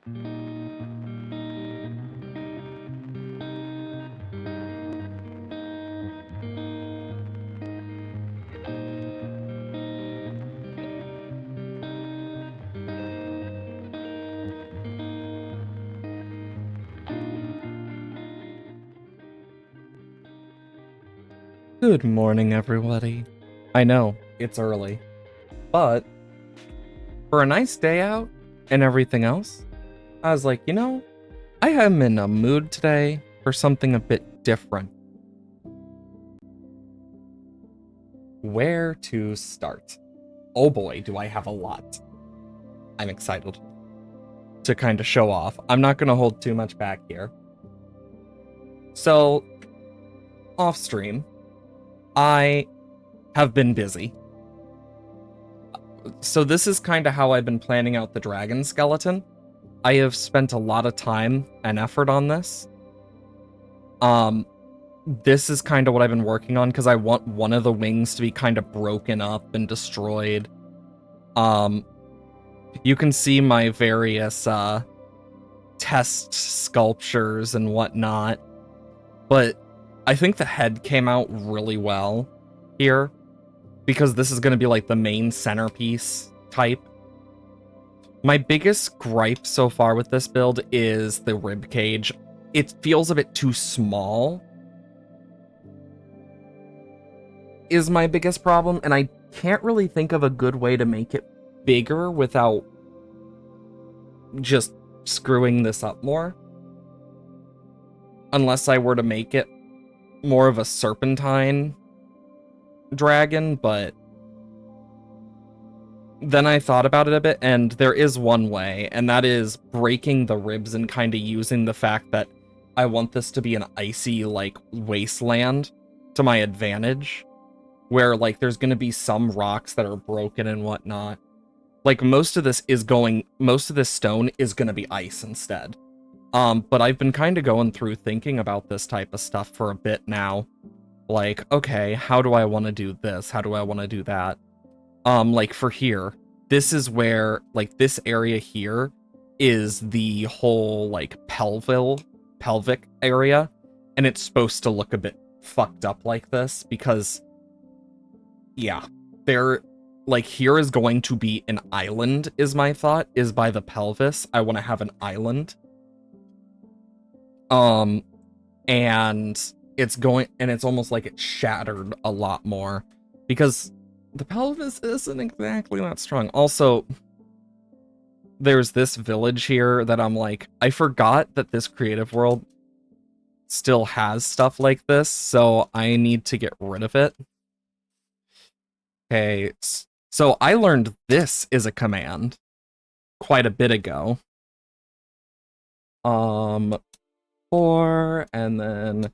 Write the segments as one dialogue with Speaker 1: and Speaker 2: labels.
Speaker 1: Good morning, everybody. I know, it's early, but for a nice day out and everything else, I was like, I am in a mood today for something a bit different. Where to start? Oh boy, do I have a lot. I'm excited to kind of show off. I'm not going to hold too much back here. So, off stream, I have been busy. So this is kind of how I've been planning out the dragon skeleton. I have spent a lot of time and effort on this. This is kind of what I've been working on because I want one of the wings to be kind of broken up and destroyed. You can see my various test sculptures and whatnot, but I think the head came out really well here because this is going to be like the main centerpiece type. My biggest gripe so far with this build is the rib cage. It feels a bit too small is my biggest problem, and I can't really think of a good way to make it bigger without just screwing this up more. Unless I were to make it more of a serpentine dragon, but then I thought about it a bit, and there is one way, and that is breaking the ribs and kind of using the fact that I want this to be an icy, like, wasteland to my advantage, where, like, there's going to be some rocks that are broken and whatnot. Like, most of this stone is going to be ice instead. But I've been kind of going through thinking about this type of stuff for a bit now. Like, okay, how do I want to do this? How do I want to do that? Like for here, this is where, like, this area here is the whole, like, pelvic area, and it's supposed to look a bit fucked up like this because, yeah, here is going to be an island, is my thought, is by the pelvis. I want to have an island. And it's almost like it's shattered a lot more because the pelvis isn't exactly that strong. Also, there's this village here that I'm like, I forgot that this creative world still has stuff like this, so I need to get rid of it. Okay, so I learned this is a command quite a bit ago. 4 and then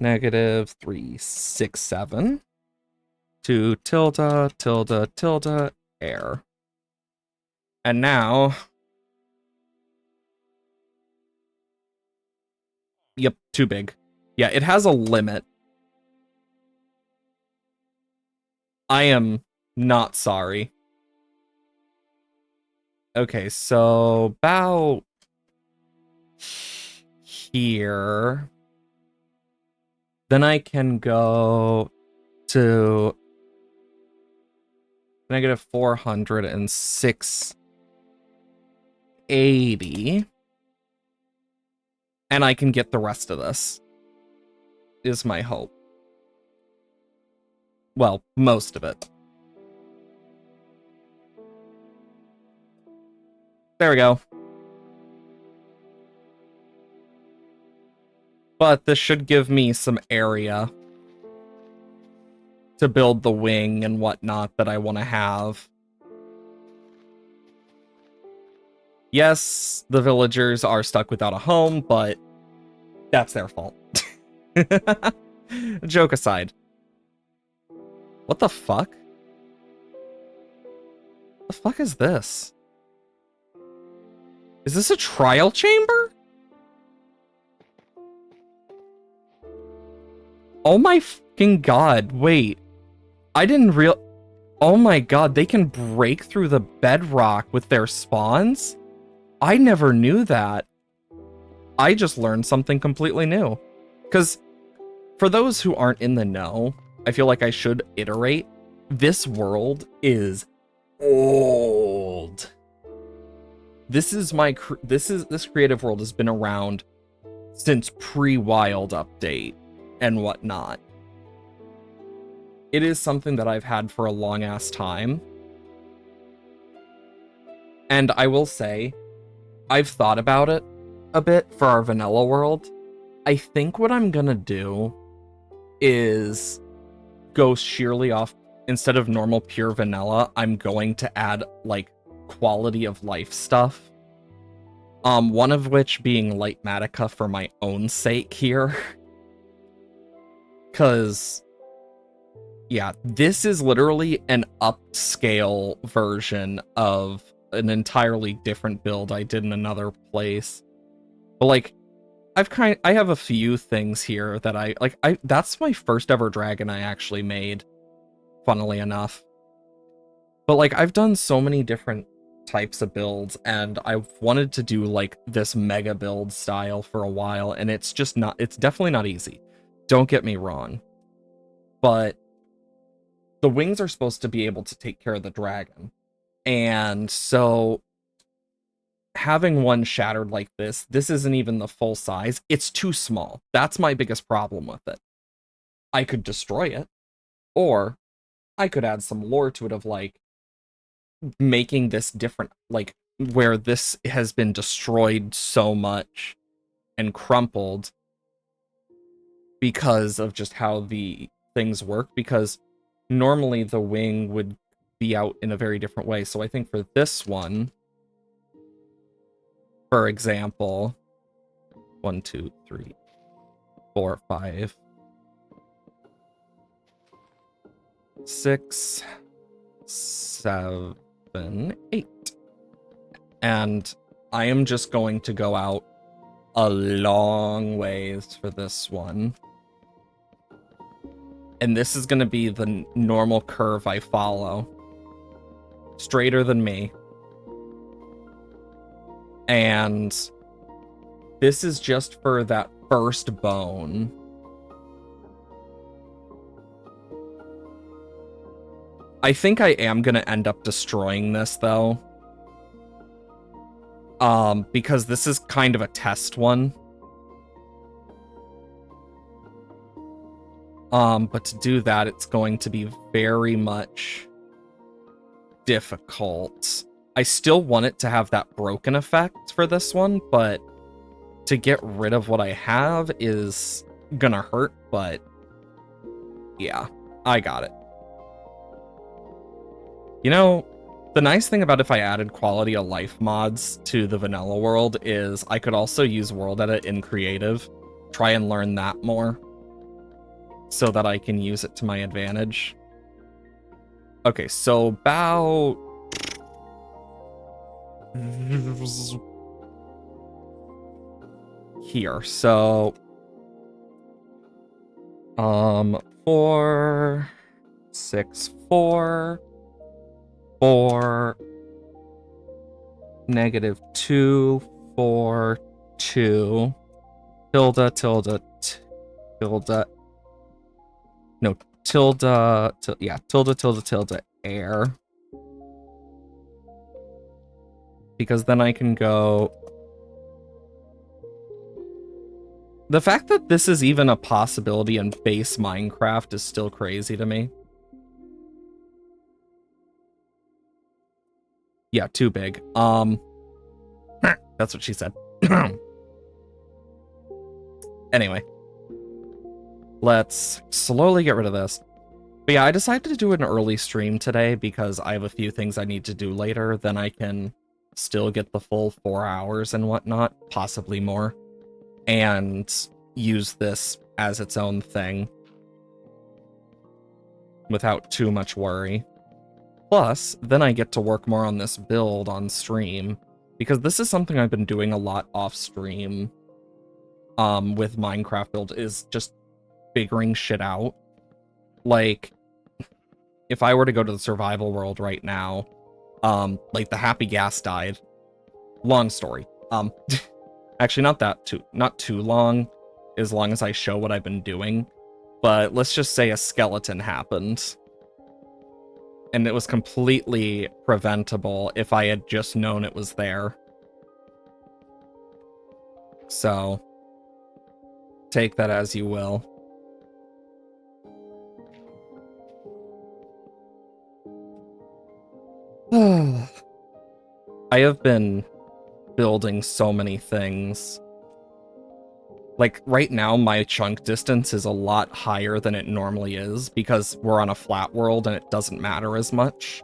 Speaker 1: -367 to tilde air. And now, yep, too big. Yeah, it has a limit. I am not sorry. Okay, so about here. Then I can go to -406.80. And I can get the rest of this, is my hope. Well, most of it. There we go. But this should give me some area to build the wing and whatnot that I want to have. Yes, the villagers are stuck without a home, but that's their fault. Joke aside. What the fuck? The fuck is this? Is this a trial chamber? Oh my fucking god, wait. I didn't oh my god, they can break through the bedrock with their spawns? I never knew that. I just learned something completely new. Because for those who aren't in the know, I feel like I should iterate. This world is old. This creative world has been around since pre-Wild update and whatnot. It is something that I've had for a long ass time. And I will say, I've thought about it a bit for our vanilla world. I think what I'm gonna do is go sheerly off, instead of normal pure vanilla, I'm going to add like quality of life stuff. One of which being Lightmatica for my own sake here. Cause yeah, this is literally an upscale version of an entirely different build I did in another place. But like, I have a few things here that that's my first ever dragon I actually made, funnily enough. But like, I've done so many different types of builds, and I've wanted to do like this mega build style for a while, and it's definitely not easy. Don't get me wrong. But the wings are supposed to be able to take care of the dragon. And so having one shattered like this isn't even the full size. It's too small. That's my biggest problem with it. I could destroy it, or I could add some lore to it of like making this different, like where this has been destroyed so much and crumpled because of just how the things work, because normally the wing would be out in a very different way. So I think for this one, for example, 1, 2, 3, 4, 5, 6, 7, 8. And I am just going to go out a long ways for this one. And this is going to be the normal curve I follow. Straighter than me. And this is just for that first bone. I think I am going to end up destroying this, though. Because this is kind of a test one. But to do that, it's going to be very much difficult. I still want it to have that broken effect for this one, but to get rid of what I have is gonna hurt, but yeah, I got it. You know, the nice thing about if I added quality of life mods to the vanilla world is I could also use world edit in creative, try and learn that more, so that I can use it to my advantage. Okay, so about here. So 4, 6, 4, 4, -2, 4, 2, tilde, tilde, tilde. No, tilde, yeah, tilde, tilde, tilde, air. Because then I can go... The fact that this is even a possibility in base Minecraft is still crazy to me. Yeah, too big. That's what she said. Anyway. Let's slowly get rid of this. But yeah, I decided to do an early stream today because I have a few things I need to do later. Then I can still get the full 4 hours and whatnot, possibly more, and use this as its own thing without too much worry. Plus, then I get to work more on this build on stream, because this is something I've been doing a lot off stream with Minecraft build, is just figuring shit out. Like, if I were to go to the survival world right now, like the happy gas died, long story. Actually, not too long, as long as I show what I've been doing. But let's just say a skeleton happened. And it was completely preventable if I had just known it was there. So, take that as you will. I have been building so many things. Like, right now, my chunk distance is a lot higher than it normally is because we're on a flat world and it doesn't matter as much.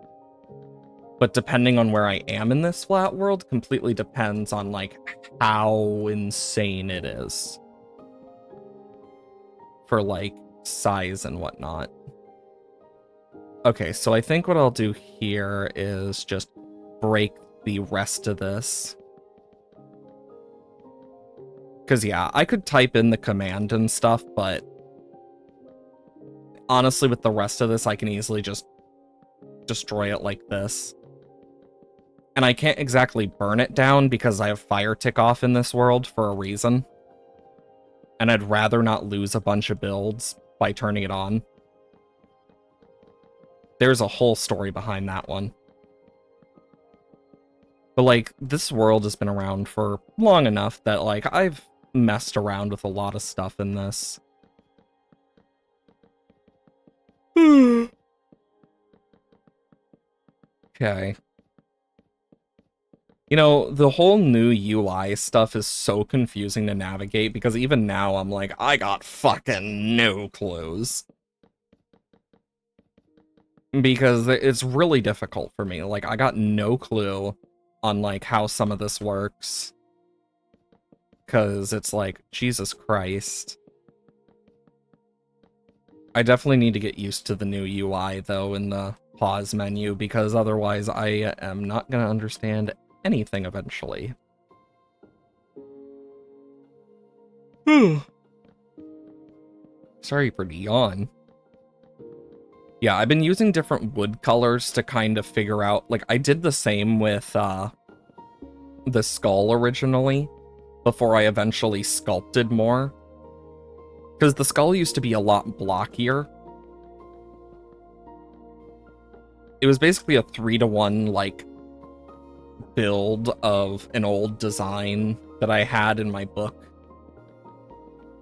Speaker 1: But depending on where I am in this flat world completely depends on, like, how insane it is. For, like, size and whatnot. Okay, so I think what I'll do here is just break the rest of this. Because, yeah, I could type in the command and stuff, but honestly, with the rest of this, I can easily just destroy it like this. And I can't exactly burn it down because I have fire tick off in this world for a reason. And I'd rather not lose a bunch of builds by turning it on. There's a whole story behind that one. But, like, this world has been around for long enough that, like, I've messed around with a lot of stuff in this. Okay. You know, the whole new UI stuff is so confusing to navigate because even now I'm like, I got fucking no clues. Because it's really difficult for me. Like, I got no clue on, like, how some of this works. Because it's like, Jesus Christ. I definitely need to get used to the new UI, though, in the pause menu, because otherwise I am not going to understand anything eventually. Sorry for the yawn. Yeah, I've been using different wood colors to kind of figure out, like, I did the same with the skull originally, before I eventually sculpted more. Because the skull used to be a lot blockier. It was basically a 3-to-1, like, build of an old design that I had in my book.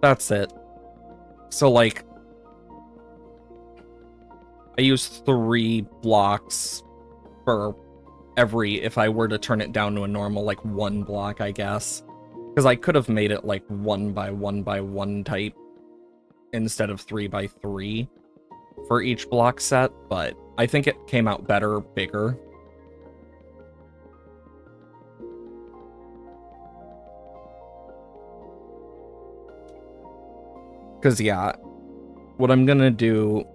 Speaker 1: That's it. So, like, I used 3 blocks for every, if I were to turn it down to a normal, like, 1 block, I guess. Because I could have made it, like, 1 by 1 by 1 type instead of 3 by 3 for each block set, but I think it came out better, bigger. Because, yeah, what I'm gonna do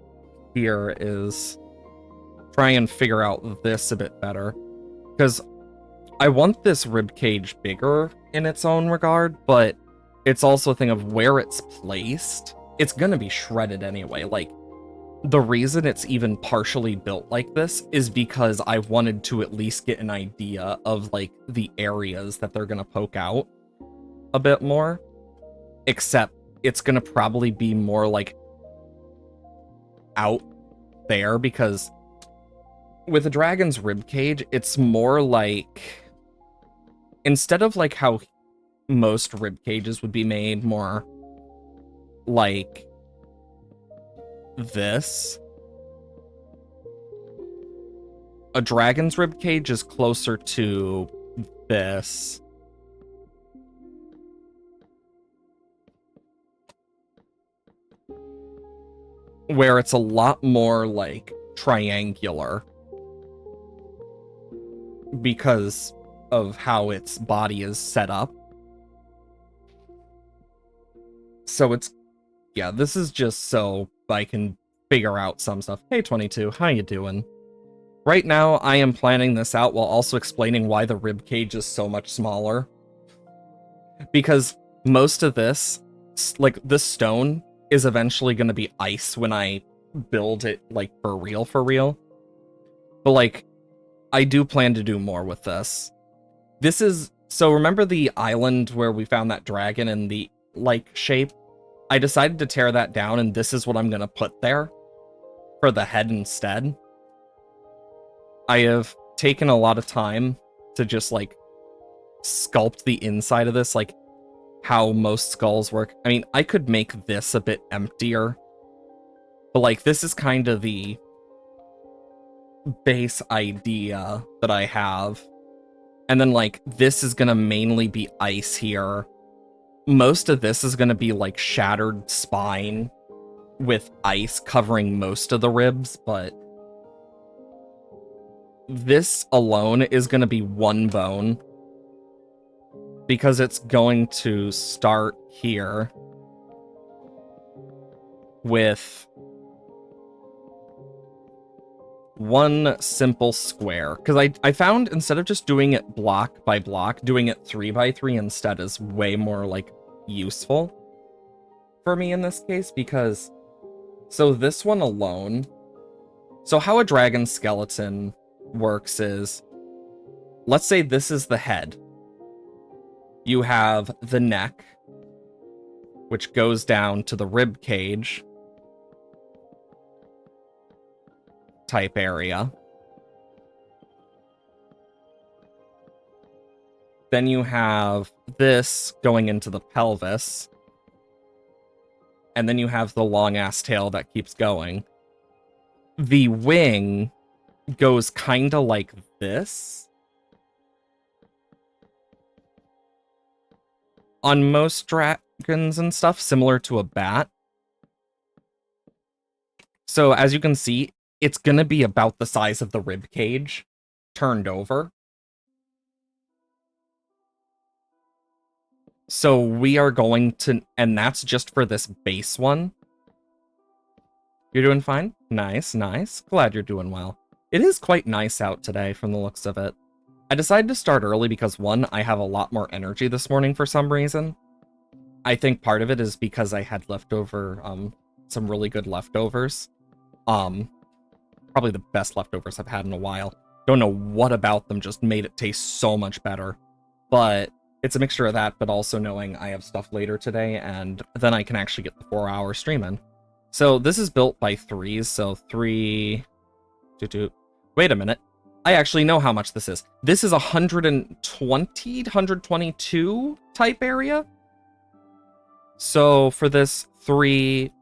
Speaker 1: here is try and figure out this a bit better. Because I want this ribcage bigger in its own regard, but it's also a thing of where it's placed. It's gonna be shredded anyway. Like, the reason it's even partially built like this is because I wanted to at least get an idea of, like, the areas that they're gonna poke out a bit more. Except it's gonna probably be more, like, out there, because with a dragon's ribcage, it's more like, instead of, like, how most ribcages would be made, more like this, a dragon's ribcage is closer to this. Where it's a lot more, like, triangular. Because of how its body is set up. So it's, yeah, this is just so I can figure out some stuff. Hey, 22, how you doing? Right now, I am planning this out while also explaining why the ribcage is so much smaller. Because most of this, like, this stone is eventually going to be ice when I build it, like, for real. But, like, I do plan to do more with this. This is, so remember the island where we found that dragon in the like shape? I decided to tear that down, and this is what I'm gonna put there for the head instead. I have taken a lot of time to just like sculpt the inside of this, like how most skulls work. I mean, I could make this a bit emptier, but like this is kind of the base idea that I have. And then like this is gonna mainly be ice here. Most of this is gonna be like shattered spine with ice covering most of the ribs, but this alone is gonna be one bone because it's going to start here with one simple square. Because I found instead of just doing it block by block, doing it 3 by 3 instead is way more like useful for me in this case, because so this one alone, so how a dragon skeleton works is, let's say this is the head. You have the neck, which goes down to the rib cage type area. Then you have this going into the pelvis. And then you have the long-ass tail that keeps going. The wing goes kind of like this. On most dragons and stuff, similar to a bat. So as you can see, it's going to be about the size of the rib cage turned over. So we are going to, and that's just for this base one. You're doing fine? Nice, nice. Glad you're doing well. It is quite nice out today from the looks of it. I decided to start early because, one, I have a lot more energy this morning for some reason. I think part of it is because I had leftover, some really good leftovers. Probably the best leftovers I've had in a while. Don't know what about them just made it taste so much better. But it's a mixture of that, but also knowing I have stuff later today, and then I can actually get the 4-hour stream in. So this is built by 3s, so 3... Wait a minute. I actually know how much this is. This is 120, 122 type area. So for this, 3,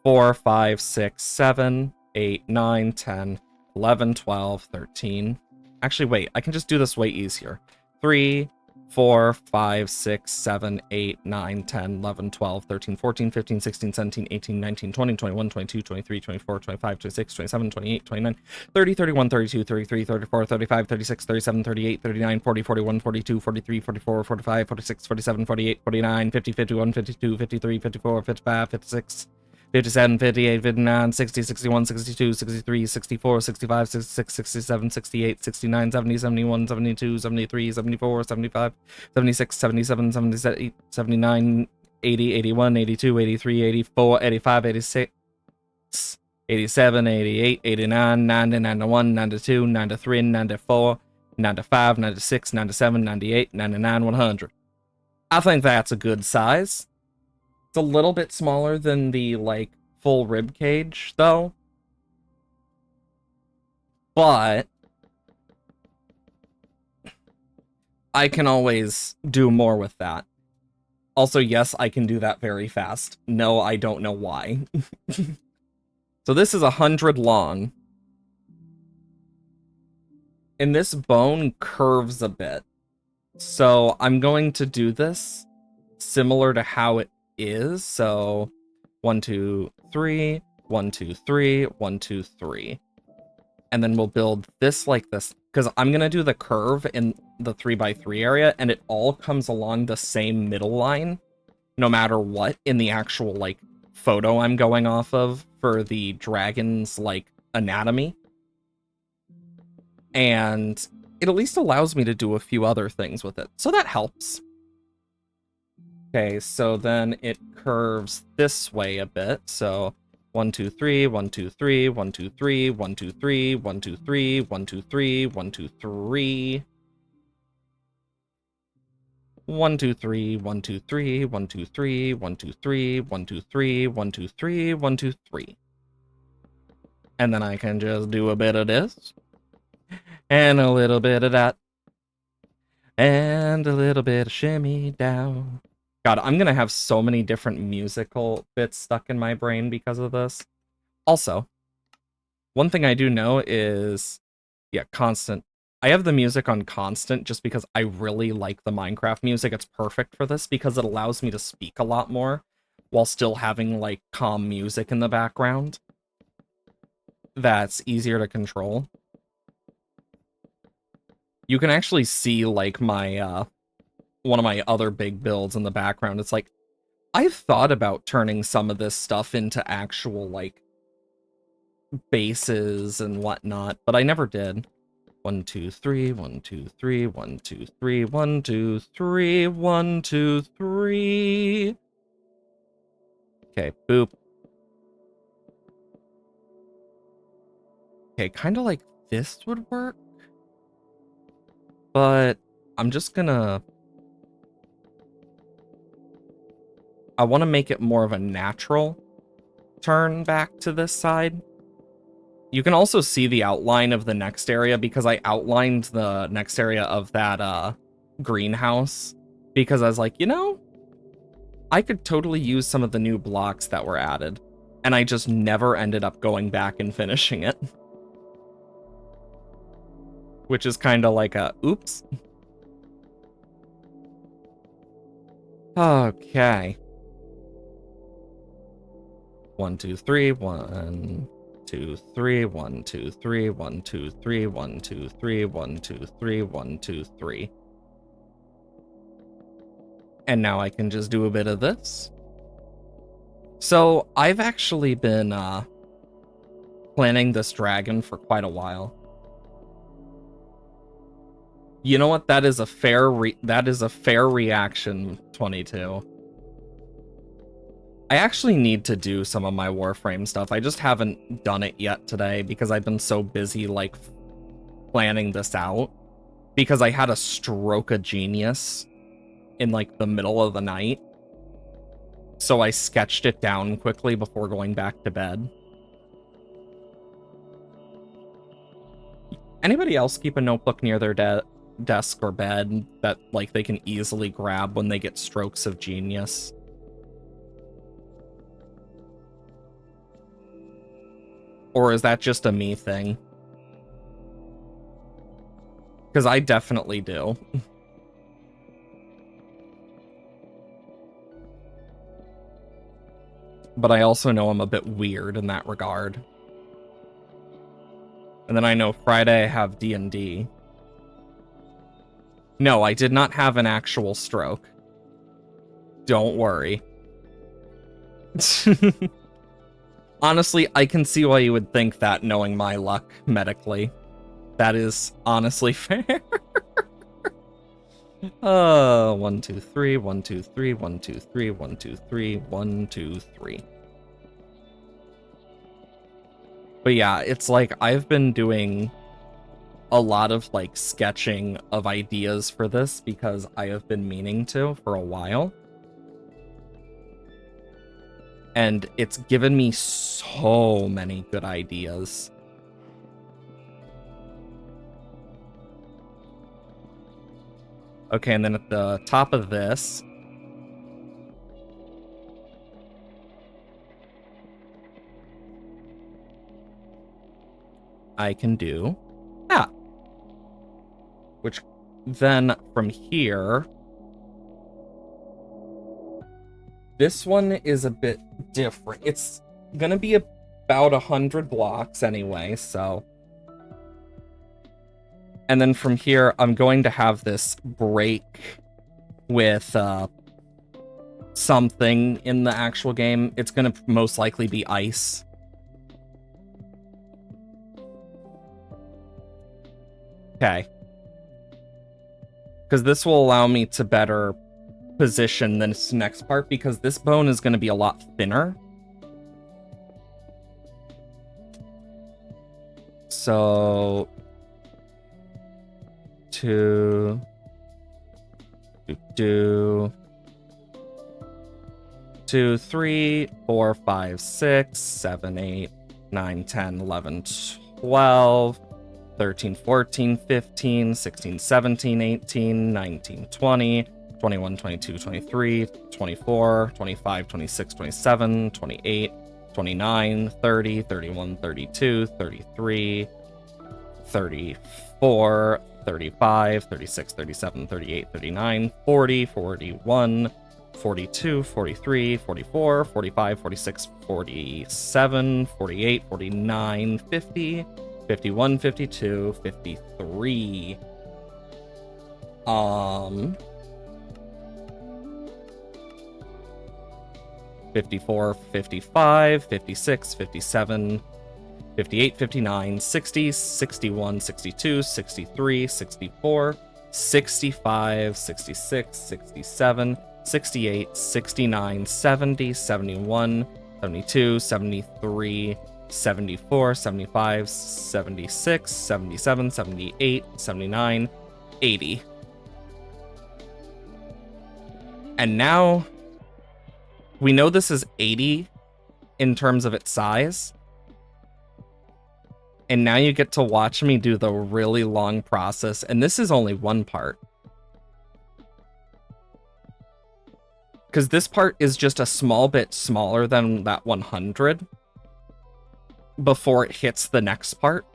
Speaker 1: 4, 5, 6, 7, 8, 9, 10, 11, 12, 13. Actually, wait, I can just do this way easier. 3, 4, 5, 6, 7, 8, 9, 10, 11, 12, 13, 14, 15, 16, 17, 18, 19, 20, 21, 22, 23, 24, 25, 26, 27, 28, 29, 30, 31, 32, 33, 34, 35, 36, 37, 38, 39, 40, 41, 42, 43, 44, 45, 46, 47, 48, 49, 50, 51, 52, 53, 54, 55, 56, 57, 58, 59, 60, 61, 62, 63, 64, 65, 66, 67, 68, 69, 70, 71, 72, 73, 74, 75, 76, 77, 78, 79, 80, 81, 82, 83, 84, 85, 86, 87, 88, 89, 90, 91, 92, 93, 94, 95, 96, 97, 98, 99, 100. I think that's a good size. It's a little bit smaller than the, like, full rib cage, though. But I can always do more with that. Also, yes, I can do that very fast. No, I don't know why. So this is 100 long. And this bone curves a bit. So I'm going to do this similar to how it is. So 1, 2, 3, 1, 2, 3, 1, 2, 3. And then we'll build this like this, because I'm going to do the curve in the 3 by 3 area, and it all comes along the same middle line, no matter what, in the actual, like, photo I'm going off of for the dragon's, like, anatomy. And it at least allows me to do a few other things with it, so that helps. Okay, so then it curves this way a bit, so 1, 2, 3, 1, 2, 3, 1, 2, 3, 1, 2, 3, 1, 2, 3, 1, 2, 3, 1, 2, 3. 1, 2, 3, 1, 2, 3, 1, 2, 3, 1, 2, 3, 1, 2, 3, 1, 2, 3, 1, 2, 3. And then I can just do a bit of this. And a little bit of that. And a little bit of shimmy down. God, I'm gonna have so many different musical bits stuck in my brain because of this. Also, one thing I do know is, yeah, constant. I have the music on constant just because I really like the Minecraft music. It's perfect for this because it allows me to speak a lot more while still having, like, calm music in the background. That's easier to control. You can actually see, like, my, one of my other big builds in the background. It's like, I've thought about turning some of this stuff into actual, like, bases and whatnot, but I never did. 1, 2, 3, 1, 2, 3, 1, 2, 3, 1, 2, 3, 1, 2, 3. Okay, boop. Okay, kind of like this would work, but I'm just gonna... I want to make it more of a natural turn back to this side. You can also see the outline of the next area because I outlined the next area of that greenhouse because I was like, you know, I could totally use some of the new blocks that were added. And I just never ended up going back and finishing it. Which is kind of like a, oops. Okay. 1, 2, 3, 1, 2, 3, 1, 2, 3, 1, 2, 3, 1, 2, 3, 1, 2, 3, 1, 2, 3. And now I can just do a bit of this. So I've actually been planning this dragon for quite a while. You know what? That is a fair reaction, 22. I actually need to do some of my Warframe stuff. I just haven't done it yet today because I've been so busy, like, planning this out. Because I had a stroke of genius in, like, the middle of the night. So I sketched it down quickly before going back to bed. Anybody else keep a notebook near their desk or bed that, like, they can easily grab when they get strokes of genius? Or is that just a me thing? Because I definitely do. But I also know I'm a bit weird in that regard. And then I know Friday I have D&D. No, I did not have an actual stroke. Don't worry. Honestly, I can see why you would think that, knowing my luck medically. That is honestly fair. 1, 2, 3, 1, 2, 3, 1, 2, 3, 1, 2, 3, 1, 2, 3. But yeah, it's like I've been doing a lot of, like, sketching of ideas for this because I have been meaning to for a while. And it's given me so many good ideas. Okay, and then at the top of this, I can do that. Which then from here, this one is a bit different. It's gonna be about 100 blocks anyway, so. And then from here, I'm going to have this break with something in the actual game. It's gonna most likely be ice. Okay. Because this will allow me to better position this next part, because this bone is going to be a lot thinner. So... 2... do 2, 3, 4, 5, 6, 7, 8, 9, 10, 11, 12, 13, 14, 15, 16, 17, 18, 19, 20, 21, 22, 23, 24, 25, 26, 27, 28, 29, 30, 31, 32, 33, 34, 35, 36, 37, 38, 39, 40, 41, 42, 43, 44, 45, 46, 47, 48, 49, 50, 51, 52, 53. 54, 55, 56, 57, 58, 59, 60, 61, 62, 63, 64, 65, 66, 67, 68, 69, 70, 71, 72, 73, 74, 75, 76, 77, 78, 79, 80. And now we know this is 80 in terms of its size. And now you get to watch me do the really long process. And this is only one part. Because this part is just a small bit smaller than that 100 before it hits the next part.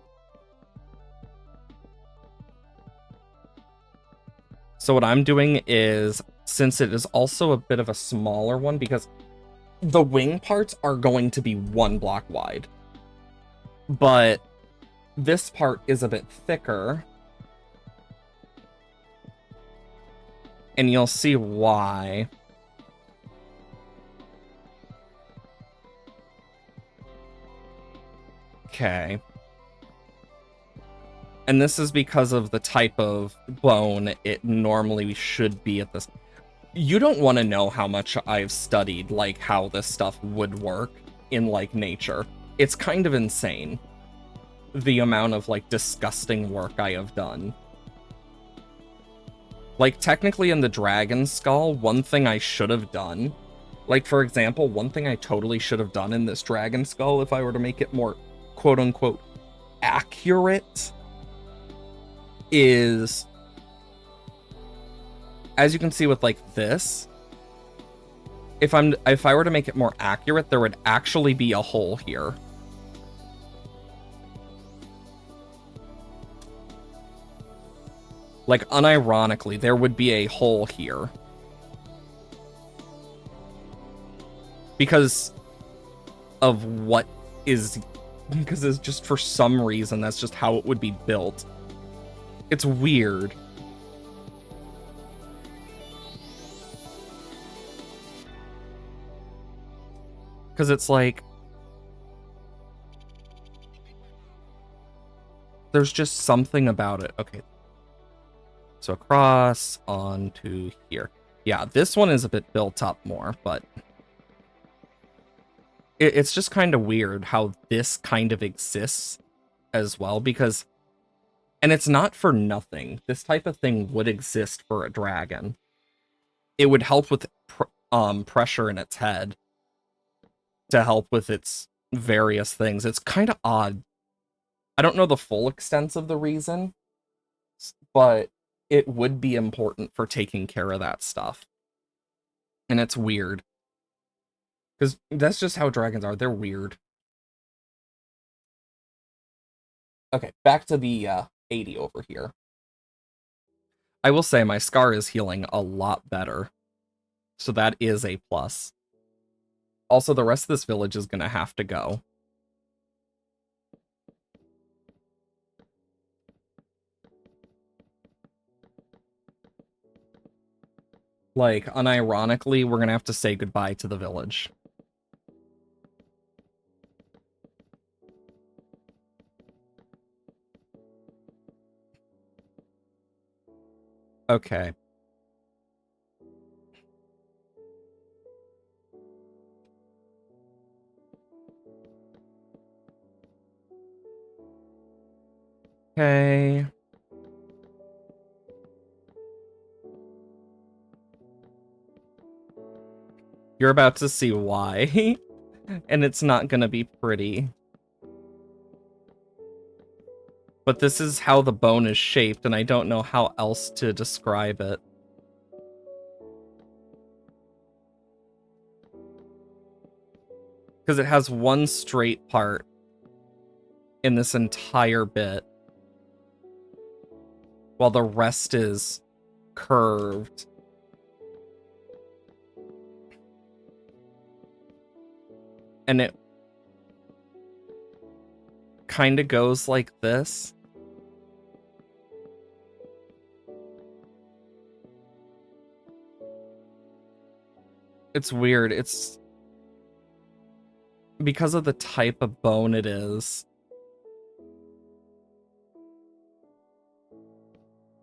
Speaker 1: So what I'm doing is, since it is also a bit of a smaller one, because the wing parts are going to be 1 block wide. But this part is a bit thicker. And you'll see why. Okay. And this is because of the type of bone it normally should be at this. You don't want to know how much I've studied, like, how this stuff would work in, like, nature. It's kind of insane, the amount of, like, disgusting work I have done. Like, technically in the dragon skull, one thing I should have done, like, for example, one thing I totally should have done in this dragon skull, if I were to make it more quote-unquote accurate, is, as you can see with, like, this, if I were to make it more accurate, there would actually be a hole here. Like, unironically, there would be a hole here. Because of what is... Because it's just, for some reason, that's just how it would be built. It's weird. Because it's like... There's just something about it. Okay. So across onto here. Yeah, this one is a bit built up more, but... It's just kind of weird how this kind of exists as well, because... And it's not for nothing. This type of thing would exist for a dragon. It would help with pressure in its head to help with its various things. It's kind of odd. I don't know the full extent of the reason, but it would be important for taking care of that stuff. And it's weird. Because that's just how dragons are. They're weird. Okay, back to the 80 over here. I will say my scar is healing a lot better. So that is a plus. Also, the rest of this village is going to have to go. Like, unironically, we're going to have to say goodbye to the village. Okay. Okay. You're about to see why. And it's not gonna be pretty. But this is how the bone is shaped, and I don't know how else to describe it. Because it has one straight part in this entire bit, while the rest is curved. And it kind of goes like this. It's weird. It's because of the type of bone it is.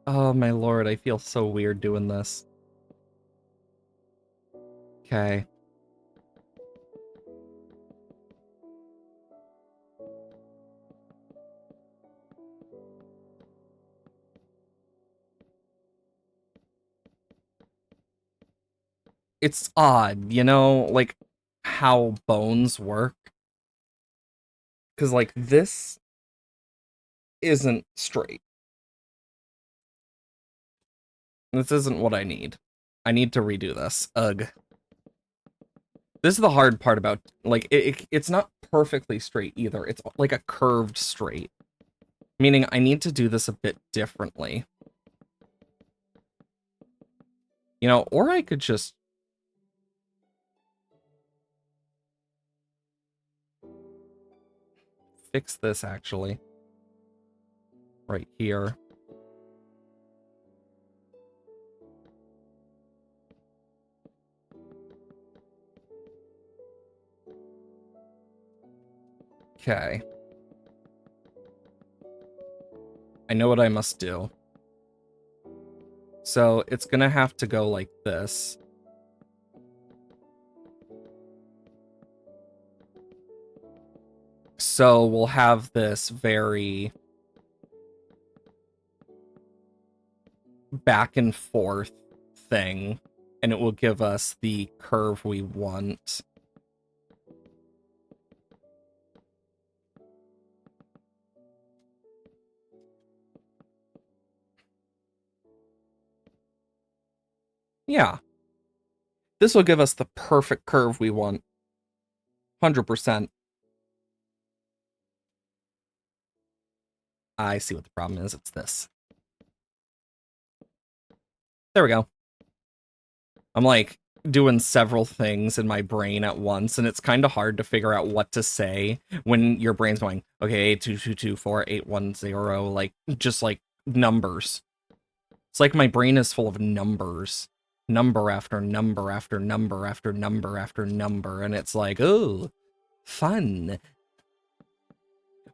Speaker 1: Oh my lord, I feel so weird doing this. Okay. It's odd, you know, like how bones work. Because, like, this isn't straight. This isn't what I need. I need to redo this. Ugh. This is the hard part about, like, it's not perfectly straight either. It's like a curved straight. Meaning I need to do this a bit differently. You know, or I could just... fix this, actually. Right here. Okay. I know what I must do. So it's gonna have to go like this. So we'll have this very back and forth thing, and it will give us the curve we want. Yeah. This will give us the perfect curve we want. 100%. I see what the problem is. It's this. There we go. I'm like doing several things in my brain at once, and it's kind of hard to figure out what to say when your brain's going, okay, 822248110, like just like numbers. It's like my brain is full of numbers. Number after number after number after number after number, and it's like, oh, fun.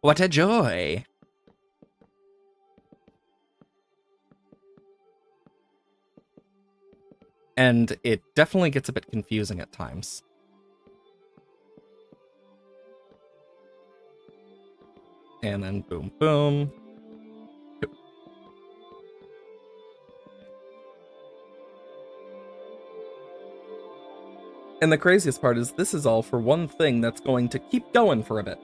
Speaker 1: What a joy. And it definitely gets a bit confusing at times. And then boom, boom. And the craziest part is this is all for one thing that's going to keep going for a bit.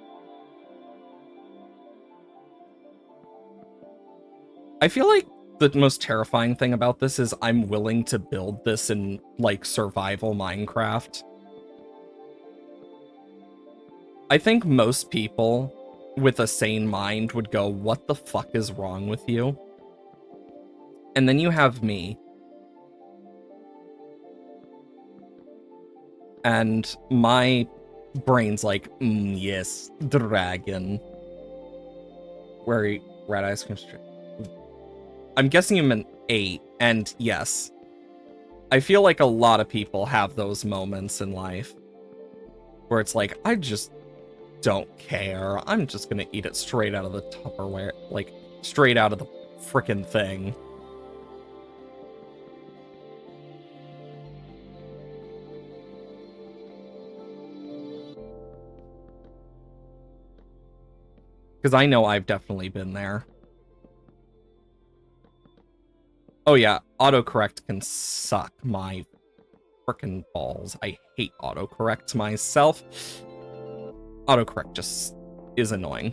Speaker 1: I feel like the most terrifying thing about this is I'm willing to build this in, like, survival Minecraft. I think most people with a sane mind would go, what the fuck is wrong with you? And then you have me. And my brain's like, yes, dragon. Where red eyes constrict. I'm guessing you meant 8, and yes. I feel like a lot of people have those moments in life where it's like, I just don't care. I'm just gonna eat it straight out of the Tupperware, like, straight out of the frickin' thing. Because I know I've definitely been there. Oh yeah, autocorrect can suck my frickin' balls. I hate autocorrect myself. Autocorrect just is annoying.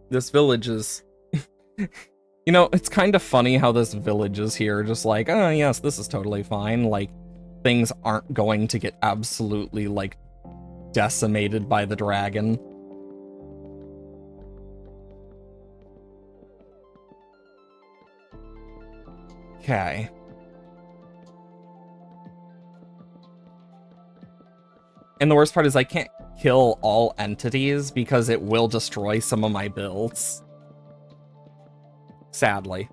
Speaker 1: This village is... You know, it's kind of funny how this village is here, just like, oh yes, this is totally fine. Like, things aren't going to get absolutely, like, decimated by the dragon. Okay. And the worst part is I can't kill all entities because it will destroy some of my builds. Sadly.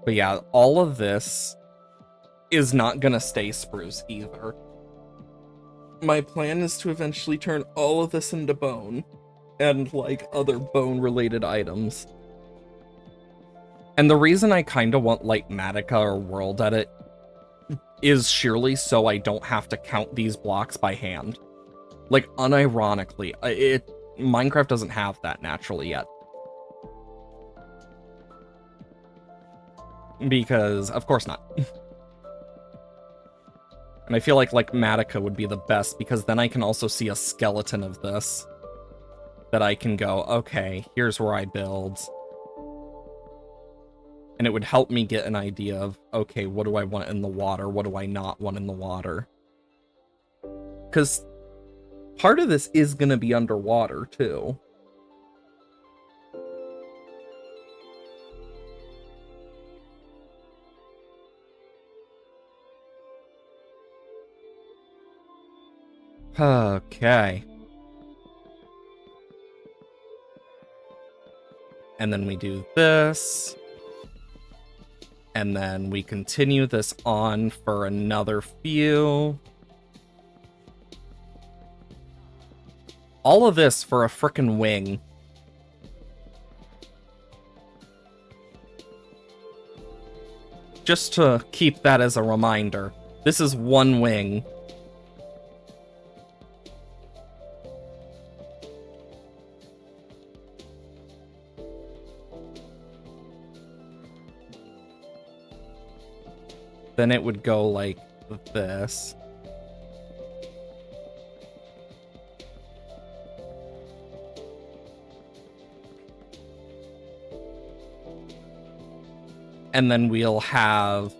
Speaker 1: But yeah, all of this is not gonna stay spruce either. My plan is to eventually turn all of this into bone and like other bone related items. And the reason I kind of want like Matica or World Edit is surely so I don't have to count these blocks by hand. Like, unironically, Minecraft doesn't have that naturally yet. Because, of course not. And I feel like Matica would be the best, because then I can also see a skeleton of this. That I can go, okay, here's where I build. And it would help me get an idea of, okay, what do I want in the water? What do I not want in the water? Because part of this is going to be underwater, too. Okay. And then we do this. And then we continue this on for another few. All of this for a frickin' wing. Just to keep that as a reminder. This is one wing. Then it would go like this. And then we'll have...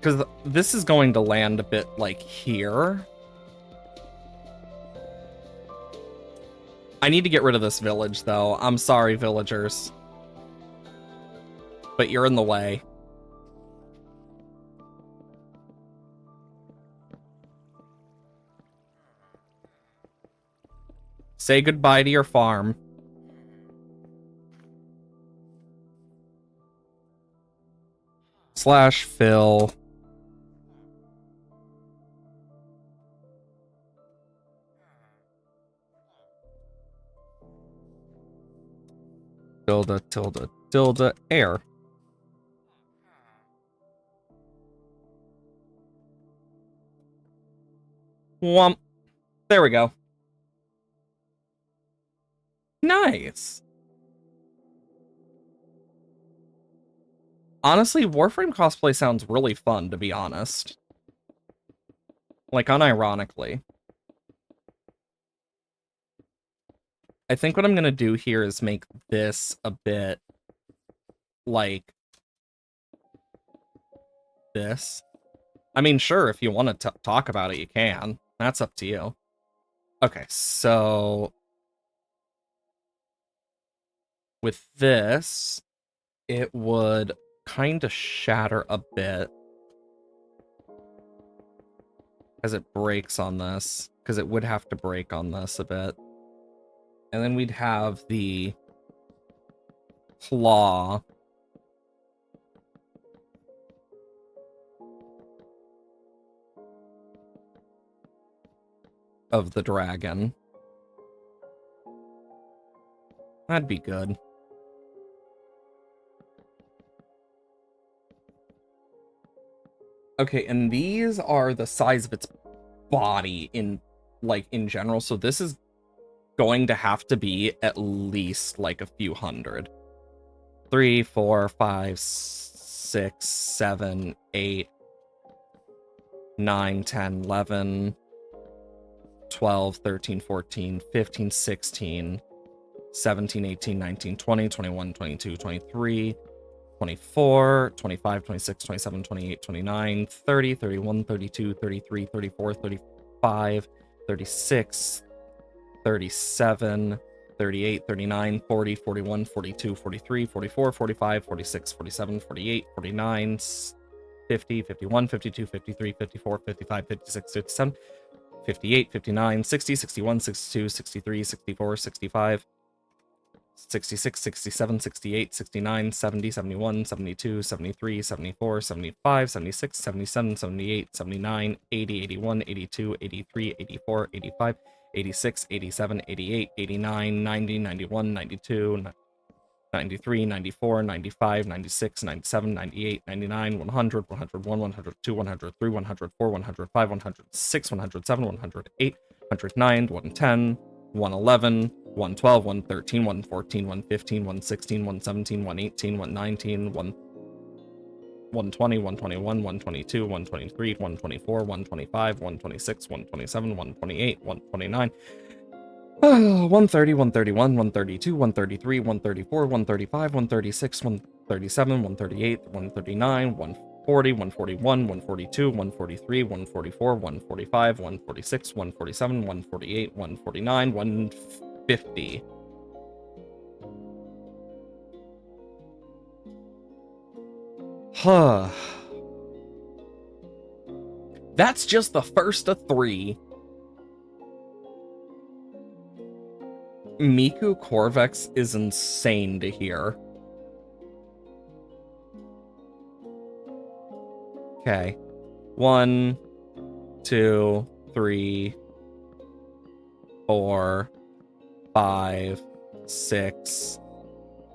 Speaker 1: Because this is going to land a bit like here. I need to get rid of this village, though. I'm sorry, villagers. But you're in the way. Say goodbye to your farm. Slash fill. Tilde, tilde, tilde, air. Whomp. There we go. Nice. Honestly, Warframe cosplay sounds really fun, to be honest. Like, unironically. I think what I'm gonna do here is make this a bit like this. I mean, sure, if you want to talk about it, you can. That's up to you. Okay, so with this, it would kind of shatter a bit as it breaks on this, because it would have to break on this a bit. And then we'd have the claw of the dragon. That'd be good. Okay, and these are the size of its body in general, so this is going to have to be at least like a few hundred. 3, 4, 5, 6, 7, 8, 9, 10, 11, 12, 13, 14, 15, 16, 17, 18, 19, 20, 21, 22, 23, 24, 25, 26, 27, 28, 29, 30, 31, 32, 33, 34, 35, 36, 37, 38, 39, 40, 41, 42, 43, 44, 45, 46, 47, 48, 49, 50, 51, 52, 53, 54, 55, 56, 57, 58, 59, 60, 61, 62, 63, 64, 65, 66, 67, 68, 69, 70, 71, 72, 73, 74, 75, 76, 77, 78, 79, 80, 81, 82, 83, 84, 85, 86, 87, 88, 89, 90, 91, 92, 93, 94, 95, 96, 97, 98, 99, 100, 101, 102, 103, 104, 105, 106, 107, 108, 109, 110, 111, 112, 113, 114, 115, 116, 117, 118, 119, 120, 121, 122, 123, 124, 125, 126, 127, 128, 129, 130, 131, 132, 133, 134, 135, 136, 137, 138, 139, 140, 141, 142, 143, 144, 145, 146, 147, 148, 149, 150. Huh. That's just the first of 3. Miku Corvex is insane to hear. Okay. 1, 2, 3, 4, 5, 6,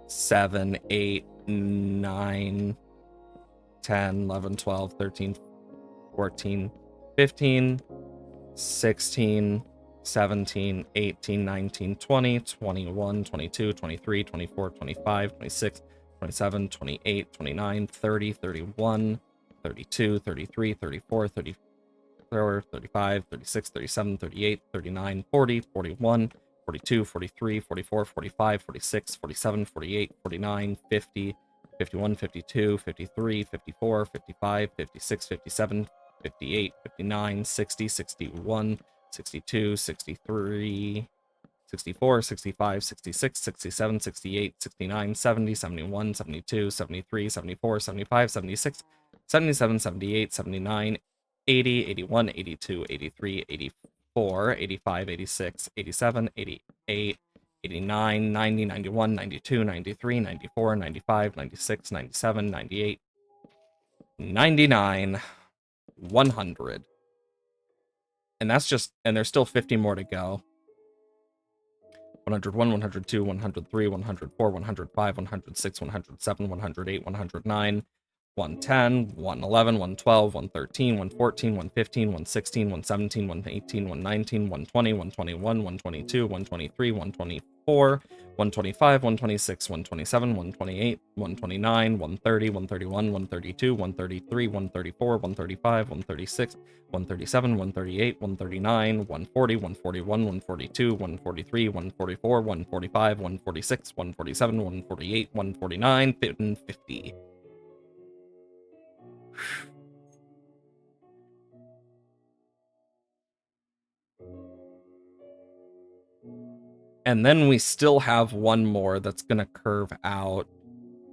Speaker 1: 7, 8, 9, 10, 11, 12, 13, 14, 15, 16, 17, 18, 19, 20, 21, 22, 23, 24, 25, 26, 27, 28, 29, 30, 31, 32, 33, 34, 34, 35, 36, 37, 38, 39, 40, 41, 42, 43, 44, 45, 46, 47, 48, 49, 50, 51, 52, 53, 54, 55, 56, 57, 58, 59, 60, 61, 62, 63, 64, 65, 66, 67, 68, 69, 70, 71, 72, 73, 74, 75, 76, 77, 78, 79, 80, 81, 82, 83, 84, 85, 86, 87, 88, 89, 90, 91, 92, 93, 94, 95, 96, 97, 98, 99, 100. And that's just, and there's still 50 more to go. 101, 102, 103, 104, 105, 106, 107, 108, 109, 110, 111, 112, 113, 114, 115, 116, 117, 118, 119, 120, 121, 122, 123, 124, 125, 126, 127, 128, 129, 130, 131, 132, 133, 134, 135, 136, 137, 138, 139, 140, 141, 142, 143, 144, 145, 146, 147, 148, 149, 50. And then we still have one more that's gonna curve out.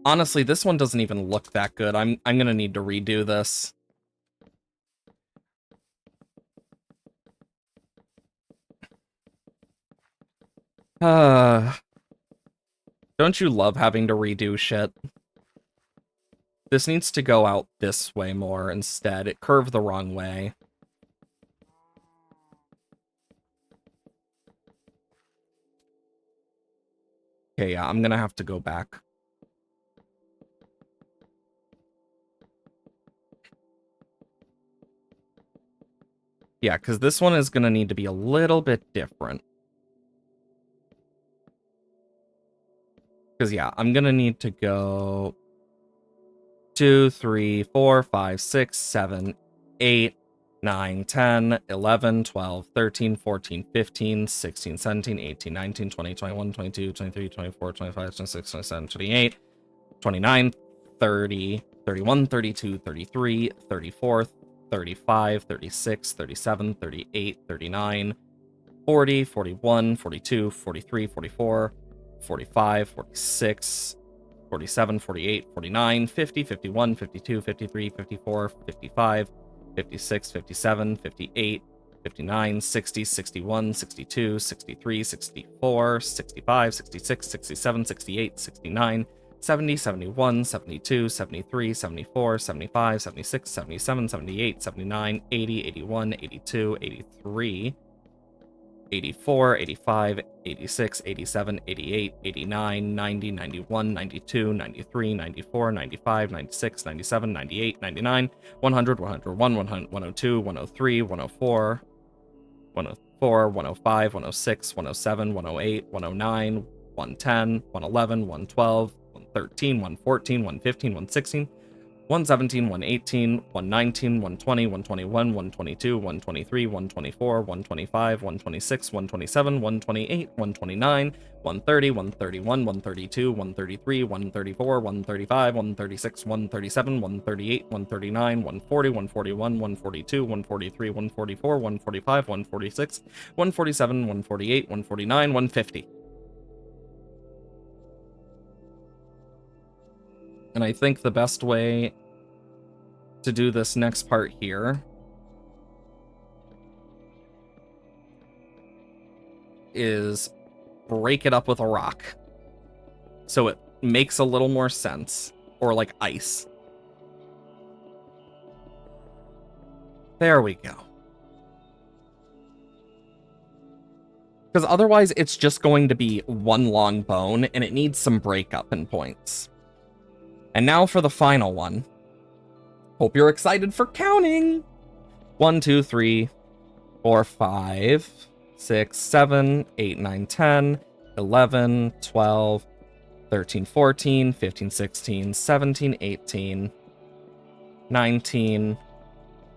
Speaker 1: Honestly, this one doesn't even look that good. I'm gonna need to redo this. Don't you love having to redo shit? This needs to go out this way more instead. It curved the wrong way. Okay, yeah, I'm gonna have to go back. Yeah, because this one is going to need to be a little bit different. Because, yeah, I'm going to need to go 2, 3, 4, 5, 6, 7, 8, 9, 10, 11, 12, 13, 14, 15, 16, 17, 18, 19, 20, 21, 22, 23, 24, 25, 26, 27, 28, 29, 30, 31, 32, 33, 34, 35, 36, 37, 38, 39, 40, 41, 42, 43, 44, 45, 46, 47, 48, 49, 50, 51, 52, 53, 54, 55, 56, 57, 58, 59, 60, 61, 62, 63, 64, 65, 66, 67, 68, 69, 70, 71, 72, 73, 74, 75, 76, 77, 78, 79, 80, 81, 82, 83, 84, 85, 86, 87, 88, 89, 90, 91, 92, 93, 94, 95, 96, 97, 98, 99, 100, 101, 102, 103, 104, 104, 105, 106, 107, 108, 109, 110, 111, 112, 113, 114, 115, 116, 117, 118, 119, 120, 121, 122, 123, 124, 125, 126, 127, 128, 129, 130, 131, 132, 133, 134, 135, 136, 137, 138, 139, 140, 141, 142, 143, 144, 145, 146, 147, 148, 149, 150. And I think the best way to do this next part here is break it up with a rock so it makes a little more sense, or like ice. There we go. Because otherwise it's just going to be one long bone and it needs some breakup in points. And now for the final one. Hope you're excited for counting. 1, 2, 3, 4, 5, 6, 7, 8, 9, 10, 11, 12, 13, 14, 15, 16, 17, 18, 19,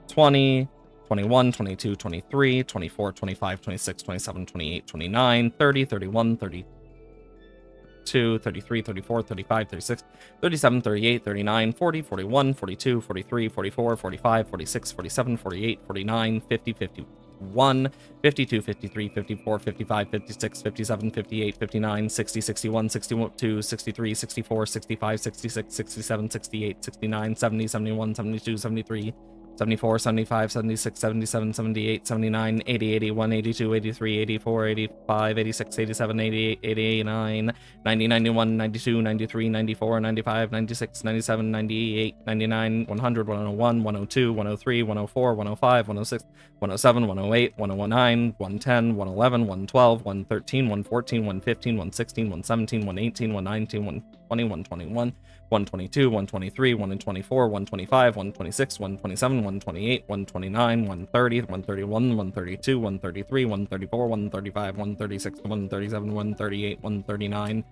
Speaker 1: 20, 21, 22, 23, 24, 25, 26, 27, 28, 29, 30, 31, 32, 33, 34, 35, 36, 37, 38, 39, 40, 41, 42, 43, 44, 45, 46, 47, 48, 49, 50, 51, 52, 53, 54, 55, 56, 57, 58, 59, 60, 61, 62, 63, 64, 65, 66, 67, 68, 69, 70, 71, 72, 73, 74, 75, 76, 77, 78, 79, 80, 81, 82, 83, 84, 85, 86, 87, 88, 89, 90, 91, 92, 93, 94, 95, 96, 97, 98, 99, 100, 101, 102, 103, 104, 105, 106, 107, 108, 109, 110, 111, 112, 113, 114, 115, 116, 117, 118, 119, 120, 121, 122, 123, 124, 125, 126, 127, 128, 129, 130, 131, 132, 133, 134, 135, 136, 137, 138, 139,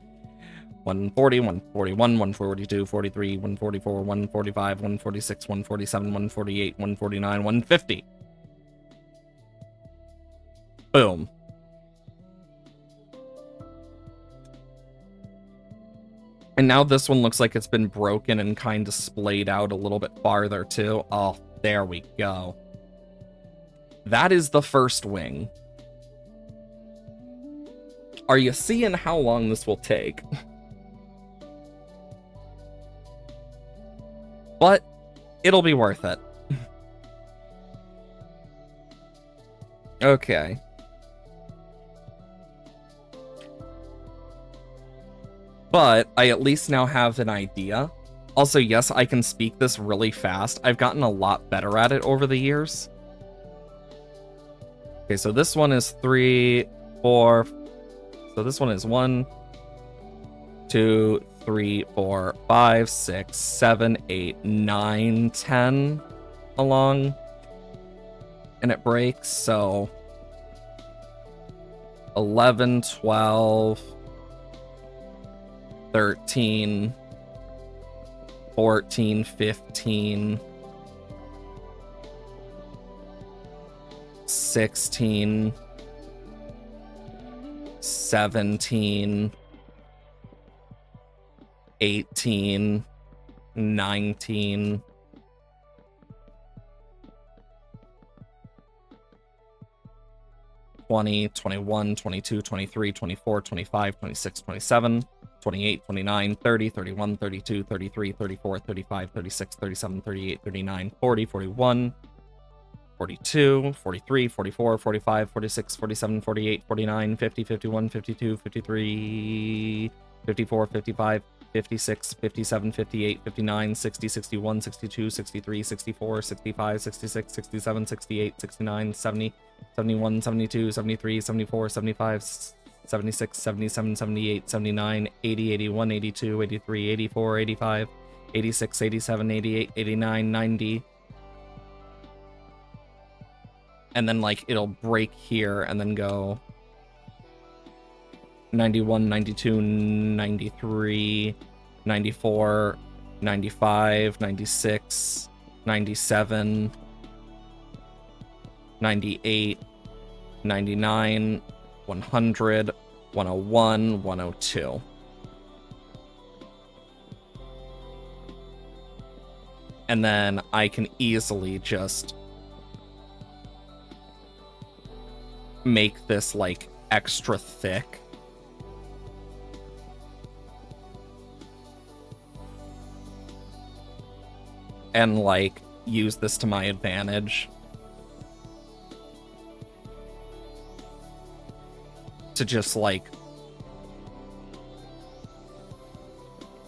Speaker 1: 140, 141, 142, 43, 144, 145, 146, 147, 148, 149, 150. Boom. And now this one looks like it's been broken and kind of splayed out a little bit farther too. Oh, there we go. That is the first wing. Are you seeing how long this will take? But it'll be worth it. Okay. But I at least now have an idea. Also, yes, I can speak this really fast. I've gotten a lot better at it over the years. Okay, so this one is 3, 4. So this one is 1, 2, 3, 4, 5, 6, 7, 8, 9, 10 along. and it breaks, so 11, 12, 13, 14, 15, 16, 17, 18, 19, 20, 21, 22, 23, 24, 25, 26, 27, 28, 29, 30, 31, 32, 33, 34, 35, 36, 37, 38, 39, 40, 41, 42, 43, 44, 45, 46, 47, 48, 49, 50, 51, 52, 53, 54, 55, 56, 57, 58, 59, 60, 61, 62, 63, 64, 65, 66, 67, 68, 69, 70, 71, 72, 73, 74, 75, 76, 77, 78, 79, 80, 81, 82, 83, 84, 85, 86, 87, 88, 89, 90. And then, like, it'll break here and then go 91, 92, 93, 94, 95, 96, 97, 98, 99, 100, 101, 102. And then I can easily just make this, like, extra thick. And, like, use this to my advantage. To just, like,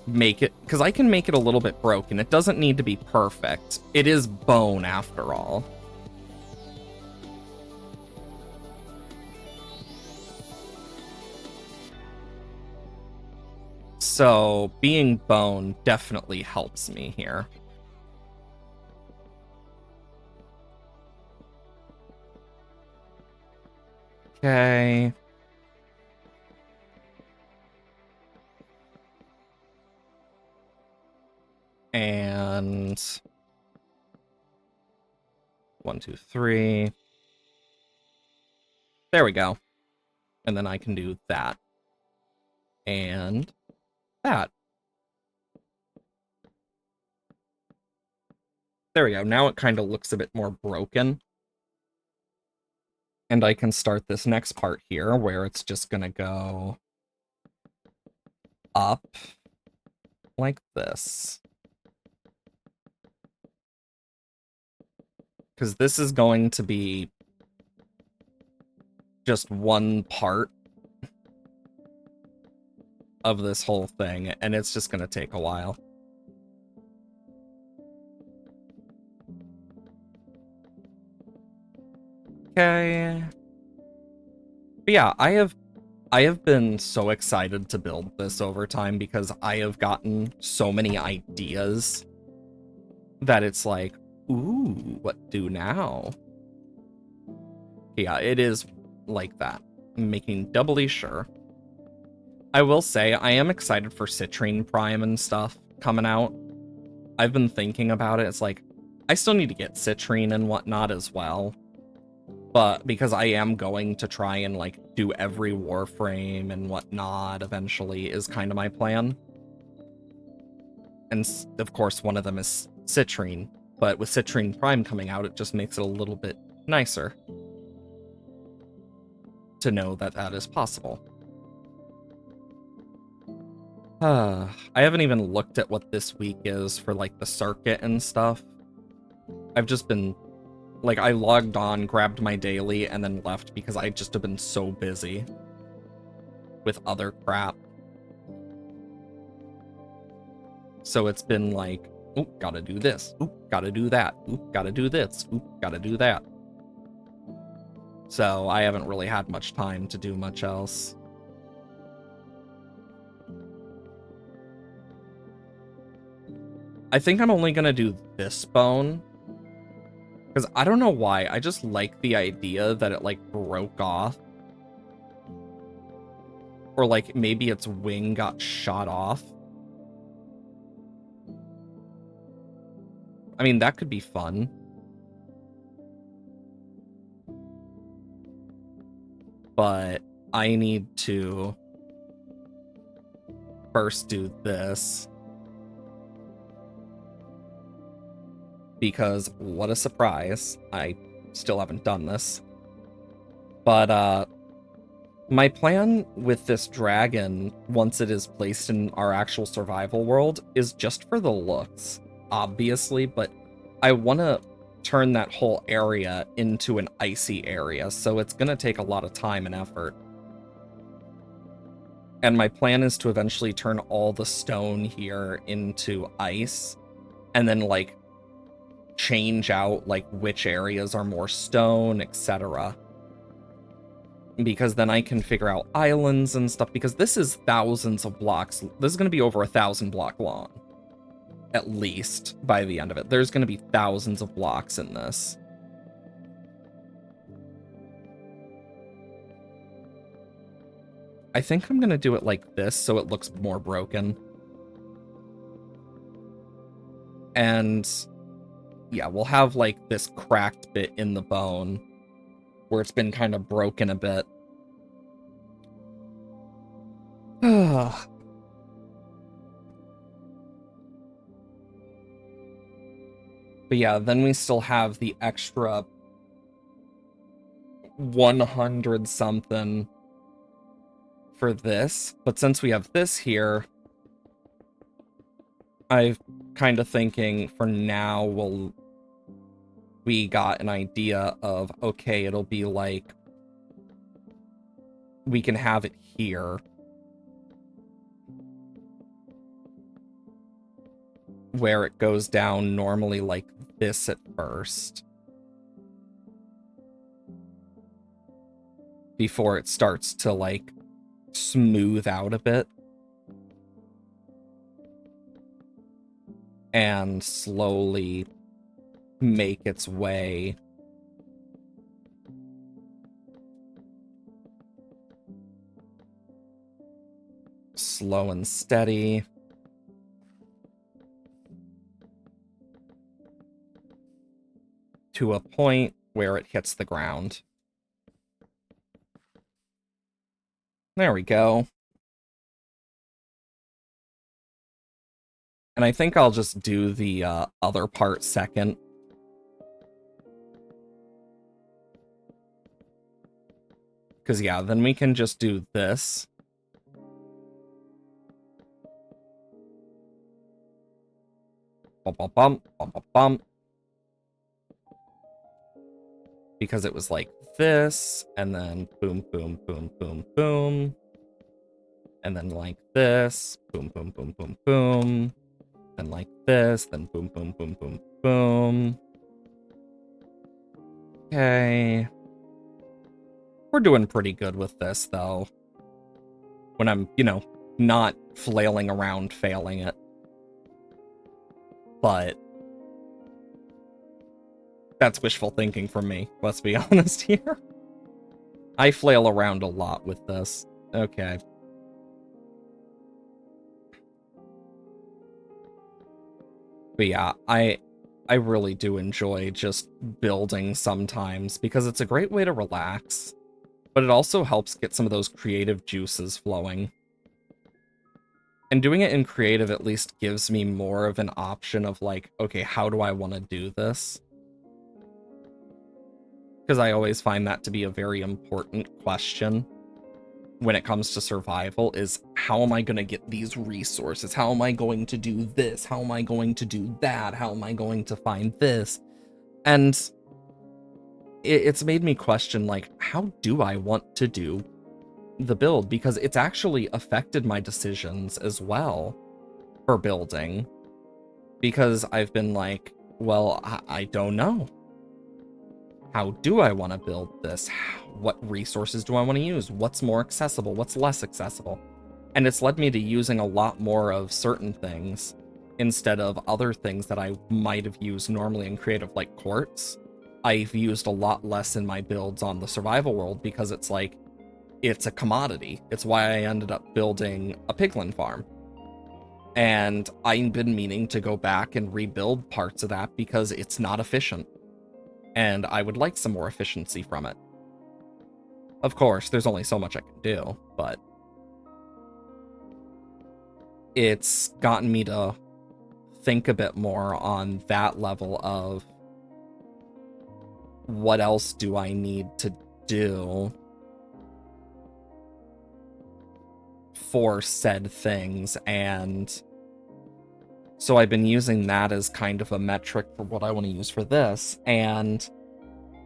Speaker 1: make it, because I can make it a little bit broken. It doesn't need to be perfect. It is bone after all. So being bone definitely helps me here. Okay. And 1, 2, 3. There we go. And then I can do that. And that. There we go. Now it kind of looks a bit more broken. And I can start this next part here where it's just going to go up like this. Because this is going to be just one part of this whole thing, and it's just going to take a while. Okay. But yeah, I have been so excited to build this over time because I have gotten so many ideas that it's like, ooh, what do now? Yeah, it is like that. I'm making doubly sure. I will say, I am excited for Citrine Prime and stuff coming out. I've been thinking about it. It's like, I still need to get Citrine and whatnot as well. But because I am going to try and, like, do every Warframe and whatnot eventually is kind of my plan. And, of course, one of them is Citrine. But with Citrine Prime coming out, it just makes it a little bit nicer to know that that is possible. I haven't even looked at what this week is for, like, the circuit and stuff. I've just been, like, I logged on, grabbed my daily, and then left because I just have been so busy with other crap. So it's been like, oop, gotta do this, oop, gotta do that, oop, gotta do this, oop, gotta do that. So I haven't really had much time to do much else. I think I'm only gonna do this bone, Because I don't know why, I just like the idea that it, like, broke off. Or, like, maybe its wing got shot off. I mean, that could be fun. But I need to first do this. Because what a surprise. I still haven't done this. But, my plan with this dragon, once it is placed in our actual survival world, is just for the looks, obviously, but I want to turn that whole area into an icy area, so it's going to take a lot of time and effort. And my plan is to eventually turn all the stone here into ice, and then, like, change out, like, which areas are more stone, etc. Because then I can figure out islands and stuff, because this is thousands of blocks. This is going to be over 1,000 block long. At least, by the end of it. There's going to be thousands of blocks in this. I think I'm going to do it like this, so it looks more broken. And, yeah, we'll have, like, this cracked bit in the bone, where it's been kind of broken a bit. But yeah, then we still have the extra 100 something for this. But since we have this here, I'm kind of thinking for now we got an idea of, okay, it'll be like, we can have it here. Where it goes down normally like this at first. Before it starts to, like, smooth out a bit. And slowly make its way slow and steady to a point where it hits the ground. There we go. And I think I'll just do the other part second. Because, yeah, then we can just do this. Bump, bump, bump, bump, bump, bump. Because it was like this, and then boom, boom, boom, boom, boom. And then like this, boom, boom, boom, boom, boom. Then like this, then boom, boom, boom, boom, boom. Okay. We're doing pretty good with this, though. When I'm, you know, not flailing around failing it. But that's wishful thinking from me, let's be honest here. I flail around a lot with this. Okay. But yeah, I really do enjoy just building sometimes, because it's a great way to relax. But it also helps get some of those creative juices flowing. And doing it in creative at least gives me more of an option of like, okay, how do I want to do this? Because I always find that to be a very important question when it comes to survival, is how am I going to get these resources? How am I going to do this? How am I going to do that? How am I going to find this? And it's made me question, like, how do I want to do the build? Because it's actually affected my decisions as well for building. Because I've been like, well, I don't know. How do I want to build this? What resources do I want to use? What's more accessible? What's less accessible? And it's led me to using a lot more of certain things instead of other things that I might have used normally in creative, like quartz. I've used a lot less in my builds on the survival world because it's like, it's a commodity. It's why I ended up building a piglin farm. And I've been meaning to go back and rebuild parts of that because it's not efficient. And I would like some more efficiency from it. Of course, there's only so much I can do, but it's gotten me to think a bit more on that level of what else do I need to do for said things. And so I've been using that as kind of a metric for what I want to use for this. And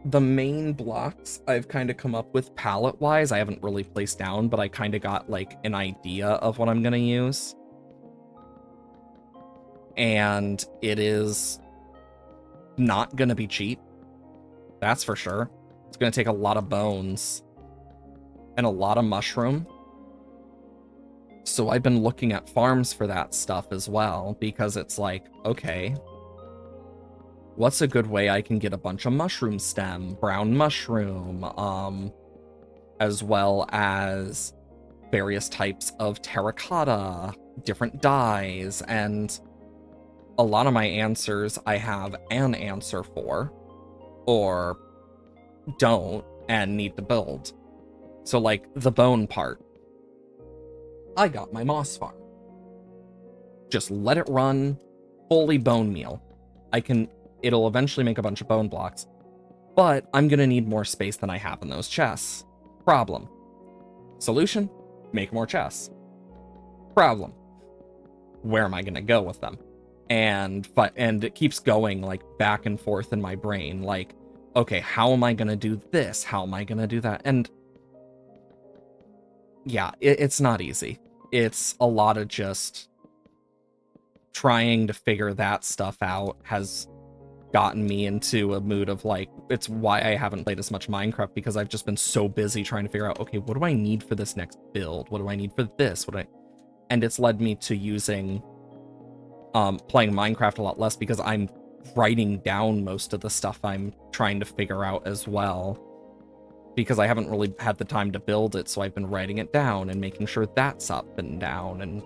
Speaker 1: the main blocks I've kind of come up with palette-wise, I haven't really placed down, but I kind of got like an idea of what I'm going to use. And it is not going to be cheap. That's for sure. It's going to take a lot of bones and a lot of mushroom. So I've been looking at farms for that stuff as well, because it's like, okay, what's a good way I can get a bunch of mushroom stem, brown mushroom, as well as various types of terracotta, different dyes, and a lot of my answers I have an answer for, or don't, and need to build. So like the bone part, I got my moss farm. Just let it run, fully bone meal. It'll eventually make a bunch of bone blocks, but I'm gonna need more space than I have in those chests. Problem. Solution, make more chests. Problem. Where am I gonna go with them? And it keeps going like back and forth in my brain, like, okay, how am I gonna do this? How am I gonna do that? And yeah, it's not easy. It's a lot of just trying to figure that stuff out has gotten me into a mood of like, it's why I haven't played as much Minecraft, because I've just been so busy trying to figure out, okay, what do I need for this next build? What do I need for this? And it's led me to using playing Minecraft a lot less, because I'm writing down most of the stuff I'm trying to figure out as well, because I haven't really had the time to build it. So I've been writing it down and making sure that's up and down and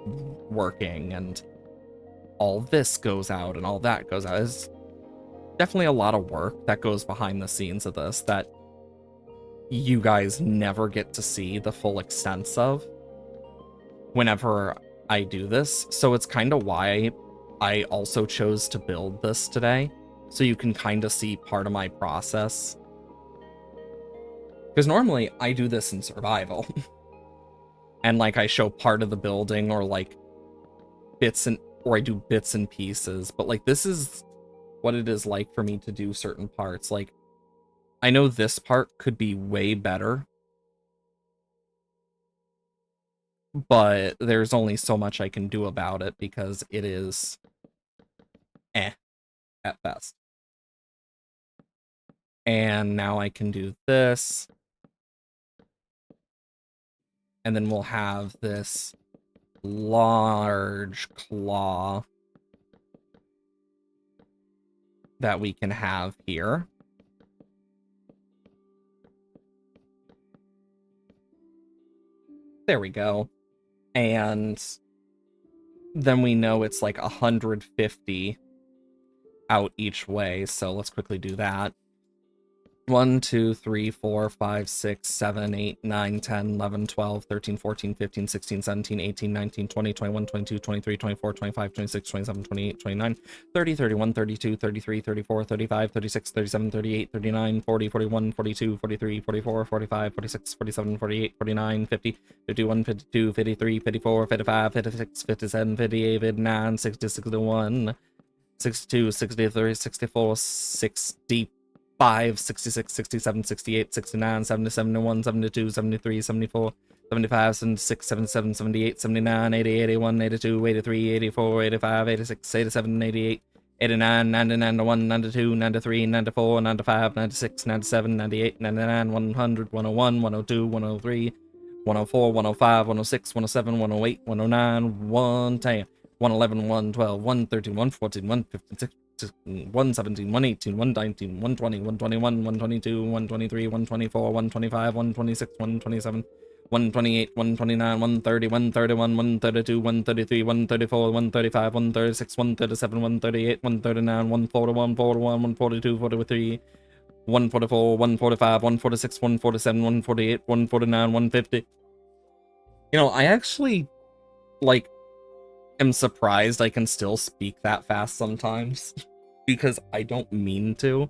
Speaker 1: working, and all this goes out and all that goes out. It's definitely a lot of work that goes behind the scenes of this that you guys never get to see the full extent of whenever I do this. So it's kind of why I also chose to build this today, so you can kind of see part of my process. Because normally I do this in survival and like I show part of the building, or like or I do bits and pieces, but like this is what it is like for me to do certain parts. Like, I know this part could be way better, but there's only so much I can do about it because it is at best. And now I can do this. And then we'll have this large claw that we can have here. There we go. And then we know it's like 150 out each way, so let's quickly do that. 1, 2, 3, 4, 5, 6, 7, 8, 9, 10, 11, 12, 13, 14, 15, 16, 17, 18, 19, 20, 21, 22, 23, 24, 25, 26, 27, 28, 29, 30, 31, 32, 33, 34, 35, 36, 37, 38, 39, 40, 41, 42, 43, 44, 45, 46, 47, 48, 49, 50, 51, 52, 53, 54, 55, 56, 57, 58, 59, 60, 61, 62, 63, 64, 65, 66, 67, 68, 69, 70, 71, 72, 73, 74, 75, 76, 77, 78, 79, 80, 81, 82, 83, 84, 85, 86, 87, 88, 89, 90, 91, 92, 93, 94, 95, 96, 97, 98, 99, 100, 101, 102, 103, 104, 105, 106, 107, 108, 109, 110, 111, 112, 113, 114, 115, 117, 118, 119, 120, 121, 122, 123, 124, 125, 126, 127, 128, 129, 130, 131, 132, 133, 134, 135, 136, 137, 138, 139, 141, 41, 142, 43, 144, 145, 146, 147, 148, 149, 150. You know, I actually, like, am surprised I can still speak that fast sometimes. Because I don't mean to.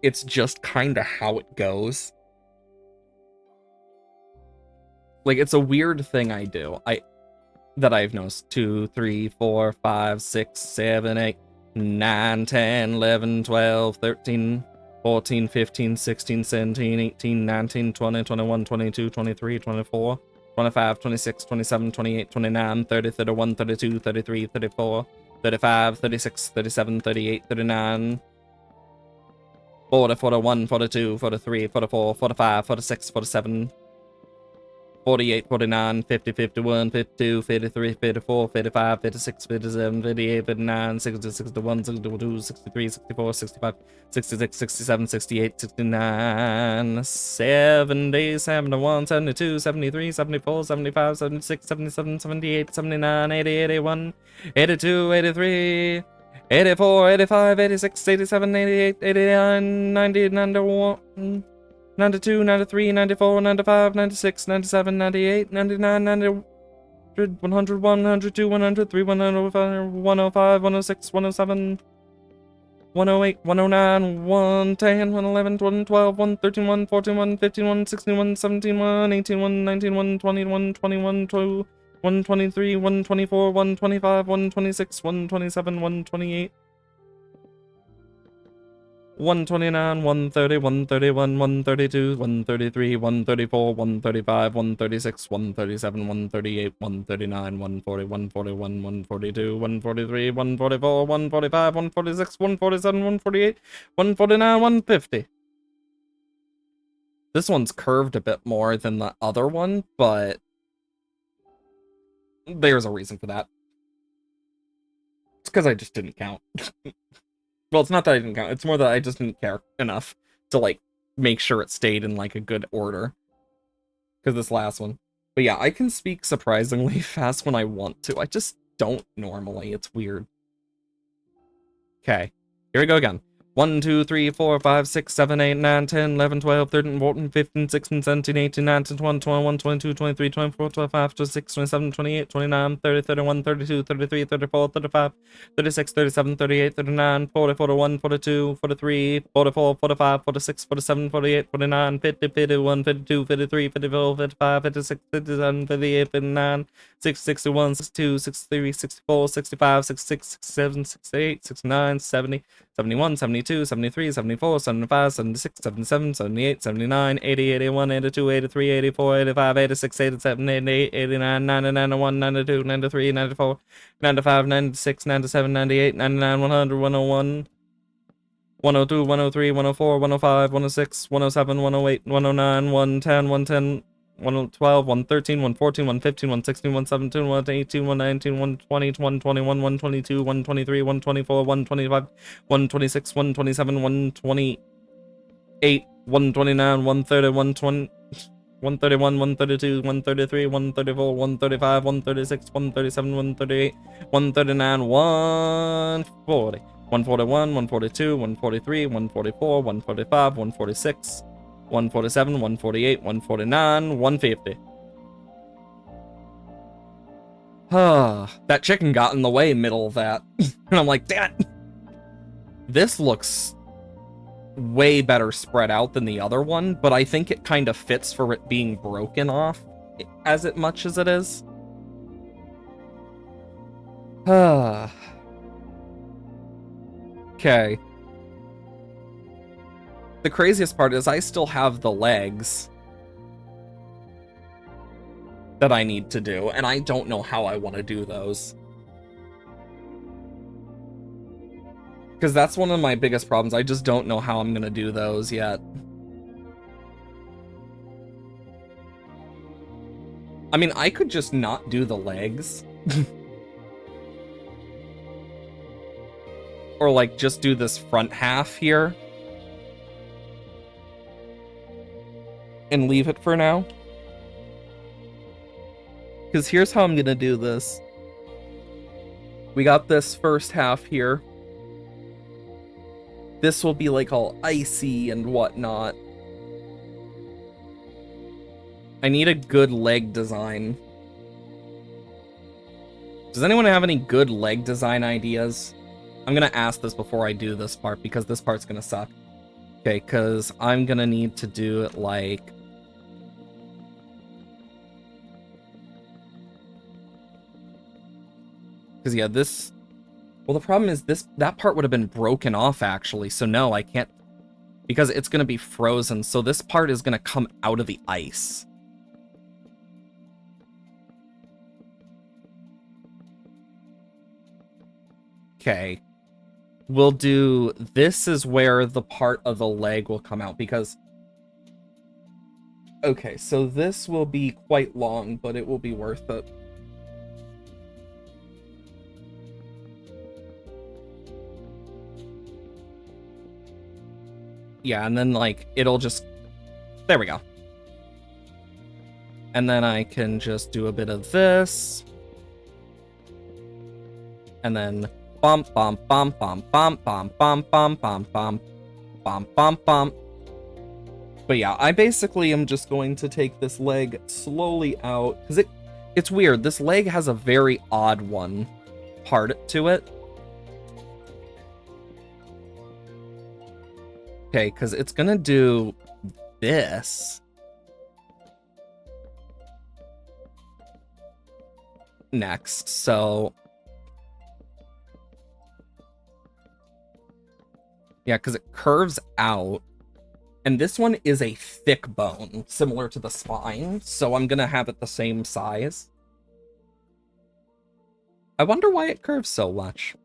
Speaker 1: It's just kind of how it goes. Like, it's a weird thing I do. That I've noticed. 2, 3, 4, 5, 6, 7, 8, 9, 10, 11, 12, 13, 14, 15, 16, 17, 18, 19, 20, 21, 22, 23, 24, 25, 26, 27, 28, 29, 30, 31, 32, 33, 34, 35, 36, 37, 38, 39, 40, 41, 42, 43, 44, 45, 46, 47, 48, 49, 50, 51, 52, 53, 54, 55, 56, 57, 58, 59, 60, 61, 62, 63, 64, 65, 66, 67, 68, 69, 70, 71, 72, 73, 74, 75, 76, 77, 78, 79, 80, 81, 82, 83, 84, 85, 86, 87, 88, 89, 90, 91, 92, 93, 94, 95, 96, 97, 98, 99, 100, 101, 102, 103, 105, 105, 106, 107, 108, 109, 110, 111, 112, 113, 114, 115, 116, 117, 118, 119, 120, 121, 123, 124, 125, 126, 127, 128, 129, 130, 131, 132, 133, 134, 135, 136, 137, 138, 139, 140, 141, 142, 143, 144, 145, 146, 147, 148, 149, 150. This one's curved a bit more than the other one, but there's a reason for that. It's because I just didn't count. Well, it's not that I didn't count. It's more that I just didn't care enough to, like, make sure it stayed in, like, a good order. Because this last one. But yeah, I can speak surprisingly fast when I want to. I just don't normally. It's weird. Okay. Here we go again. 1, 2, 3, 4, 5, 6, 7, 8, 9, 10, 11, 12, 13, 14, 15, 16, 17, 18, 19, 20, 21, 22, 23, 24, 25, 26, 27, 28, 29, 30, 31, 32, 33, 34, 35, 36, 37, 38, 39, 40, 41, 42, 43, 44, 45, 46, 47, 48, 49, 50, 51, 52, 53, 54, 55, 56, 57, 58, 59, 60, 61, 62, 63, 64, 65, 66, 67, 68, 69, 70, 71, 72, 73, 74, 75, 76, 77, 78, 79, 80, 81, 82, 83, 84, 85, 86, 87, 88, 89, 90, 91, 92, 93, 94, 95, 96, 97, 98, 99, 100, 101, 102, 103, 104, 105, 106, 107, 108, 109, 110, 110, 112, 113, 114, 115, 116, 117, 118, 119, 120, 121, 122, 123, 124, 125, 126, 127, 128, 129, 130, 120, 131, 132, 133, 134, 135, 136, 137, 138, 139, 140, 141, 142, 143, 144, 145, 146, 147, 148, 149, 150. That chicken got in the way middle of that. And I'm like, damn it. This looks way better spread out than the other one, but I think it kind of fits for it being broken off as much as it is. Okay. The craziest part is I still have the legs that I need to do, and I don't know how I want to do those. Because that's one of my biggest problems. I just don't know how I'm going to do those yet. I mean, I could just not do the legs. or like just do this front half here and leave it for now. Because here's how I'm gonna do this. We got this first half here. This will be like all icy and whatnot. I need a good leg design. Does anyone have any good leg design ideas? I'm gonna ask this before I do this part because this part's gonna suck. Okay, because I'm gonna need to do it like... Because yeah, this... Well, the problem is that part would have been broken off actually, so no, I can't... Because it's gonna be frozen, so this part is gonna come out of the ice. Okay. We'll do... This is where the part of the leg will come out, because... Okay, so this will be quite long, but it will be worth it. Yeah, and then, like, it'll just... There we go. And then I can just do a bit of this. And then... Bump, bump, bump, bump, bump, bump, bump, bump, bump, bump, bump, bump, bump. But yeah, I basically am just going to take this leg slowly out. Because it's weird. This leg has a very odd one part to it. Okay, because it's going to do this. Next, so... Yeah, because it curves out. And this one is a thick bone, similar to the spine, so I'm going to have it the same size. I wonder why it curves so much.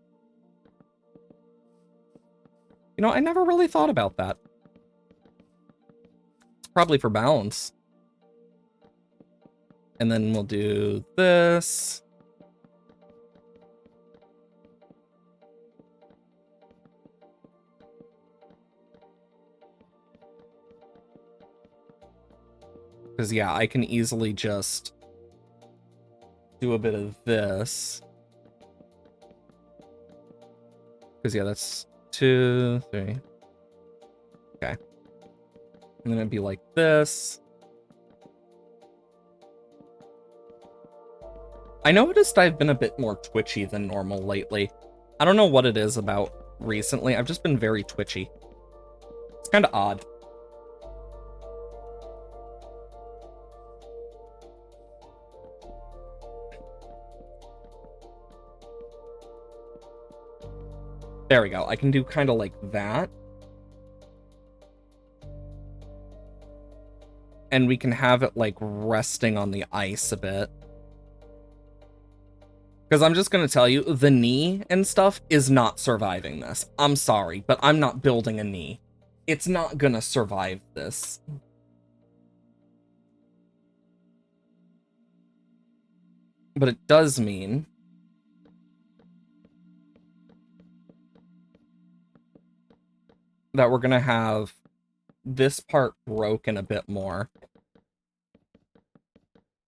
Speaker 1: You know, I never really thought about that. It's probably for balance. And then we'll do this. Because, yeah, I can easily just do a bit of this. Because, yeah, that's 2, 3. Okay. And then it'd be like this. I noticed I've been a bit more twitchy than normal lately. I don't know what it is about recently. I've just been very twitchy. It's kind of odd. There we go. I can do kind of like that. And we can have it like resting on the ice a bit. Because I'm just going to tell you, the knee and stuff is not surviving this. I'm sorry, but I'm not building a knee. It's not going to survive this. But it does mean... that we're going to have this part broken a bit more.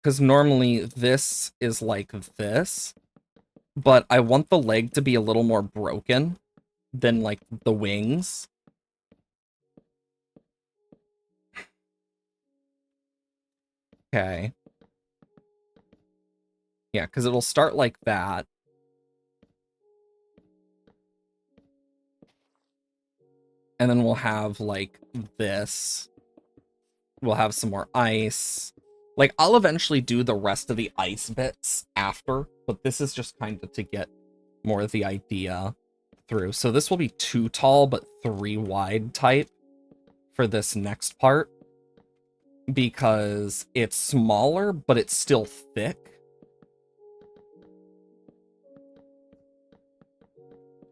Speaker 1: Because normally this is like this, but I want the leg to be a little more broken than like the wings. Okay. Yeah, because it'll start like that. And then we'll have, like, this. We'll have some more ice. Like, I'll eventually do the rest of the ice bits after, but this is just kind of to get more of the idea through. So this will be 2 tall, but 3 wide type for this next part. Because it's smaller, but it's still thick.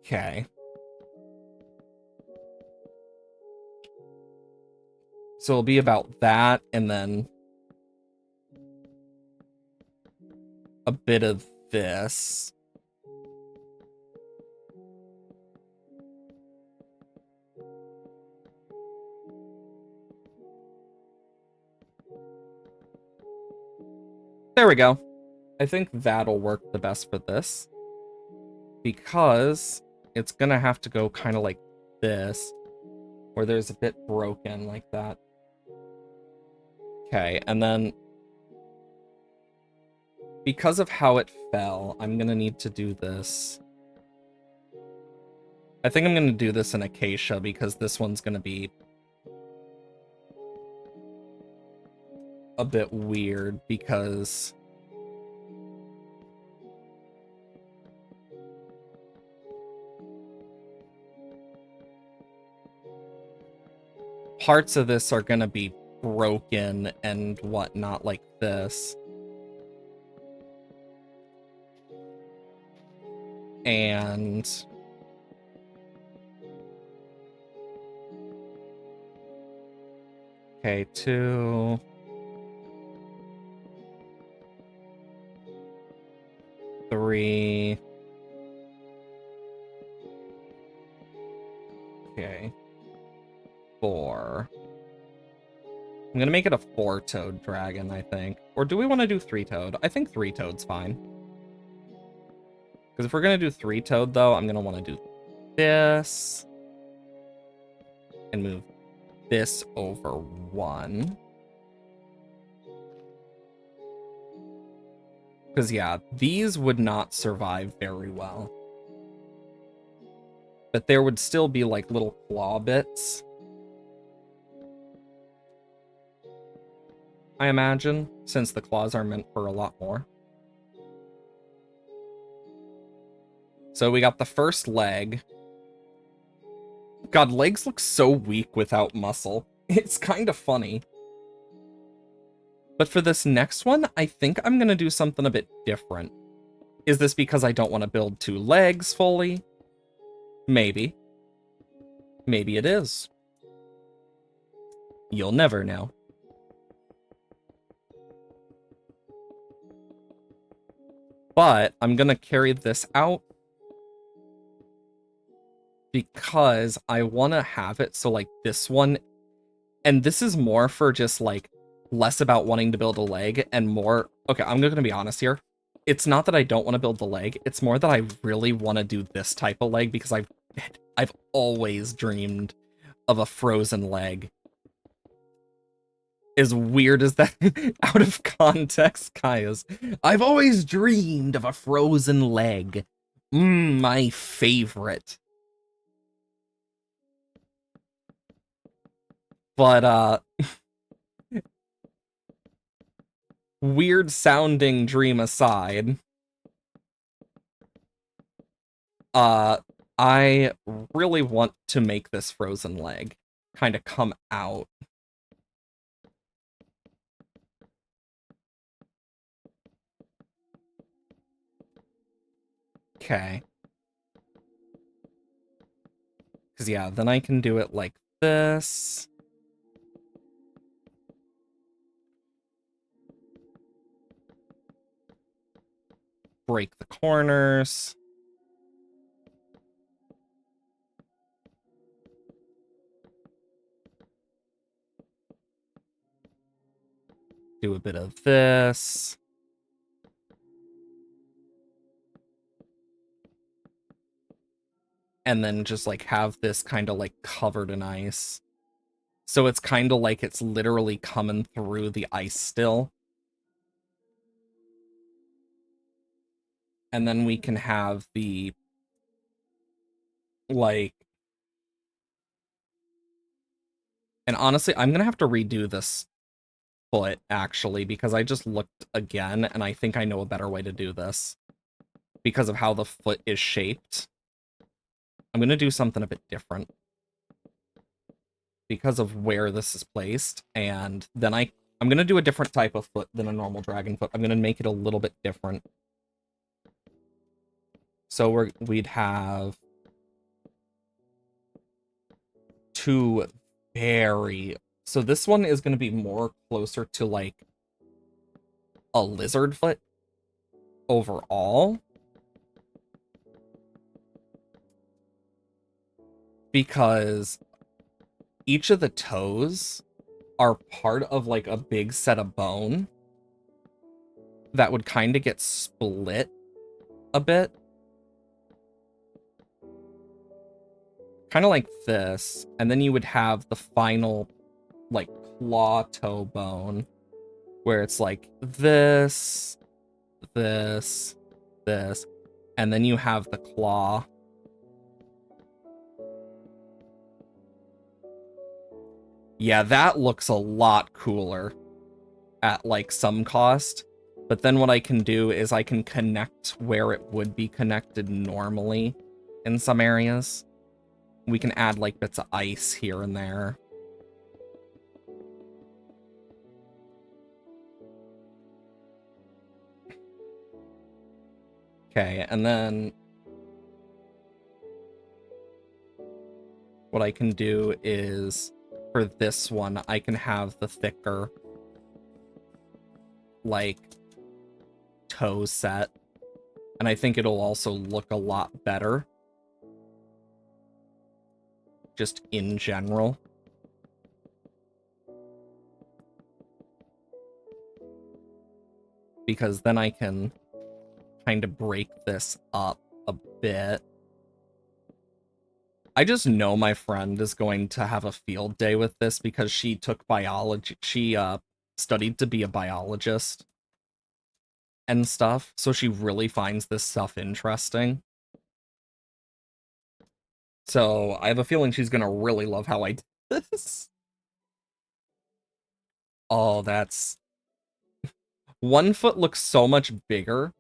Speaker 1: Okay. So it'll be about that, and then a bit of this. we go. I think that'll work the best for this. Because it's gonna have to go kind of like this. Where there's a bit broken like that. Okay, and then because of how it fell, I'm gonna need to do this. I think I'm gonna do this in Acacia because this one's gonna be a bit weird because parts of this are gonna be broken and whatnot like this. And okay, 2, 3. Okay. 4. I'm gonna make it a 4-toed dragon, I think. Or do we want to do 3-toed? I think 3-toed's fine. Because if we're gonna do 3-toed, though, I'm gonna want to do this. And move this over 1. Because, yeah, these would not survive very well. But there would still be, like, little claw bits. I imagine, since the claws are meant for a lot more. So we got the first leg. God, legs look so weak without muscle. It's kind of funny. But for this next one, I think I'm going to do something a bit different. Is this because I don't want to build 2 legs fully? Maybe. Maybe it is. You'll never know. But I'm going to carry this out because I want to have it so, like, this one... And this is more for just, like, less about wanting to build a leg and more... Okay, I'm going to be honest here. It's not that I don't want to build the leg. It's more that I really want to do this type of leg because I've always dreamed of a frozen leg. As weird as that, out of context, Kaya's. I've always dreamed of a frozen leg. My favorite. But, weird sounding dream aside, I really want to make this frozen leg kind of come out. Okay. Because, yeah, then I can do it like this. Break the corners. Do a bit of this. And then just, like, have this kind of, like, covered in ice. So it's kind of like it's literally coming through the ice still. And then we can have the, like... And honestly, I'm gonna have to redo this foot, actually, because I just looked again, and I think I know a better way to do this. Because of how the foot is shaped. I'm gonna do something a bit different. Because of where this is placed, and then I'm gonna do a different type of foot than a normal dragon foot. I'm gonna make it a little bit different. So we'd have 2 very... So this one is gonna be more closer to, like, a lizard foot overall. Because each of the toes are part of, like, a big set of bone. that would kind of get split a bit. Kind of like this. And then you would have the final, like, claw toe bone, where it's like this, this, this, and then you have the claw. Yeah, that looks a lot cooler at, like, some cost. But then what I can do is I can connect where it would be connected normally in some areas. We can add, like, bits of ice here and there. Okay, and then what I can do is, for this one, I can have the thicker, like, toe set. And I think it'll also look a lot better. Just in general. Because then I can kind of break this up a bit. I just know my friend is going to have a field day with this because she took biology. She studied to be a biologist and stuff, so she really finds this stuff interesting. So I have a feeling she's gonna really love how I did this. Oh, that's... 1 foot looks so much bigger,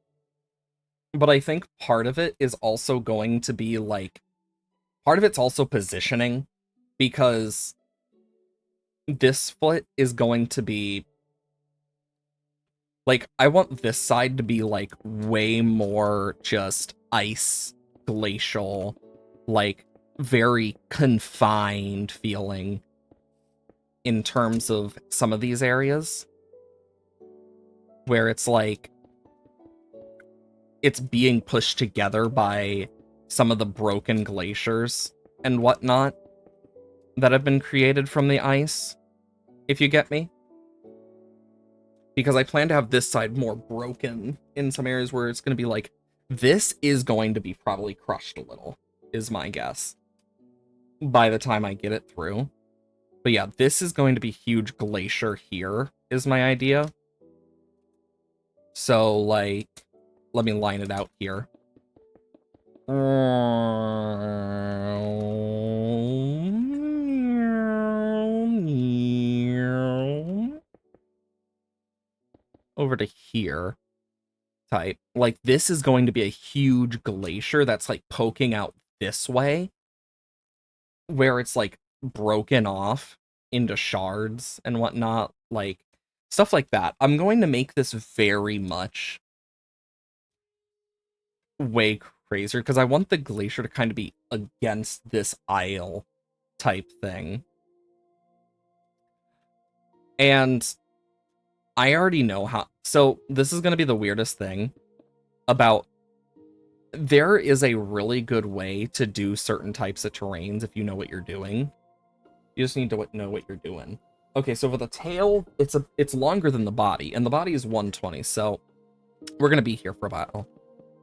Speaker 1: but I think part of it is also going to be, like... Part of it's also positioning, because this foot is going to be... Like, I want this side to be, like, way more just ice, glacial, like, very confined feeling in terms of some of these areas. Where it's like, it's being pushed together by some of the broken glaciers and whatnot that have been created from the ice, if you get me. Because I plan to have this side more broken in some areas where it's going to be like, this is going to be probably crushed a little, is my guess, by the time I get it through. But yeah, this is going to be huge glacier here, is my idea. So, like, let me line it out here. Over to here type. Like, this is going to be a huge glacier that's, like, poking out this way, where it's, like, broken off into shards and whatnot. Like, stuff like that. I'm going to make this very much way crazier, because I want the glacier to kind of be against this isle type thing. And I already know how... So, this is going to be the weirdest thing about... There is a really good way to do certain types of terrains if you know what you're doing. You just need to know what you're doing. Okay, so for the tail, it's longer than the body, and the body is 120, so we're going to be here for a while.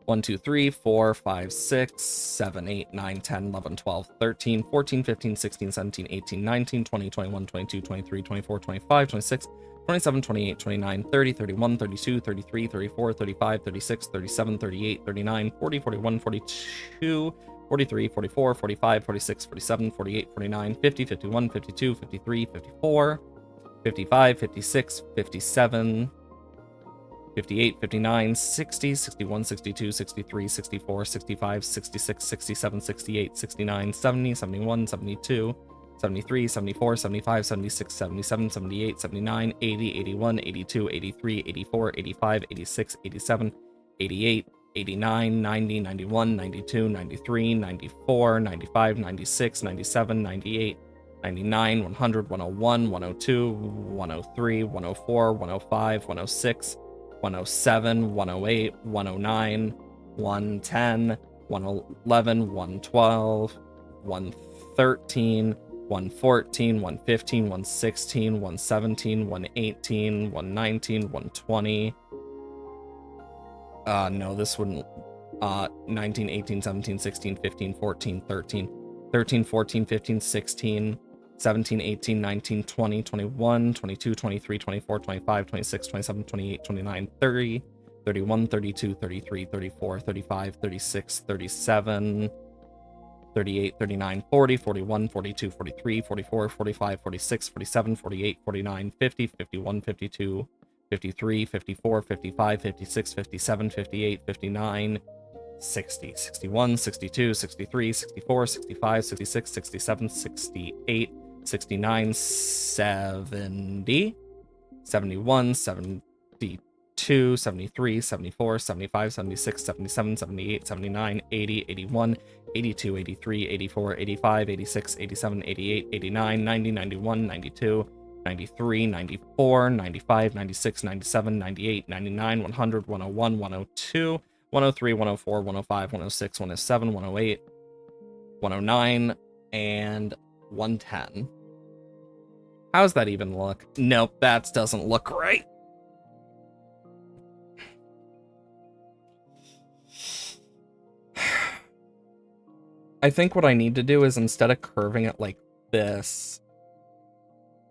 Speaker 1: 1, 2, 3, 4, 5, 6, 7, 8, 9, 10, 11, 12, 13, 14, 15, 16, 17, 18, 19, 20, 21, 22, 23, 24, 25, 26, 27, 28, 29, 30, 31, 32, 33, 34, 35, 36, 37, 38, 39, 40, 41, 42, 43, 44, 45, 46, 47, 48, 49, 50, 51, 52, 53, 54, 55, 56, 57, 58, 59, 60, 61, 62, 63, 64, 65, 66, 67, 68, 69, 70, 71, 72, 73, 74, 75, 76, 77, 78, 79, 80, 81, 82, 83, 84, 85, 86, 87, 88, 89, 90, 91, 92, 93, 94, 95, 96, 97, 98, 99, 100, 101, 102, 103, 104, 105, 106, 107, 108, 109, 110, 111, 112, 113, 114, 115, 116, 117, 118, 119, 120, No, this wouldn't. 19, 18, 17, 16, 15, 14, 13, 13, 14, 15, 16, 17, 18, 19, 20, 21, 22, 23, 24, 25, 26, 27, 28, 29, 30, 31, 32, 33, 34, 35, 36, 37, 38, 39, 40, 41, 42, 43, 44, 45, 46, 47, 48, 49, 50, 51, 52, 53, 54, 55, 56, 57, 58, 59, 60, 61, 62, 63, 64, 65, 66, 67, 68, 69, 70, 71, 72, 73, 74, 75, 76, 77, 78, 79, 80, 81, 82, 83, 84, 85, 86, 87, 88, 89, 90, 91, 92, 93, 94, 95, 96, 97, 98, 99, 100, 101, 102, 103, 104, 105, 106, 107, 108, 109, and 110. How's that even look? Nope, that doesn't look right. I think what I need to do is, instead of curving it like this,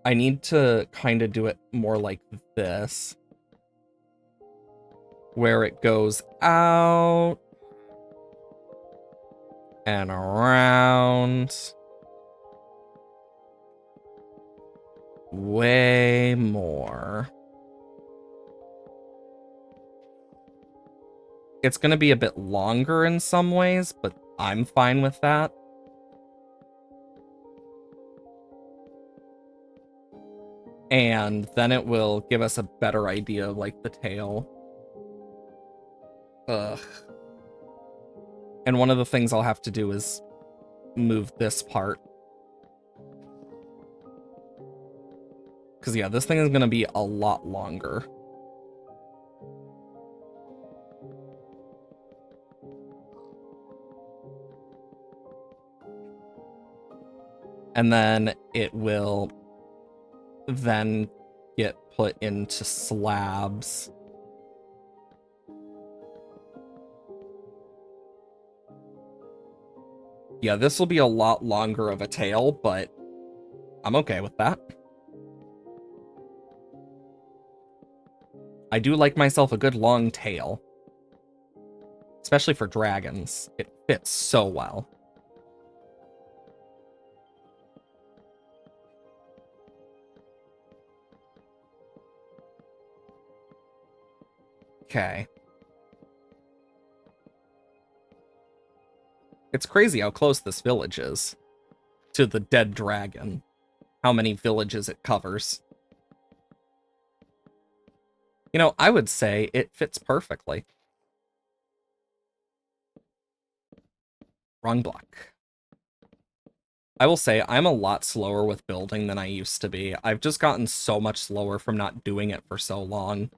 Speaker 1: I need to kind of do it more like this, where it goes out and around way more. It's going to be a bit longer in some ways, but I'm fine with that. And then it will give us a better idea of, like, the tail. Ugh. And one of the things I'll have to do is move this part. Because, yeah, this thing is going to be a lot longer. And then it will then get put into slabs. Yeah, this will be a lot longer of a tail, but I'm okay with that. I do like myself a good long tail. Especially for dragons. It fits so well. Okay. It's crazy how close this village is to the dead dragon. How many villages it covers. You know, I would say it fits perfectly. Wrong block. I will say I'm a lot slower with building than I used to be. I've just gotten so much slower from not doing it for so long.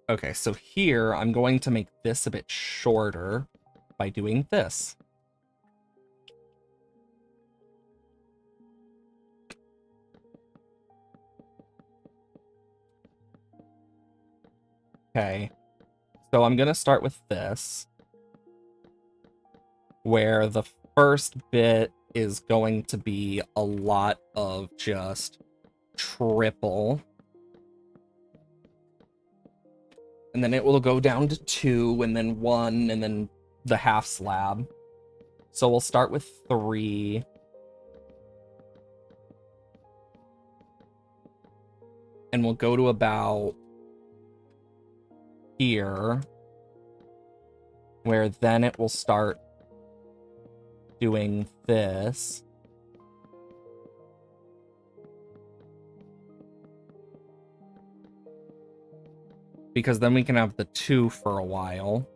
Speaker 1: Okay, so here I'm going to make this a bit shorter by doing this. Okay, so I'm going to start with this, where the first bit is going to be a lot of just triple. And then it will go down to 2, and then 1, and then the half slab. So we'll start with 3. And we'll go to about here, where then it will start doing this. Because then we can have the 2 for a while.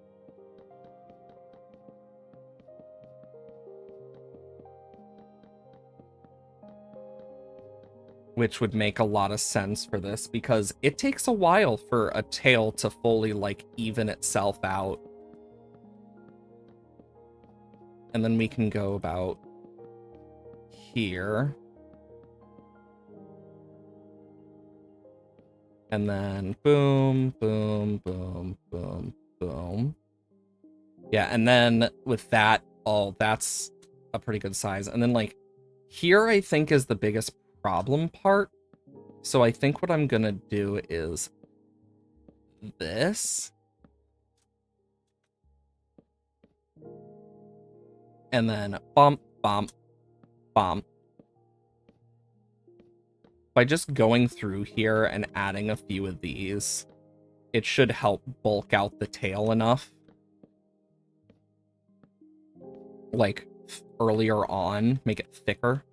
Speaker 1: Which would make a lot of sense for this, because it takes a while for a tail to fully, like, even itself out. And then we can go about here. And then boom, boom, boom, boom, boom. Yeah, and then with that, oh, that's a pretty good size. And then like here, I think is the biggest problem part. So I think what I'm gonna do is this. And then bump, bump, bump. By just going through here and adding a few of these, it should help bulk out the tail enough. Like earlier on, make it thicker.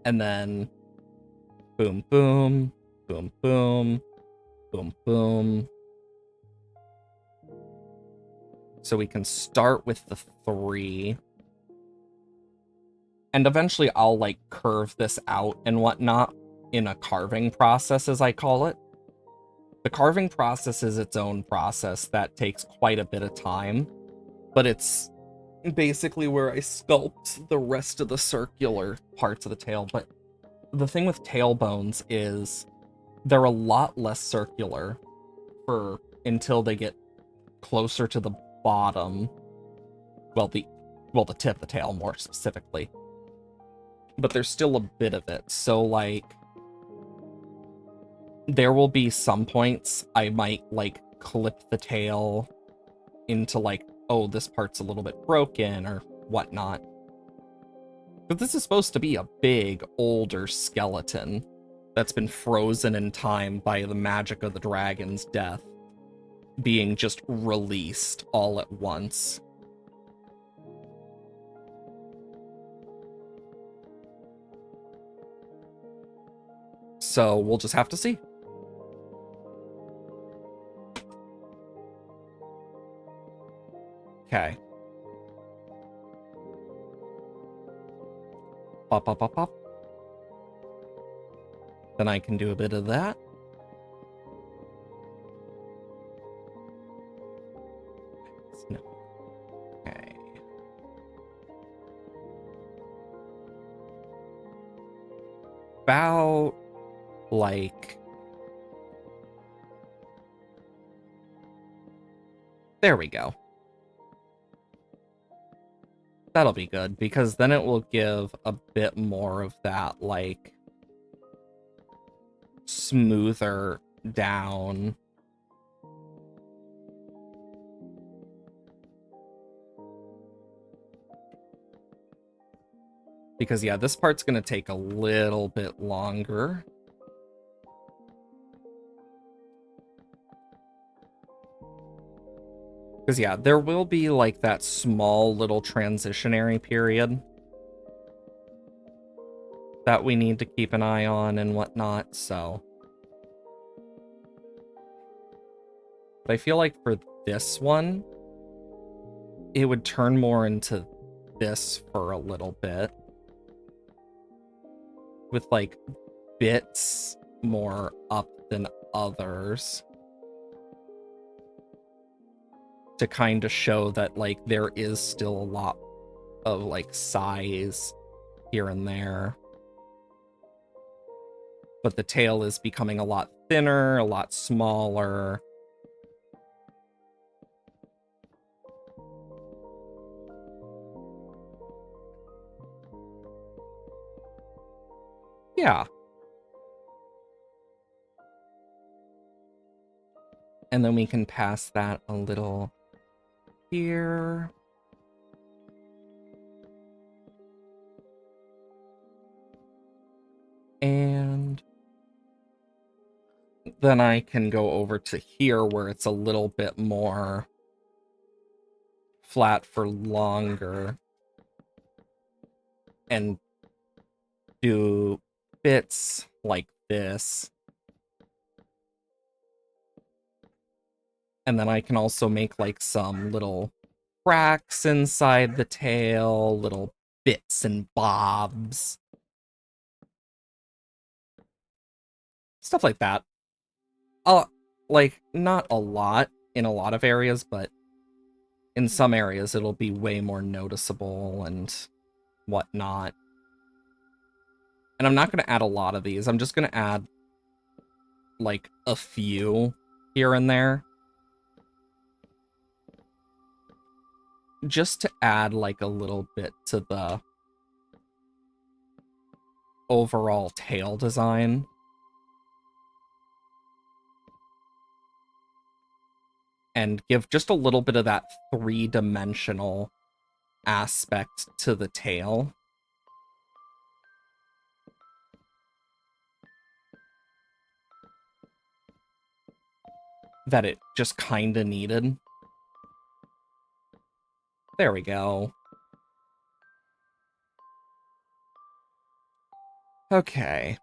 Speaker 1: And then boom, boom, boom, boom, boom, boom. So we can start with the 3. And eventually I'll like curve this out and whatnot in a carving process, as I call it. The carving process is its own process that takes quite a bit of time, but it's basically where I sculpt the rest of the circular parts of the tail. But the thing with tail bones is they're a lot less circular until they get closer to the bottom. Well, the tip of the tail more specifically. But there's still a bit of it. So like there will be some points I might like clip the tail into like, oh, this part's a little bit broken or whatnot. But this is supposed to be a big, older skeleton that's been frozen in time by the magic of the dragon's death being just released all at once. So we'll just have to see. Okay. Pop, pop, pop, pop. Then I can do a bit of that. No. Okay. About like there we go. That'll be good, because then it will give a bit more of that, like, smoother down. Because, yeah, this part's going to take a little bit longer. Because, yeah, there will be, like, that small little transitionary period that we need to keep an eye on and whatnot, so. But I feel like for this one, it would turn more into this for a little bit. With, like, bits more up than others. To kind of show that, like, there is still a lot of, like, size here and there. But the tail is becoming a lot thinner, a lot smaller. Yeah. And then we can pass that a little here. And then I can go over to here where it's a little bit more flat for longer. And do bits like this. And then I can also make like some little cracks inside the tail, little bits and bobs. Stuff like that. Like, not a lot in a lot of areas, but in some areas it'll be way more noticeable and whatnot. And I'm not going to add a lot of these. I'm just going to add, like, a few here and there. Just to add, like, a little bit to the overall tail design. And give just a little bit of that three-dimensional aspect to the tail. That it just kind of needed. There we go. Okay.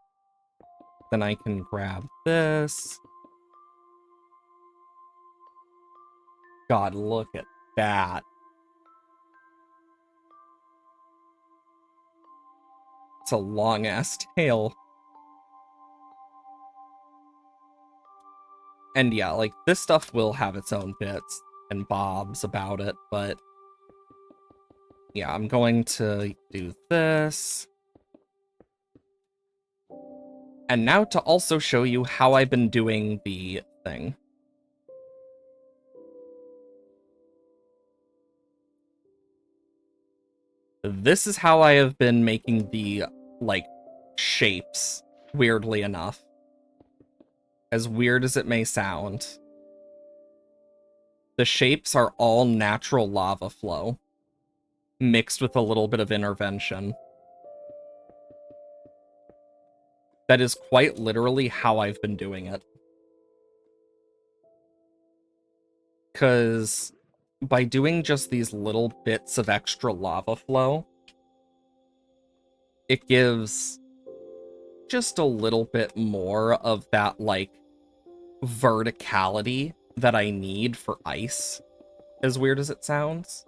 Speaker 1: Then I can grab this. God, look at that. It's a long-ass tail. And yeah, like, this stuff will have its own bits and bobs about it, but yeah, I'm going to do this. And now to also show you how I've been doing the thing. This is how I have been making the, like, shapes, weirdly enough. As weird as it may sound. The shapes are all natural lava flow, mixed with a little bit of intervention. That is quite literally how I've been doing it. Because by doing just these little bits of extra lava flow, it gives just a little bit more of that, like, verticality that I need for ice, as weird as it sounds.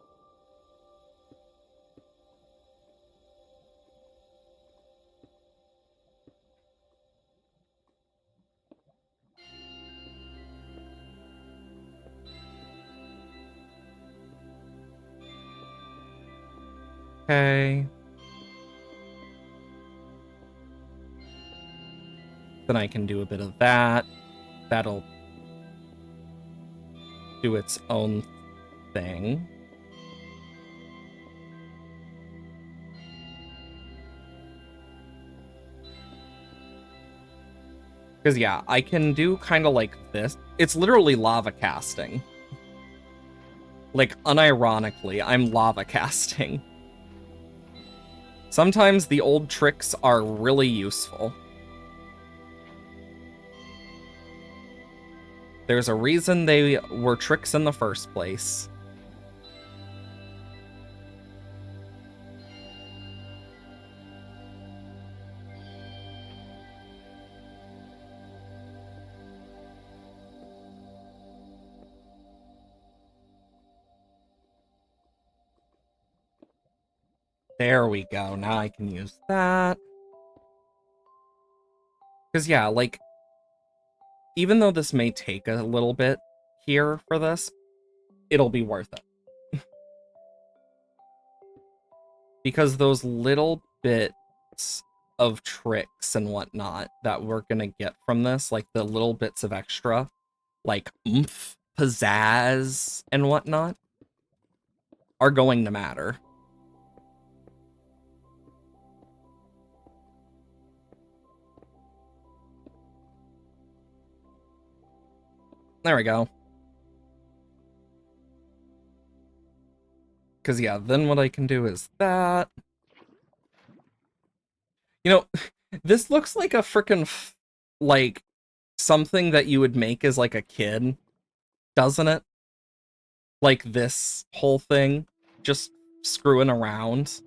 Speaker 1: Okay. Then I can do a bit of that. That'll do its own thing. Because, yeah, I can do kind of like this. It's literally lava casting. Like, unironically, I'm lava casting. Sometimes the old tricks are really useful. There's a reason they were tricks in the first place. There we go. Now I can use that. Because, yeah, like, even though this may take a little bit here for this, it'll be worth it. Because those little bits of tricks and whatnot that we're gonna get from this, like the little bits of extra, like oomph, pizzazz, and whatnot, are going to matter. There we go. Because, yeah, then what I can do is that. You know, this looks like a freaking, like, something that you would make as, like, a kid, doesn't it? Like, this whole thing, just screwing around.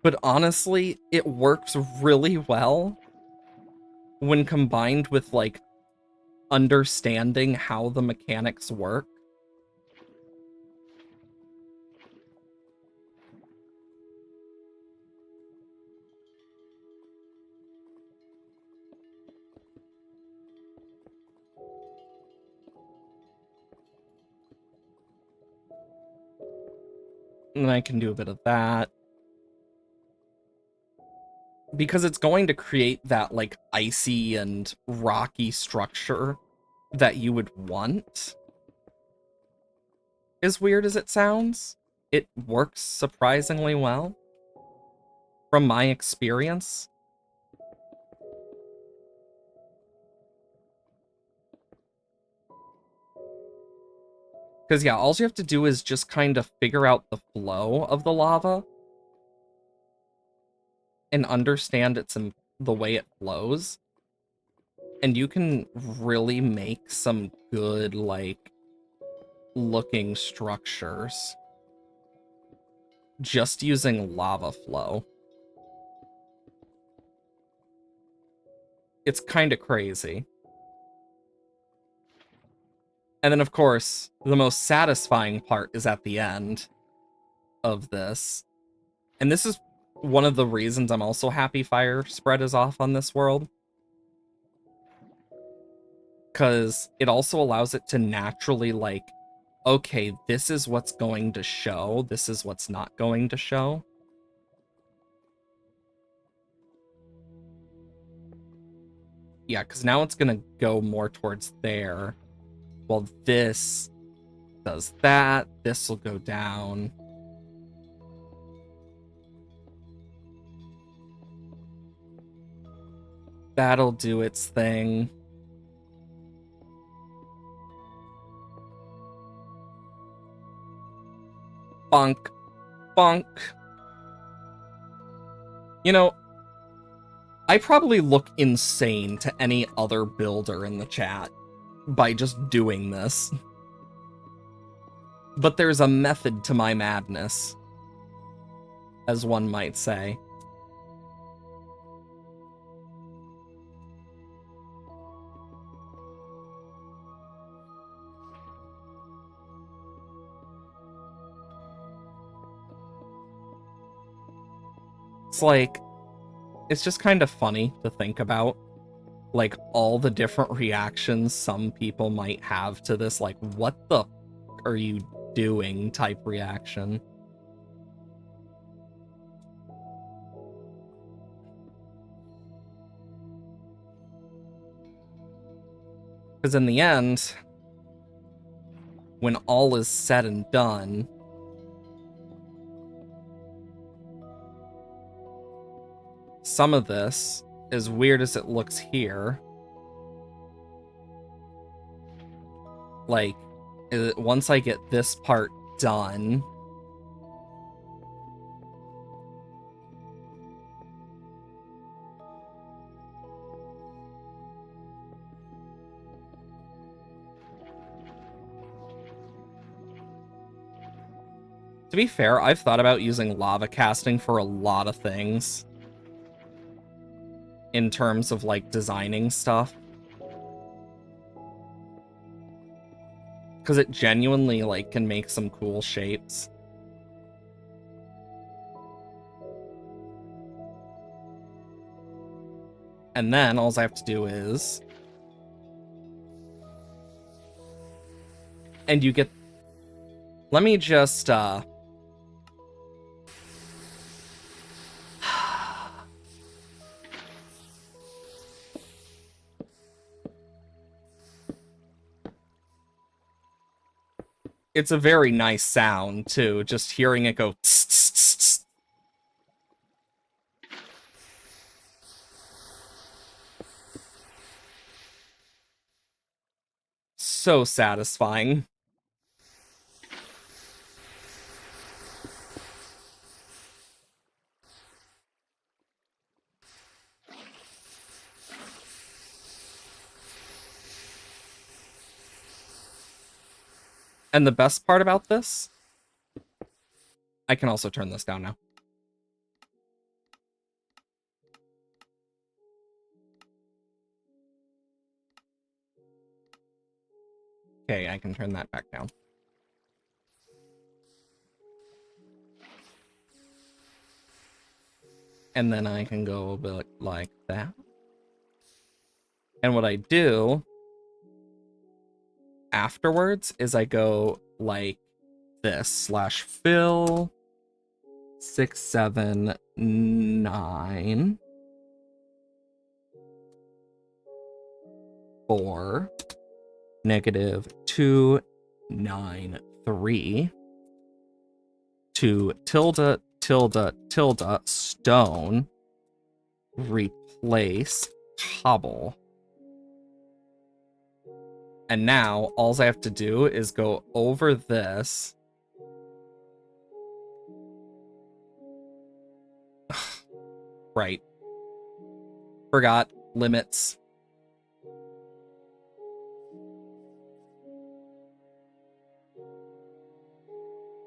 Speaker 1: But honestly, it works really well when combined with, like, understanding how the mechanics work. And then I can do a bit of that. because it's going to create that like icy and rocky structure that you would want. As weird as it sounds, it works surprisingly well from my experience. Because yeah, all you have to do is just kind of figure out the flow of the lava and understand the way it flows. And you can really make some good, like, looking structures just using lava flow. It's kind of crazy. And then, of course, the most satisfying part is at the end of this. And this is one of the reasons I'm also happy fire spread is off on this world. Because it also allows it to naturally, like, okay, this is what's going to show, this is what's not going to show. Yeah, because now it's going to go more towards there. Well, this does that. This will go down. That'll do its thing. Bonk. Bonk. You know, I probably look insane to any other builder in the chat by just doing this. But there's a method to my madness, as one might say. It's like, it's just kind of funny to think about, like, all the different reactions some people might have to this, like, what the f are you doing type reaction. Because in the end, when all is said and done, some of this, as weird as it looks here, like, once I get this part done, to be fair, I've thought about using lava casting for a lot of things in terms of, like, designing stuff. Because it genuinely, like, can make some cool shapes. And then all I have to do is... And you get... Let me just, It's a very nice sound, too, just hearing it go tss, tss, tss, tss. So satisfying. And the best part about this, I can also turn this down now. Okay, I can turn that back down. And then I can go a bit like that. And what I do afterwards is I go like this /fill 6, 7, 9. 4 negative 293 to tilde tilde tilde stone replace cobble. And now all I have to do is go over this. Right. Forgot limits.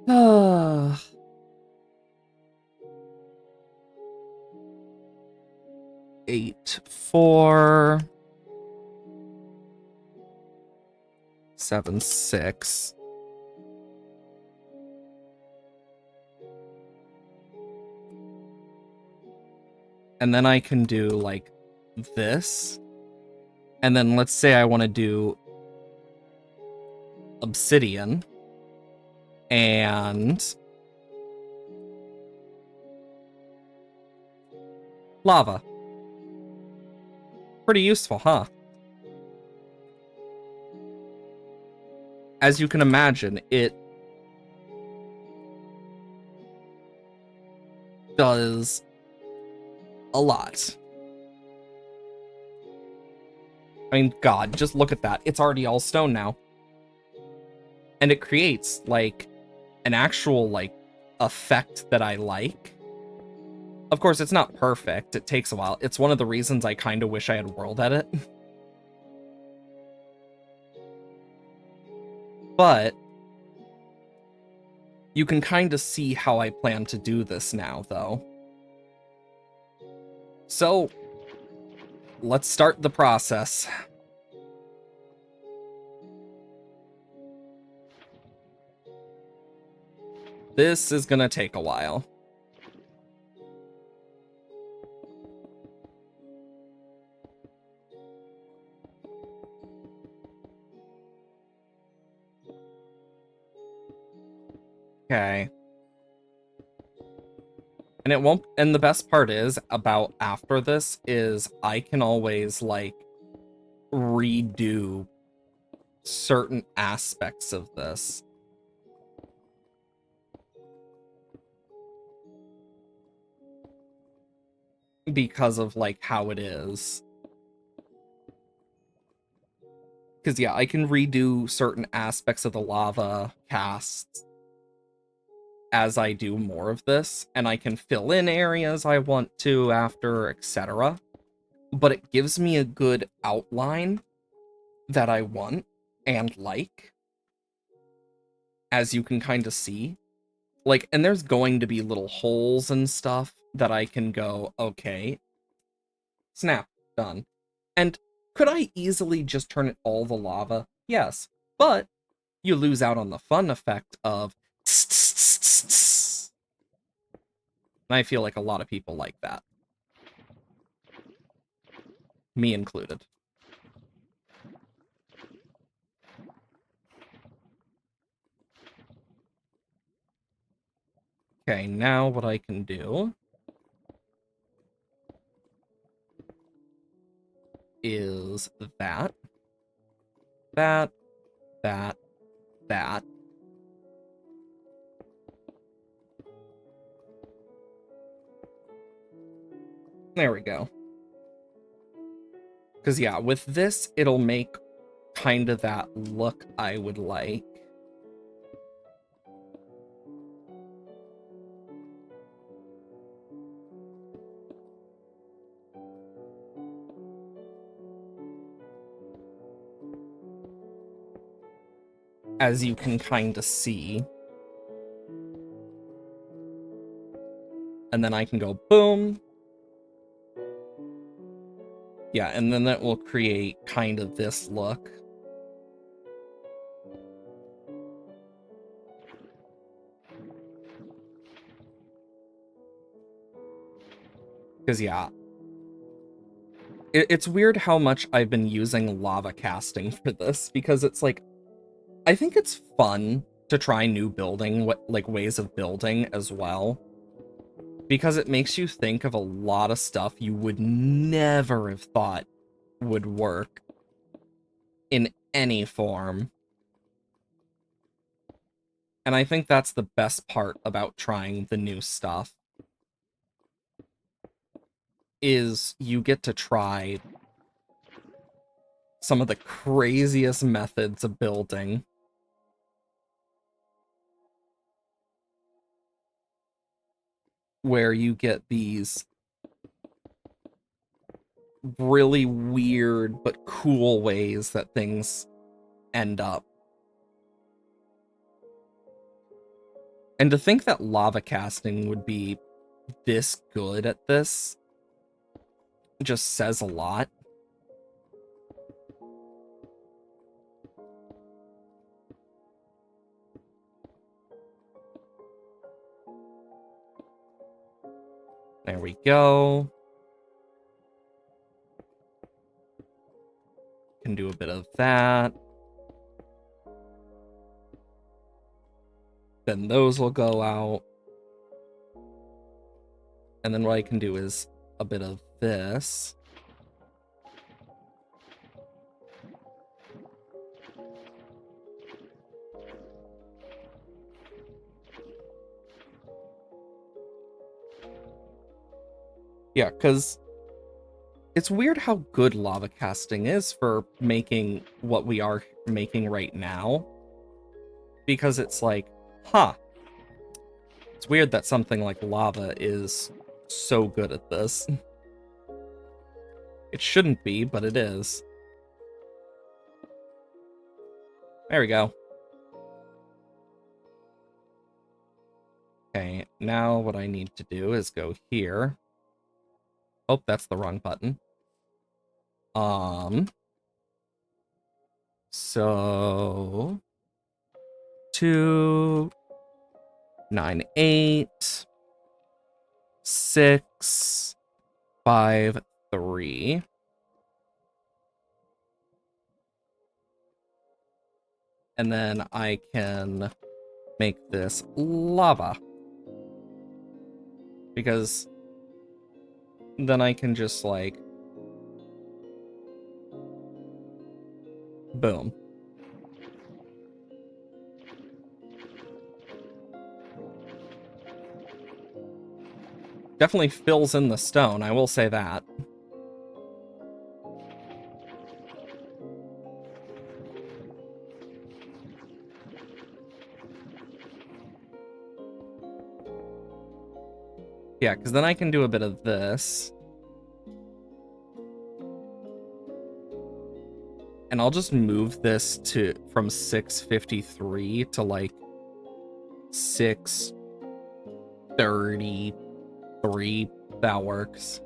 Speaker 1: Ah. 8, 4, 7, 6. And then I can do like this. And then let's say I want to do obsidian and lava. Pretty useful, huh? As you can imagine, it does a lot. I mean, God, just look at that. It's already all stone now. And it creates, like, an actual, like, effect that I like. Of course, it's not perfect. It takes a while. It's one of the reasons I kind of wish I had world edit. But you can kind of see how I plan to do this now, though. So, let's start the process. This is gonna take a while. Okay. And it won't, and the best part is about after this is I can always like redo certain aspects of this. Because of like how it is. Because yeah, I can redo certain aspects of the lava casts as I do more of this, and I can fill in areas I want to after, etc. But it gives me a good outline that I want and like, as you can kind of see. Like, and there's going to be little holes and stuff that I can go, okay, snap, done. And could I easily just turn it all the lava? Yes, but you lose out on the fun effect of tss, tss, tss, tss. And I feel like a lot of people like that. Me included. Okay, now what I can do is that, that, that, that. There we go. Because yeah, with this, it'll make kind of that look I would like. As you can kind of see. And then I can go boom. Yeah, and then that will create kind of this look. Because yeah, it's weird how much I've been using lava casting for this, because it's like, I think it's fun to try new building, like ways of building as well. Because it makes you think of a lot of stuff you would never have thought would work. in any form. And I think that's the best part about trying the new stuff, is you get to try some of the craziest methods of building. Where you get these really weird but cool ways that things end up. And to think that lava casting would be this good at this just says a lot. There we go. Can do a bit of that. Then those will go out. And then what I can do is a bit of this. Yeah, because it's weird how good lava casting is for making what we are making right now. Because it's like, huh. It's weird that something like lava is so good at this. It shouldn't be, but it is. There we go. Okay, now what I need to do is go here. Oh, that's the wrong button. So 2, 9, 8, 6, 5, 3. And then I can make this lava. Because then I can just like boom. Definitely fills in the stone, I will say that. Yeah, because then I can do a bit of this. And I'll just move this to from 653 to like 633. That works.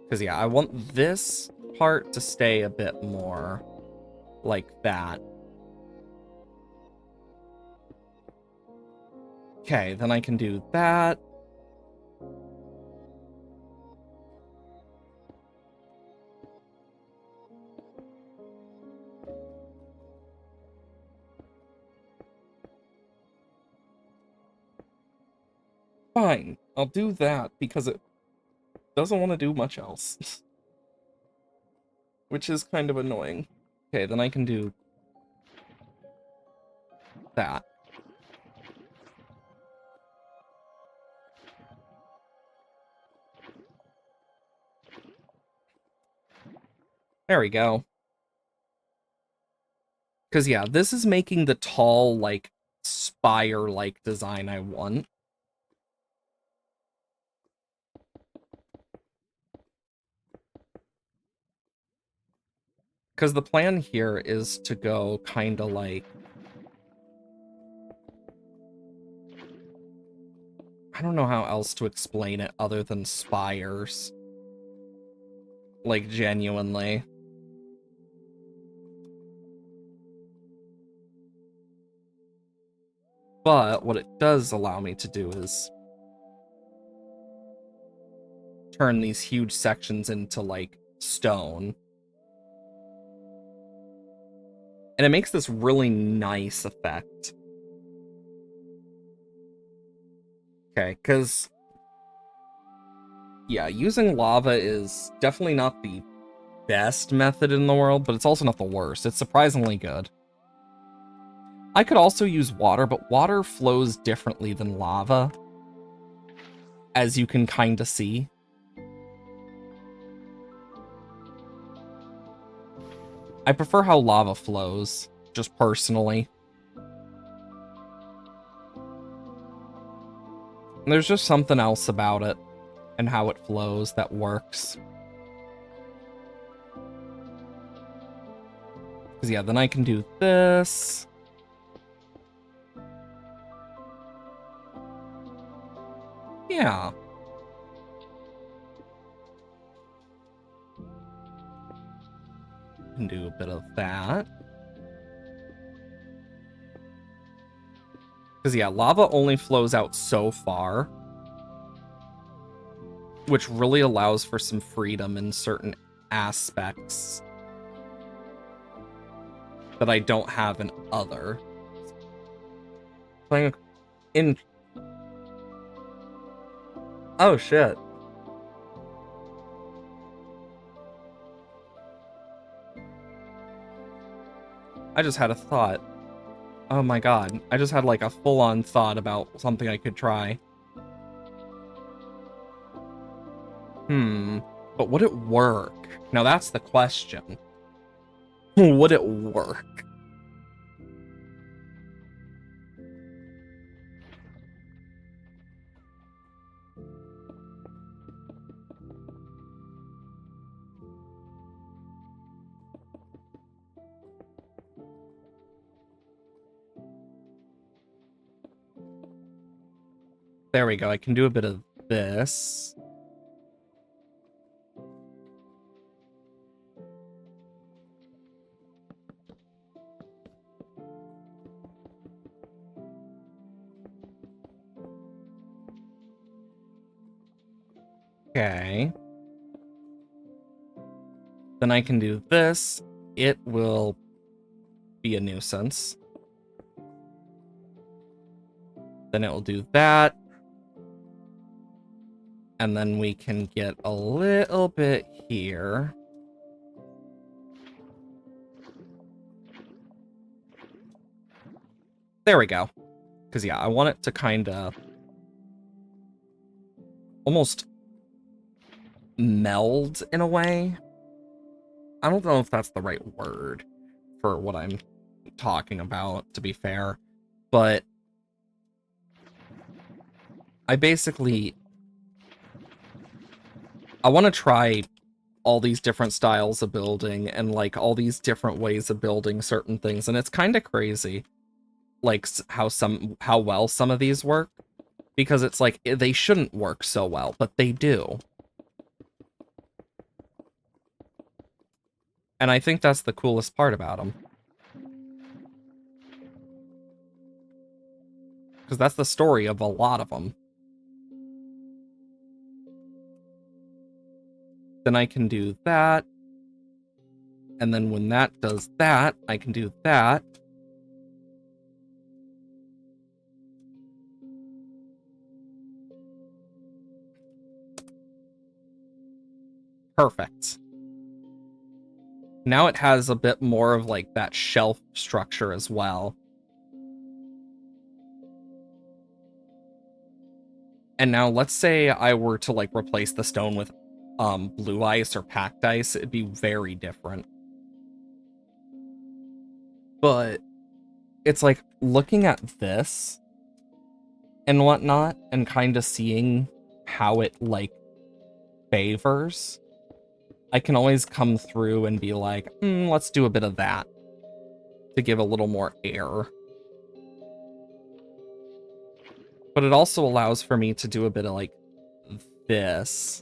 Speaker 1: Because, yeah, I want this part to stay a bit more like that. Okay, then I can do that. Fine, I'll do that because it doesn't want to do much else. Which is kind of annoying. Okay, then I can do that. There we go. Because, yeah, this is making the tall, like, spire-like design I want. Because the plan here is to go kind of like... I don't know how else to explain it other than spires. Like, genuinely. But what it does allow me to do is turn these huge sections into, like, stone. And it makes this really nice effect. Okay, because yeah, using lava is definitely not the best method in the world, but it's also not the worst. It's surprisingly good. I could also use water, but water flows differently than lava, as you can kind of see. I prefer how lava flows, just personally. There's just something else about it and how it flows that works. Because yeah, then I can do this. Yeah. Can do a bit of that. Because yeah, lava only flows out so far, which really allows for some freedom in certain aspects that I don't have in other. Playing in... Oh, shit. I just had a thought. Oh my god. I just had like a full-on thought about something I could try. But would it work? Now that's the question. Would it work? There we go. I can do a bit of this. Okay. Then I can do this. It will be a nuisance. Then it will do that. And then we can get a little bit here. There we go. Because, yeah, I want it to kind of almost meld in a way. I don't know if that's the right word for what I'm talking about, to be fair. But I want to try all these different styles of building and like all these different ways of building certain things, and it's kind of crazy like how well some of these work, because it's like they shouldn't work so well, but they do. And I think that's the coolest part about them. Because that's the story of a lot of them. Then I can do that. And then when that does that, I can do that. Perfect. Now it has a bit more of like that shelf structure as well. And now let's say I were to like replace the stone with blue ice or packed ice, it'd be very different. But it's like looking at this and whatnot and kind of seeing how it like favors, I can always come through and be like, let's do a bit of that to give a little more air. But it also allows for me to do a bit of like this.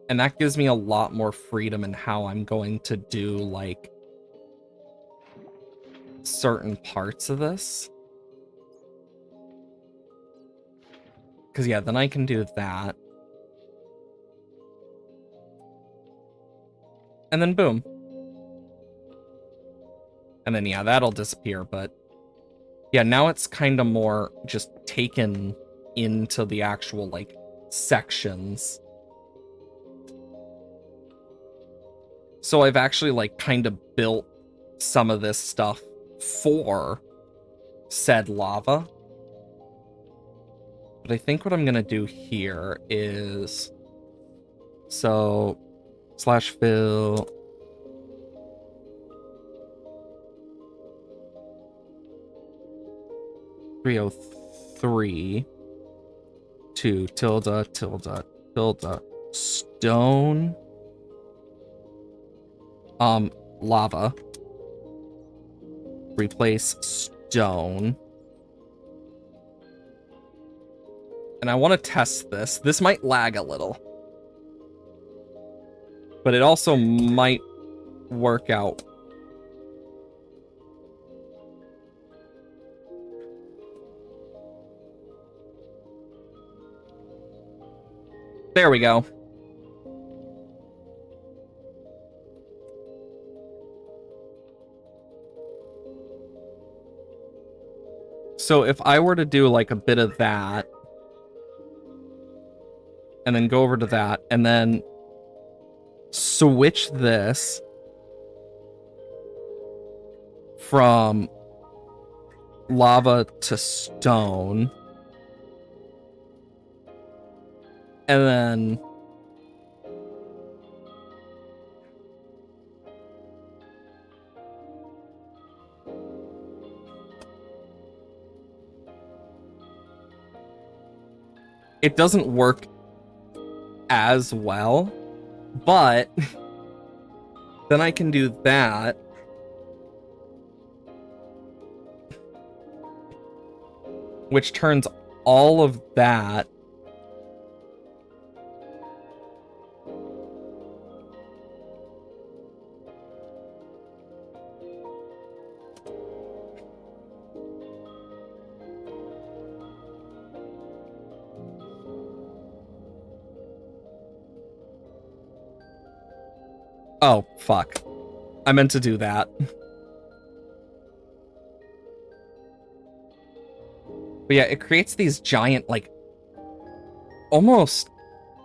Speaker 1: And that gives me a lot more freedom in how I'm going to do like certain parts of this. Because yeah, then I can do that. And then boom. And then, yeah, that'll disappear, but yeah, now it's kind of more just taken into the actual, like, sections. So I've actually, like, kind of built some of this stuff for said lava. But I think what I'm going to do here is... So, slash fill... 303 to tilde stone lava, replace stone. And I want to test this. This might lag a little, but it also might work out. There we go. So if I were to do like a bit of that, and then go over to that, and then switch this from lava to stone, and then it doesn't work as well, but then I can do that. Which turns all of that oh, fuck. I meant to do that. But yeah, it creates these giant, like, almost,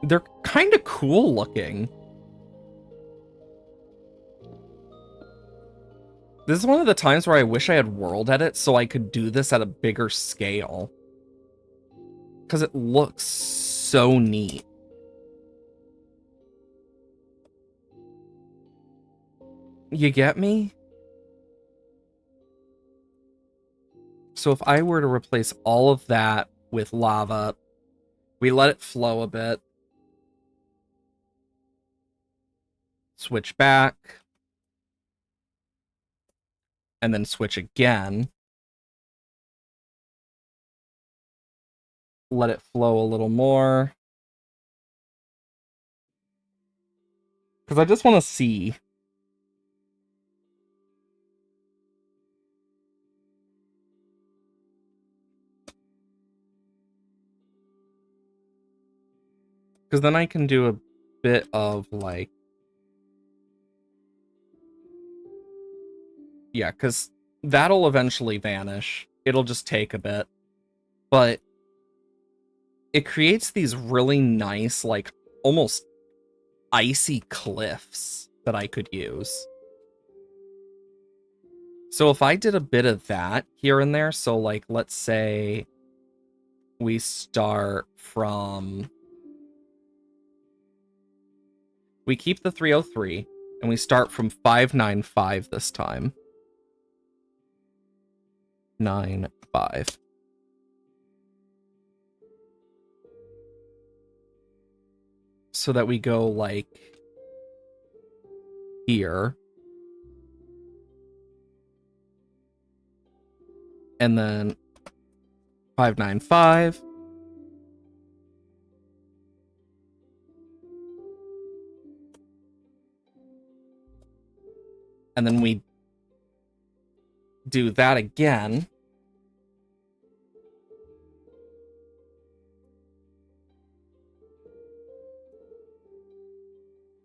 Speaker 1: they're kind of cool looking. This is one of the times where I wish I had world edit so I could do this at a bigger scale. Because it looks so neat. You get me? So if I were to replace all of that with lava, we let it flow a bit. Switch back. And then switch again. Let it flow a little more. Because I just want to see. Because then I can do a bit of, like... Yeah, because that'll eventually vanish. It'll just take a bit. But it creates these really nice, like, almost icy cliffs that I could use. So if I did a bit of that here and there, so, like, let's say we start from... We keep the 303, and we start from 595 this time. 95. So that we go, like, here. And then 595. And then we do that again.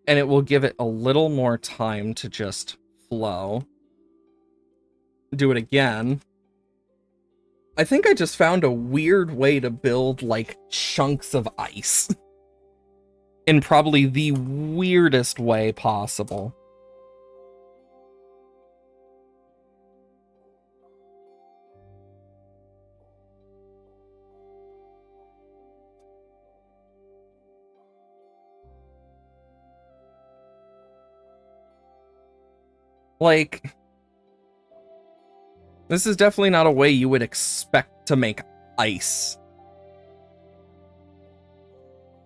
Speaker 1: And it will give it a little more time to just flow. Do it again. I think I just found a weird way to build, like, chunks of ice. In probably the weirdest way possible. Like, this is definitely not a way you would expect to make ice.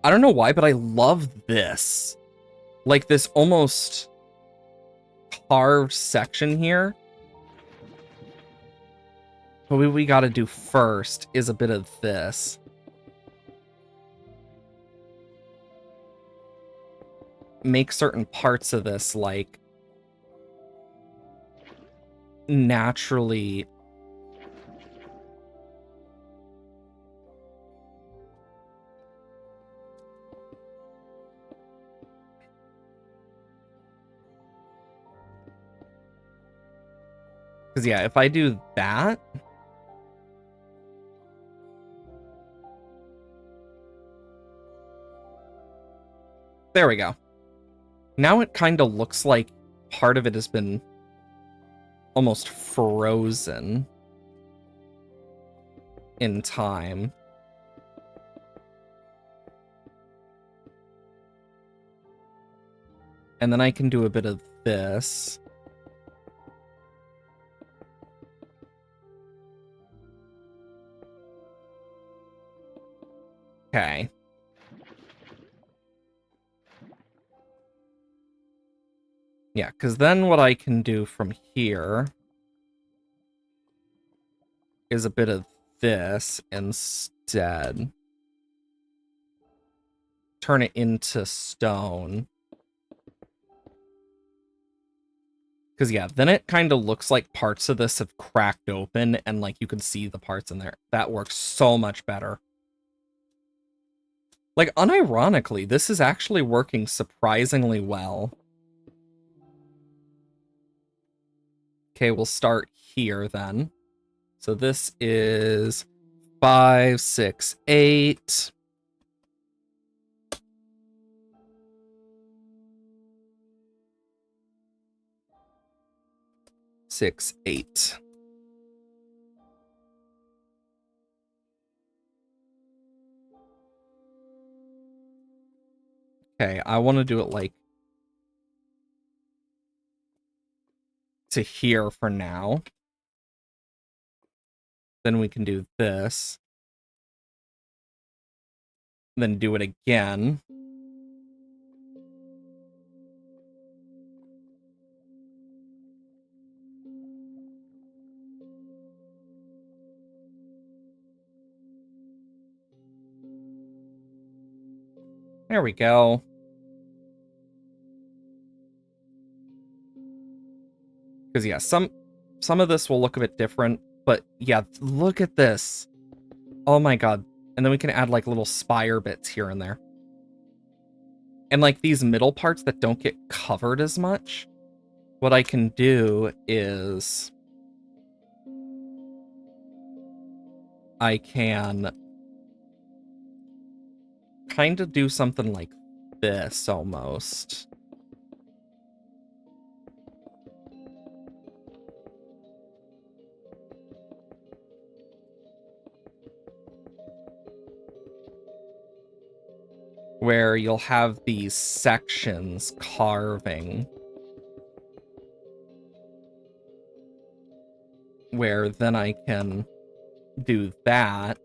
Speaker 1: I don't know why, but I love this. Like, this almost carved section here. But what we gotta do first is a bit of this. Make certain parts of this, like, naturally because yeah, if I do that, there we go. Now it kind of looks like part of it has been almost frozen in time. And then I can do a bit of this. Okay. Yeah, because then what I can do from here is a bit of this instead. Turn it into stone. Because, yeah, then it kind of looks like parts of this have cracked open and, like, you can see the parts in there. That works so much better. Like, unironically, this is actually working surprisingly well. Okay, we'll start here then. So this is 5, 6, 8. Six, 8. Okay, I want to do it like to here for now. Then we can do this. Then do it again. There we go. Because yeah, some of this will look a bit different, but yeah, look at this. Oh my god. And then we can add like little spire bits here and there. And like these middle parts that don't get covered as much, what I can do is I can kind of do something like this almost. Where you'll have these sections carving. Where then I can do that.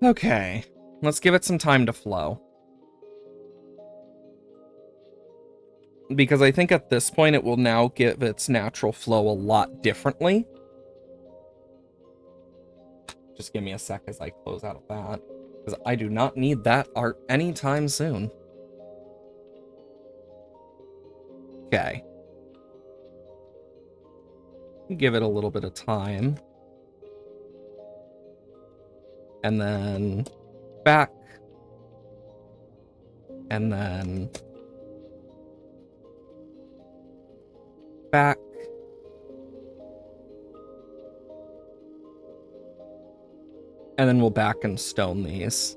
Speaker 1: Okay, let's give it some time to flow. Because I think at this point it will now give its natural flow a lot differently. Just give me a sec as I close out of that. Because I do not need that art anytime soon. Okay. Give it a little bit of time. And then back. And then back. And then we'll back and stone these.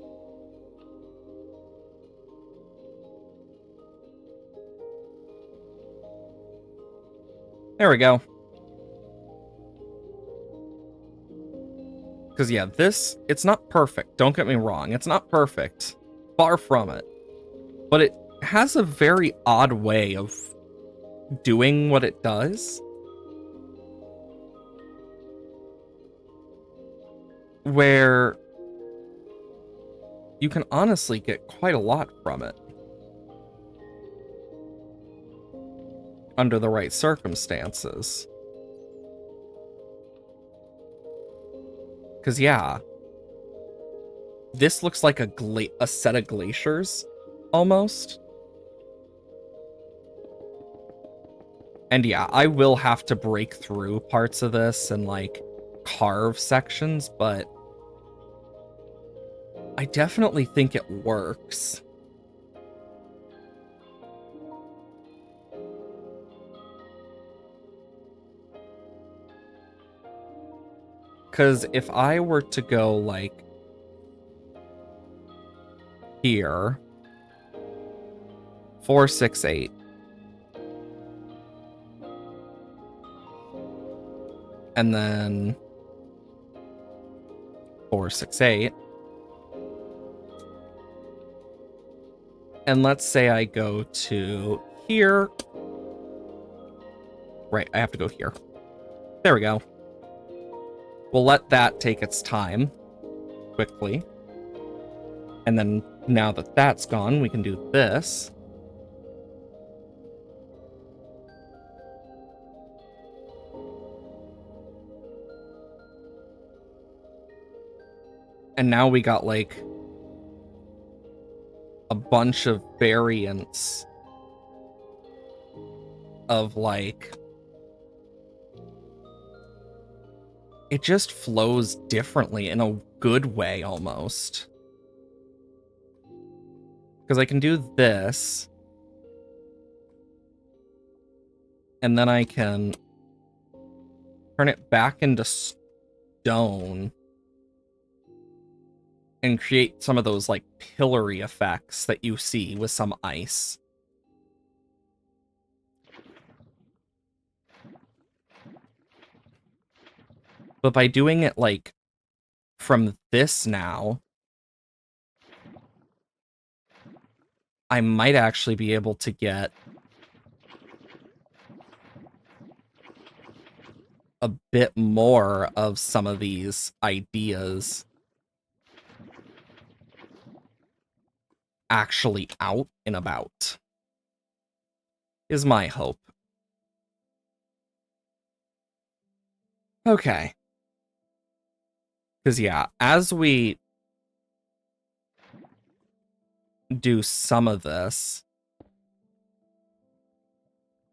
Speaker 1: There we go. Because, yeah, this, it's not perfect. Don't get me wrong. It's not perfect. Far from it. But it has a very odd way of doing what it does. Where you can honestly get quite a lot from it. Under the right circumstances. Because, yeah, this looks like a set of glaciers, almost. And yeah, I will have to break through parts of this and, like, carve sections, but I definitely think it works. Because if I were to go, like, here, 4, 6, 8, and then 4, 6, 8, and let's say I go to here. Right, I have to go here. There we go. We'll let that take its time quickly. And then now that that's gone, we can do this. And now we got, like, a bunch of variants of, like, it just flows differently in a good way, almost. Because I can do this. And then I can turn it back into stone. And create some of those, like, pillory effects that you see with some ice. But by doing it, like, from this now, I might actually be able to get a bit more of some of these ideas actually out and about, is my hope. Okay. Because, yeah, as we do some of this,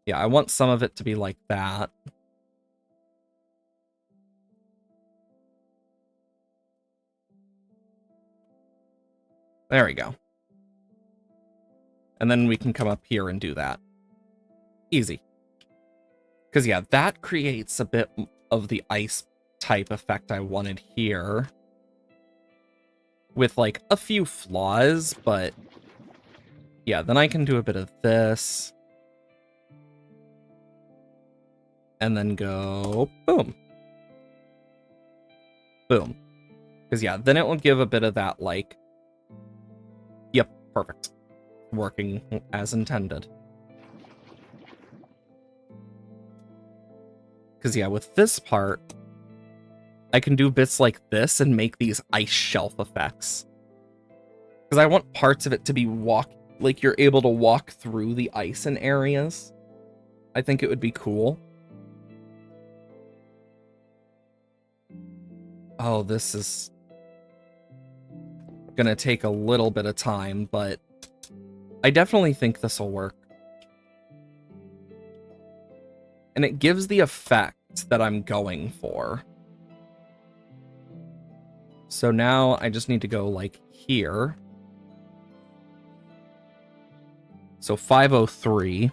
Speaker 1: yeah, I want some of it to be like that. There we go. And then we can come up here and do that. Easy. Because, yeah, that creates a bit of the ice type effect I wanted here. With, like, a few flaws, but yeah, then I can do a bit of this. And then go boom. Boom. Because, yeah, then it will give a bit of that, like, yep, perfect. Working as intended. Because, yeah, with this part, I can do bits like this and make these ice shelf effects. Because I want parts of it to be like you're able to walk through the ice in areas. I think it would be cool. Oh, this is gonna take a little bit of time, but I definitely think this will work. And it gives the effect that I'm going for. So now I just need to go like here. So 503.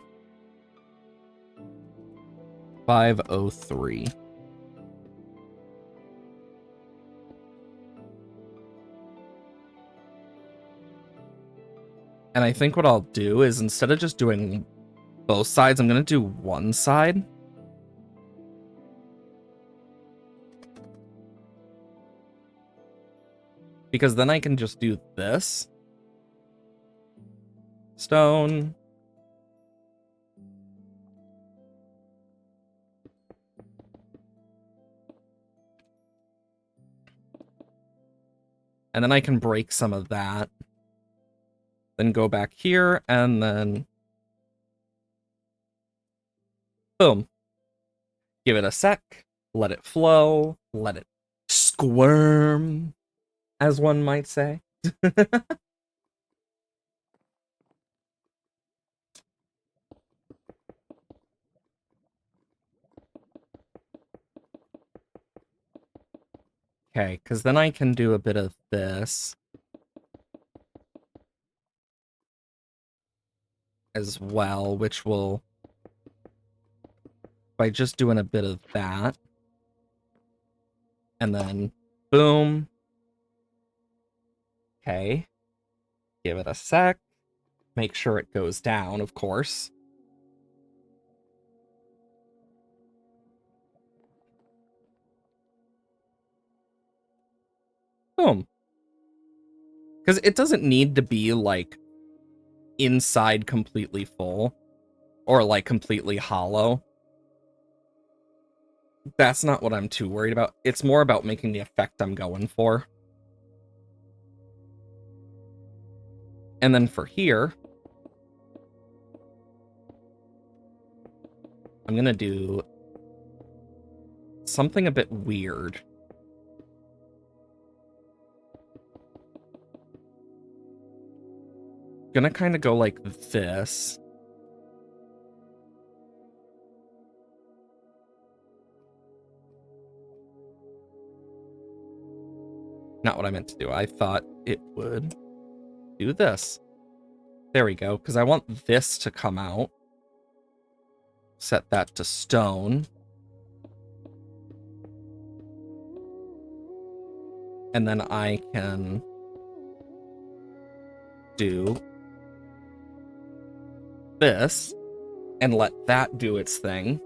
Speaker 1: 503. And I think what I'll do is instead of just doing both sides, I'm going to do one side. Because then I can just do this. Stone. And then I can break some of that. Then go back here, and then... boom. Give it a sec. Let it flow. Let it squirm, as one might say. Okay, because then I can do a bit of this as well, which will, by just doing a bit of that, and then boom. Okay, give it a sec. Make sure it goes down, of course. Boom. Because it doesn't need to be, like, inside completely full. Or, like, completely hollow. That's not what I'm too worried about. It's more about making the effect I'm going for. And then for here, I'm gonna do something a bit weird. Gonna kind of go like this. Not what I meant to do. I thought it would do this. There we go, because I want this to come out. Set that to stone. And then I can do this and let that do its thing.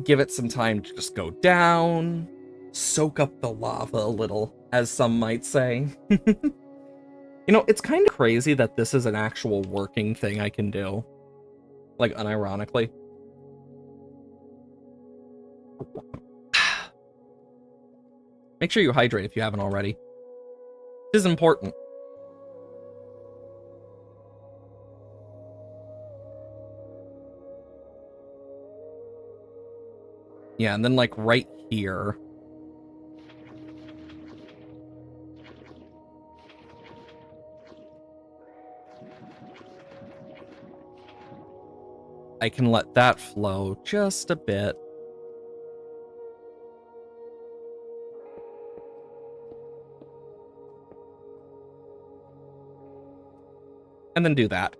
Speaker 1: Give it some time to just go down. Soak up the lava a little, as some might say. You know, it's kind of crazy that this is an actual working thing I can do. Like, unironically. Make sure you hydrate if you haven't already. This is important. Yeah, and then, like, right here. I can let that flow just a bit. And then do that.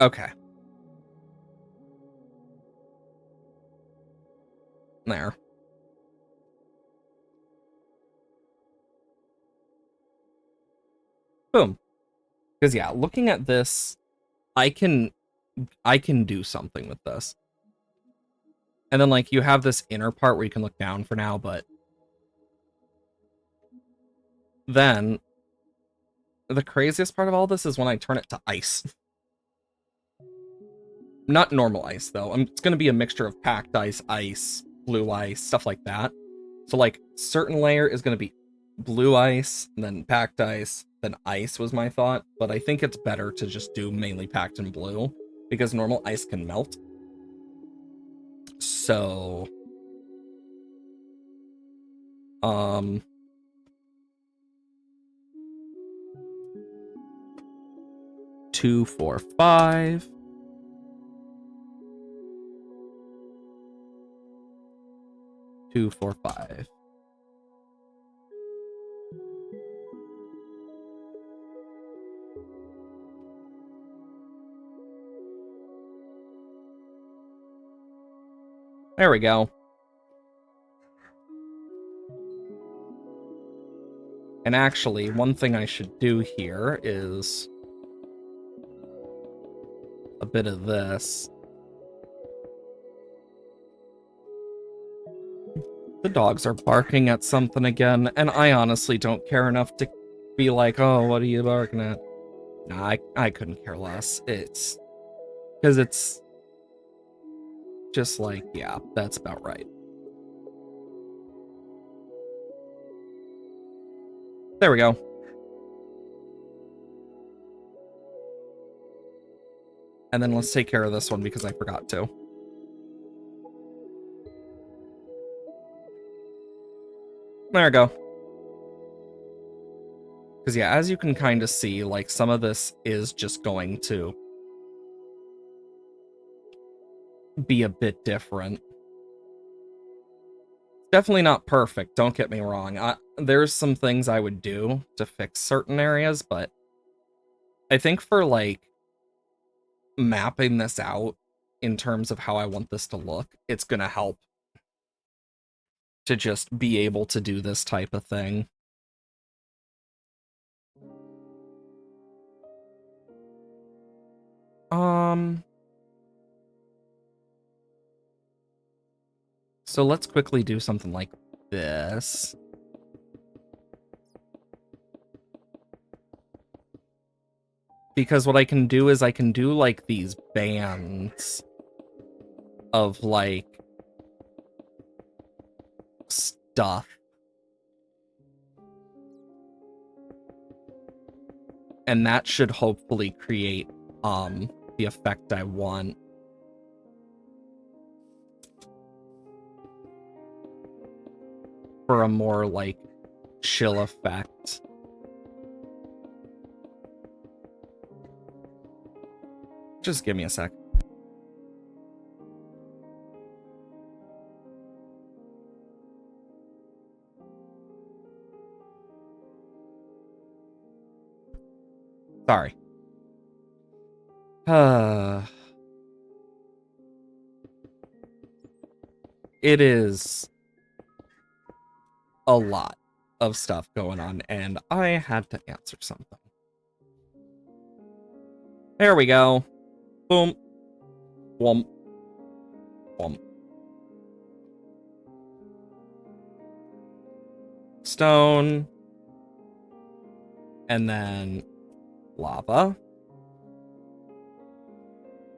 Speaker 1: Okay. There. Boom. Because, yeah, looking at this, I can do something with this. And then, like, you have this inner part where you can look down for now, but then the craziest part of all this is when I turn it to ice. Not normal ice, though. It's going to be a mixture of packed ice, ice, blue ice, stuff like that. So, like, certain layer is going to be blue ice, then packed ice, then ice was my thought. But I think it's better to just do mainly packed and blue, because normal ice can melt. So... 2, 4, 5. 2, 4, 5. There we go. And actually, one thing I should do here is a bit of this. The dogs are barking at something again, and I honestly don't care enough to be like, oh, what are you barking at? Nah, I couldn't care less. It's... because it's... just like, yeah, that's about right. There we go. And then let's take care of this one because I forgot to. There we go. Because yeah, as you can kind of see, like, some of this is just going to be a bit different. Definitely not perfect, don't get me wrong. There's some things I would do to fix certain areas, but I think for, like, mapping this out in terms of how I want this to look, it's gonna help to just be able to do this type of thing. So let's quickly do something like this. Because what I can do is I can do, like, these bands of, like, stuff. And that should hopefully create, the effect I want. For a more, like, chill effect. Just give me a sec. Sorry. It is a lot of stuff going on, and I had to answer something. There we go. Boom. Womp. Womp. Stone. And then lava.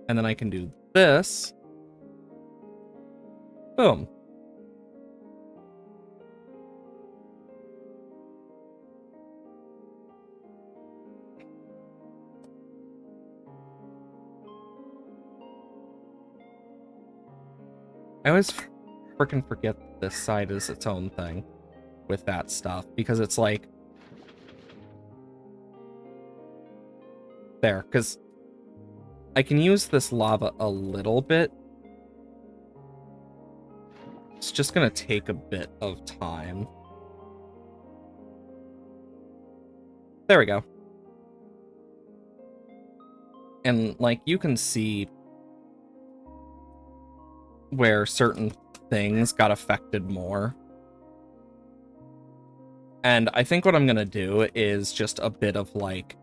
Speaker 1: And then I can do this. Boom. I always freaking forget this side is its own thing with that stuff, because it's like... there, because I can use this lava a little bit. It's just gonna take a bit of time. There we go. And, like, you can see where certain things got affected more. And I think what I'm gonna do is just a bit of, like,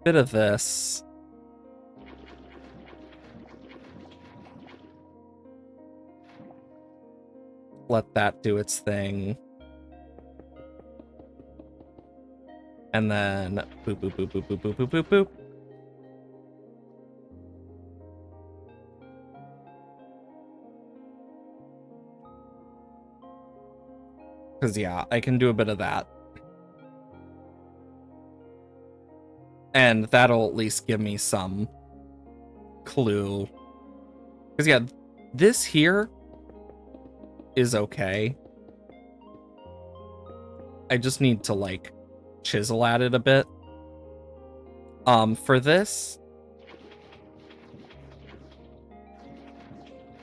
Speaker 1: bit of this. Let that do its thing. And then boop, boop, boop, boop, boop, boop, boop, boop, boop. Because, yeah, I can do a bit of that. And that'll at least give me some clue. Because, yeah, this here is okay. I just need to, like, chisel at it a bit. For this,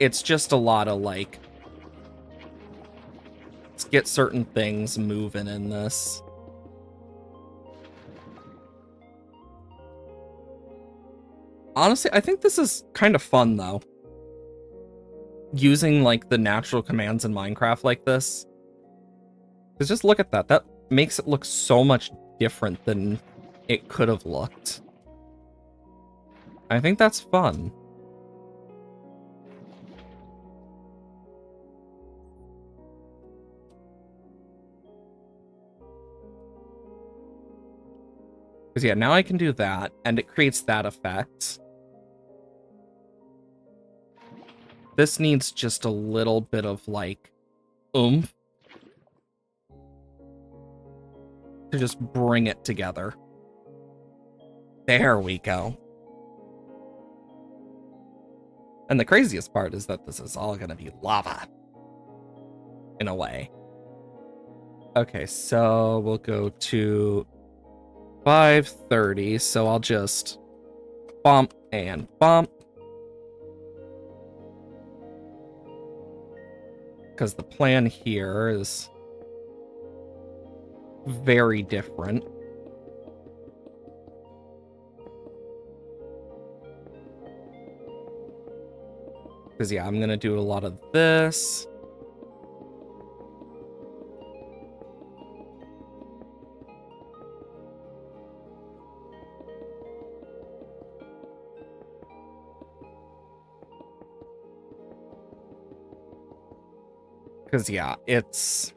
Speaker 1: It's just a lot of like, let's get certain things moving in this. Honestly, I think this is kind of fun though. Using like the natural commands in Minecraft like this. Because just look at that. That makes it look so much different than it could have looked. I think that's fun. Because yeah, now I can do that, and it creates that effect. This needs just a little bit of, like, oomph to just bring it together. There we go. And the craziest part is that this is all going to be lava. In a way. Okay, so we'll go to 530, so I'll just bump and bump. Because the plan here is very different. Because, yeah, I'm going to do a lot of this. Because, yeah, it's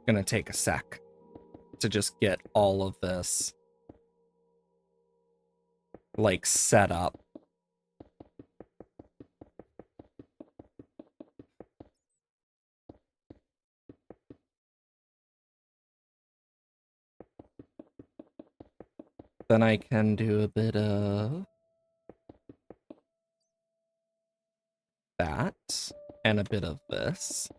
Speaker 1: going to take a sec to just get all of this, like, set up. Then I can do a bit of that and a bit of this.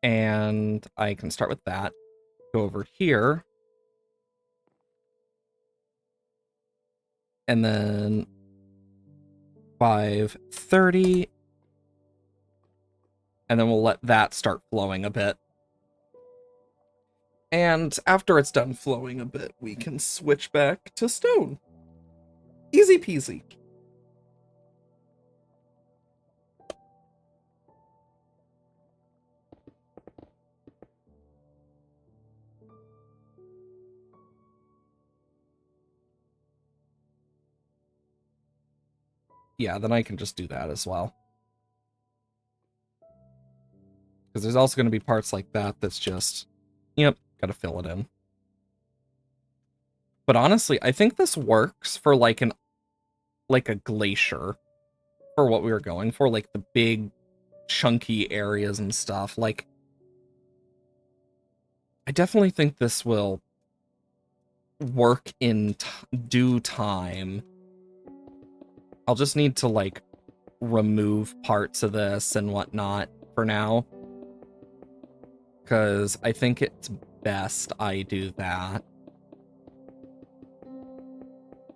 Speaker 1: And I can start with that. Go over here. And then 530. And then we'll let that start flowing a bit. And after it's done flowing a bit, we can switch back to stone. Easy peasy. Yeah, then I can just do that as well. Because there's also going to be parts like that that's just, yep, gotta fill it in. But honestly, I think this works for like a glacier for what we were going for, like the big chunky areas and stuff. Like, I definitely think this will work in due time. I'll just need to like remove parts of this and whatnot for now, because I think it's best I do that.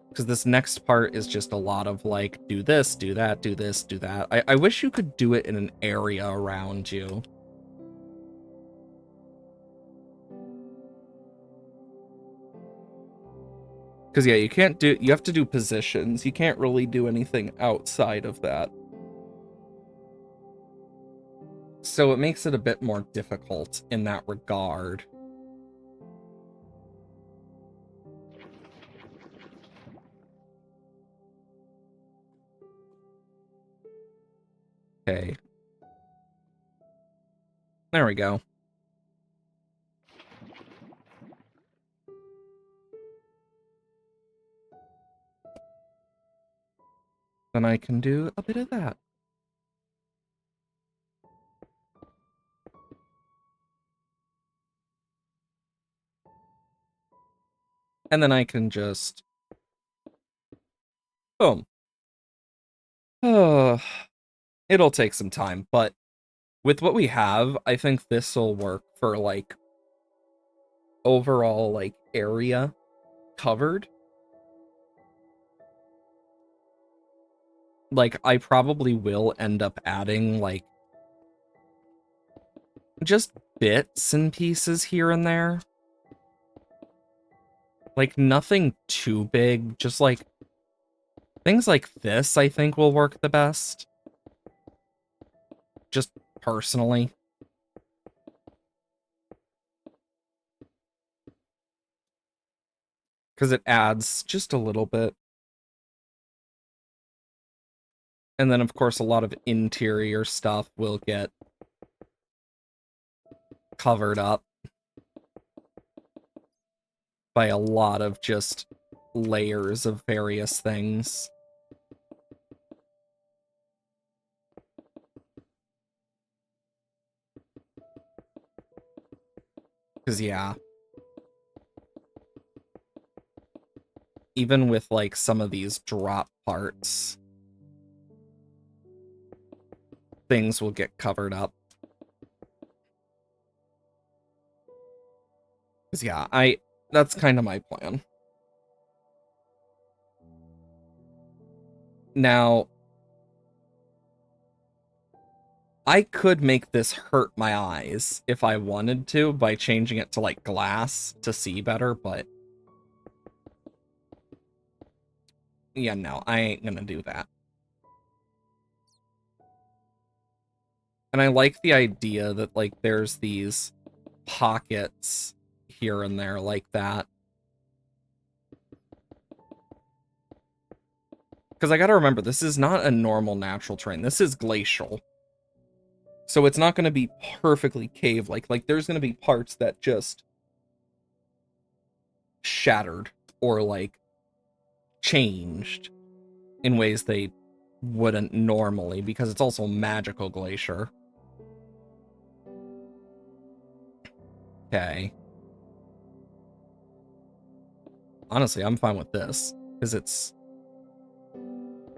Speaker 1: Because this next part is just a lot of like, do this, do that, do this, do that. I wish you could do it in an area around you. Because, yeah, you have to do positions. You can't really do anything outside of that. So it makes it a bit more difficult in that regard. Okay. There we go. Then I can do a bit of that. And then I can just... boom. Oh, it'll take some time, but with what we have, I think this will work for, like, overall, like, area covered, like, I probably will end up adding, like, just bits and pieces here and there. Like, nothing too big, just, like, things like this, I think, will work the best. Just personally. Because it adds just a little bit. And then, of course, a lot of interior stuff will get covered up by a lot of just layers of various things. Because, yeah. Even with, like, some of these drop parts, things will get covered up. Because, yeah, that's kind of my plan. Now, I could make this hurt my eyes if I wanted to by changing it to, like, glass to see better, but yeah, no, I ain't gonna do that. And I like the idea that, like, there's these pockets here and there like that. Because I gotta remember, this is not a normal natural terrain. This is glacial. So it's not gonna be perfectly cave-like. Like, there's gonna be parts that just shattered or, like, changed in ways they wouldn't normally, because it's also magical glacier. Okay. Honestly, I'm fine with this, because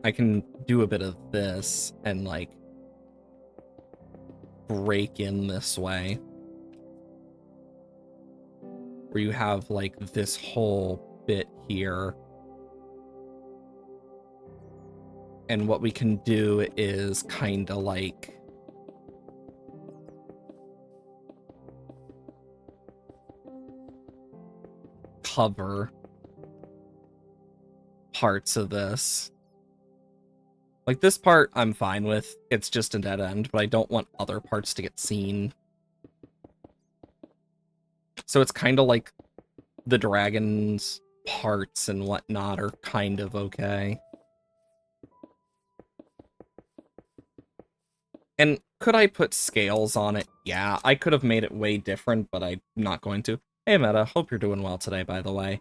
Speaker 1: I can do a bit of this and, like, break in this way. Where you have, like, this whole bit here. And what we can do is kind of, like, cover parts of this. Like, this part I'm fine with. It's just a dead end, but I don't want other parts to get seen. So it's kind of like the dragon's parts and whatnot are kind of okay. And could I put scales on it? Yeah, I could have made it way different, but I'm not going to. Hey, Meta, hope you're doing well today, by the way.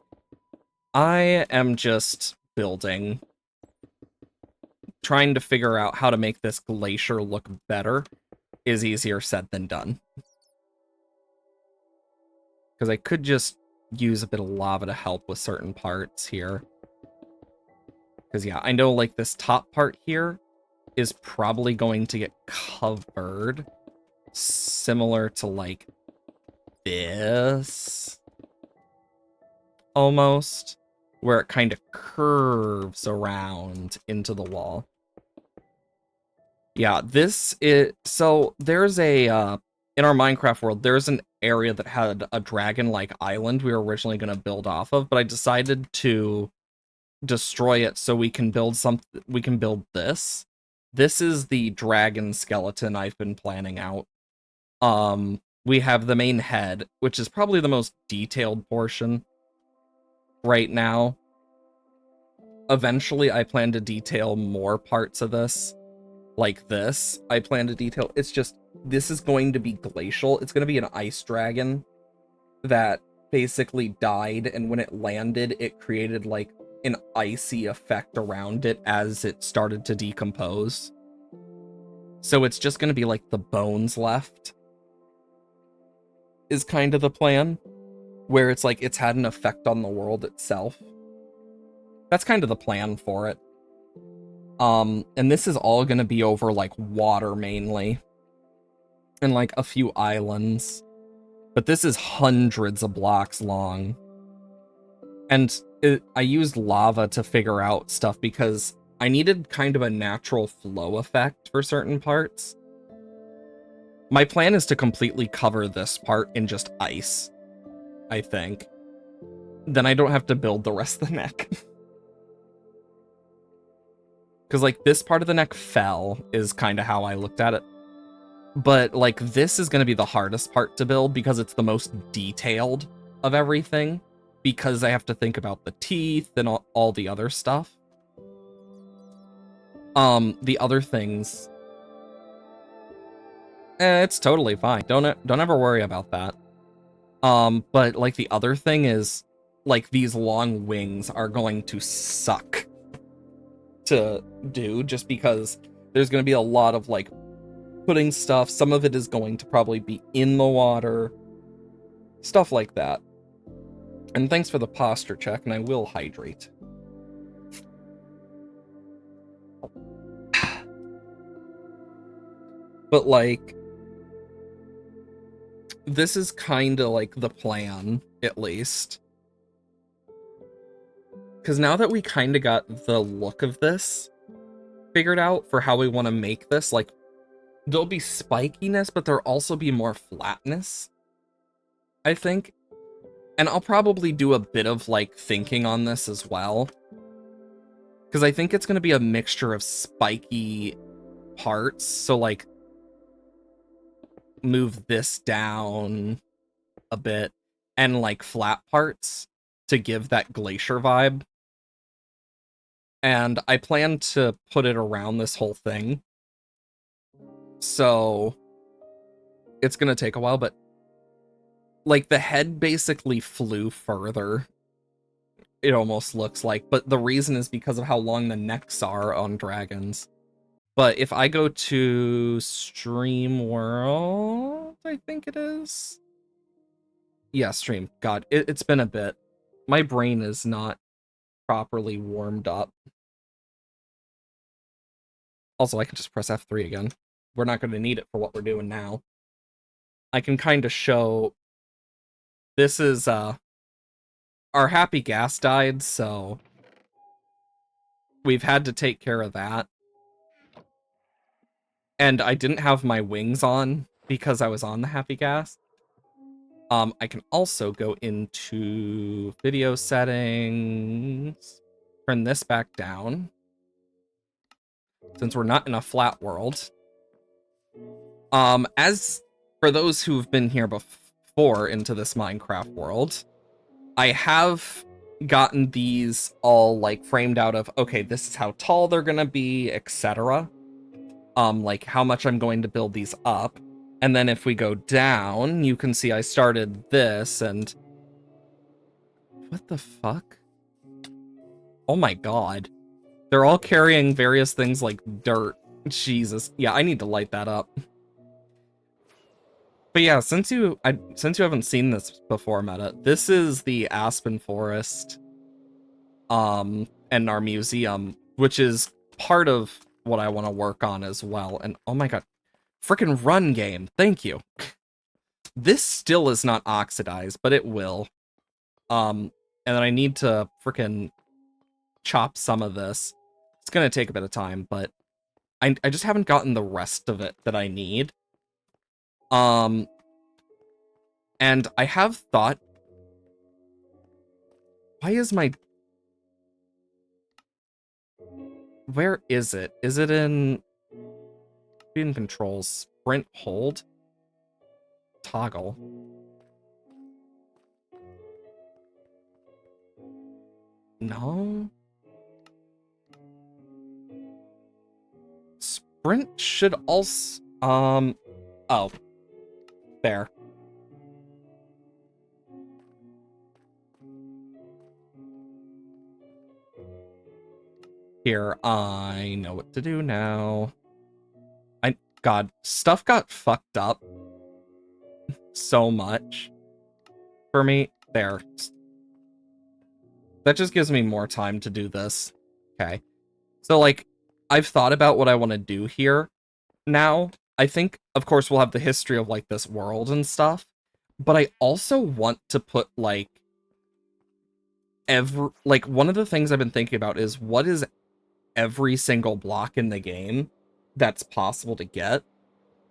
Speaker 1: I am just building, trying to figure out how to make this glacier look better is easier said than done. Because I could just use a bit of lava to help with certain parts here. Because, yeah, I know, like, this top part here is probably going to get covered similar to, like, this. Almost. Where it kind of curves around into the wall. Yeah, this is... So, there's a... in our Minecraft world, there's an area that had a dragon-like island we were originally going to build off of, but I decided to destroy it so we can build this. This is the dragon skeleton I've been planning out. We have the main head, which is probably the most detailed portion right now. Eventually, I plan to detail more parts of this. Like this, I plan to detail. It's just, this is going to be glacial. It's going to be an ice dragon that basically died, and when it landed, it created, like, an icy effect around it as it started to decompose. So it's just going to be, like, the bones left is kind of the plan, where it's like it's had an effect on the world itself. That's kind of the plan for it. And this is all going to be over, like, water mainly. And, like, a few islands. But this is hundreds of blocks long. And I used lava to figure out stuff because I needed kind of a natural flow effect for certain parts. My plan is to completely cover this part in just ice, I think. Then I don't have to build the rest of the neck. Because, like, this part of the neck fell is kind of how I looked at it. But, like, this is going to be the hardest part to build because it's the most detailed of everything. Because I have to think about the teeth and all the other stuff. The other things... it's totally fine. Don't ever worry about that. But, like, the other thing is, like, these long wings are going to suck to do just because there's going to be a lot of, like, putting stuff. Some of it is going to probably be in the water. Stuff like that. And thanks for the posture check, and I will hydrate. But, like, this is kind of, like, the plan, at least. Because now that we kind of got the look of this figured out for how we want to make this, like, there'll be spikiness, but there'll also be more flatness, I think. And I'll probably do a bit of, like, thinking on this as well. Because I think it's going to be a mixture of spiky parts. So, like, move this down a bit. And, like, flat parts to give that glacier vibe. And I plan to put it around this whole thing. So, it's going to take a while, but like, the head basically flew further, it almost looks like, but the reason is because of how long the necks are on dragons. But if I go to Stream World, I think it is. Yeah, Stream. God, it's been a bit. My brain is not properly warmed up. Also, I can just press F3 again. We're not going to need it for what we're doing now. I can kind of show... This is, our happy gas died, so we've had to take care of that. And I didn't have my wings on because I was on the happy gas. I can also go into video settings, turn this back down, since we're not in a flat world. As for those who've been here before into this Minecraft world, I have gotten these all, like, framed out of, okay, this is how tall they're gonna be, etc. Like, how much I'm going to build these up. And then if we go down, you can see I started this, and... What the fuck? Oh my god. They're all carrying various things like dirt. Jesus. Yeah, I need to light that up. But yeah, since you haven't seen this before, Meta, this is the Aspen Forest, and our museum, which is part of what I want to work on as well. And oh my god, frickin' run game, thank you. This still is not oxidized, but it will. And then I need to frickin' chop some of this. It's gonna take a bit of time, but I just haven't gotten the rest of it that I need. And I have thought, why is my... Where is it? Is it in controls? Sprint hold? Toggle. No? Sprint should also... Oh. There. Here, I know what to do now. God, stuff got fucked up so much for me. There. That just gives me more time to do this. Okay. So, like, I've thought about what I want to do here now. I think, of course, we'll have the history of, like, this world and stuff. But I also want to put, like, one of the things I've been thinking about is what is every single block in the game that's possible to get,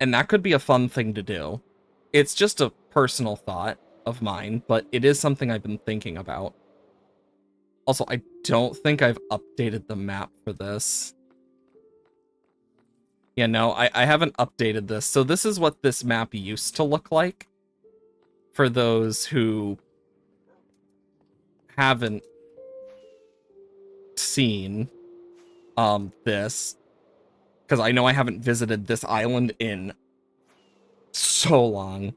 Speaker 1: and that could be a fun thing to do. It's just a personal thought of mine, but it is something I've been thinking about. Also, I don't think I've updated the map for this. Yeah, no, I haven't updated this. So this is what this map used to look like, for those who haven't seen this, because I know I haven't visited this island in so long.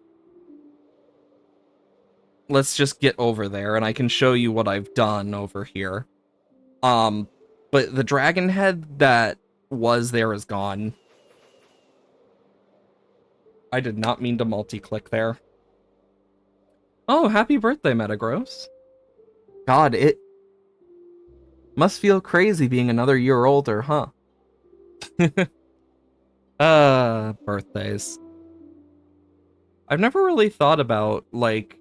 Speaker 1: Let's just get over there and I can show you what I've done over here. But the dragon head that was there is gone. I did not mean to multi-click there. Oh, happy birthday, Metagross. God, it must feel crazy being another year older, huh? Birthdays. I've never really thought about, like,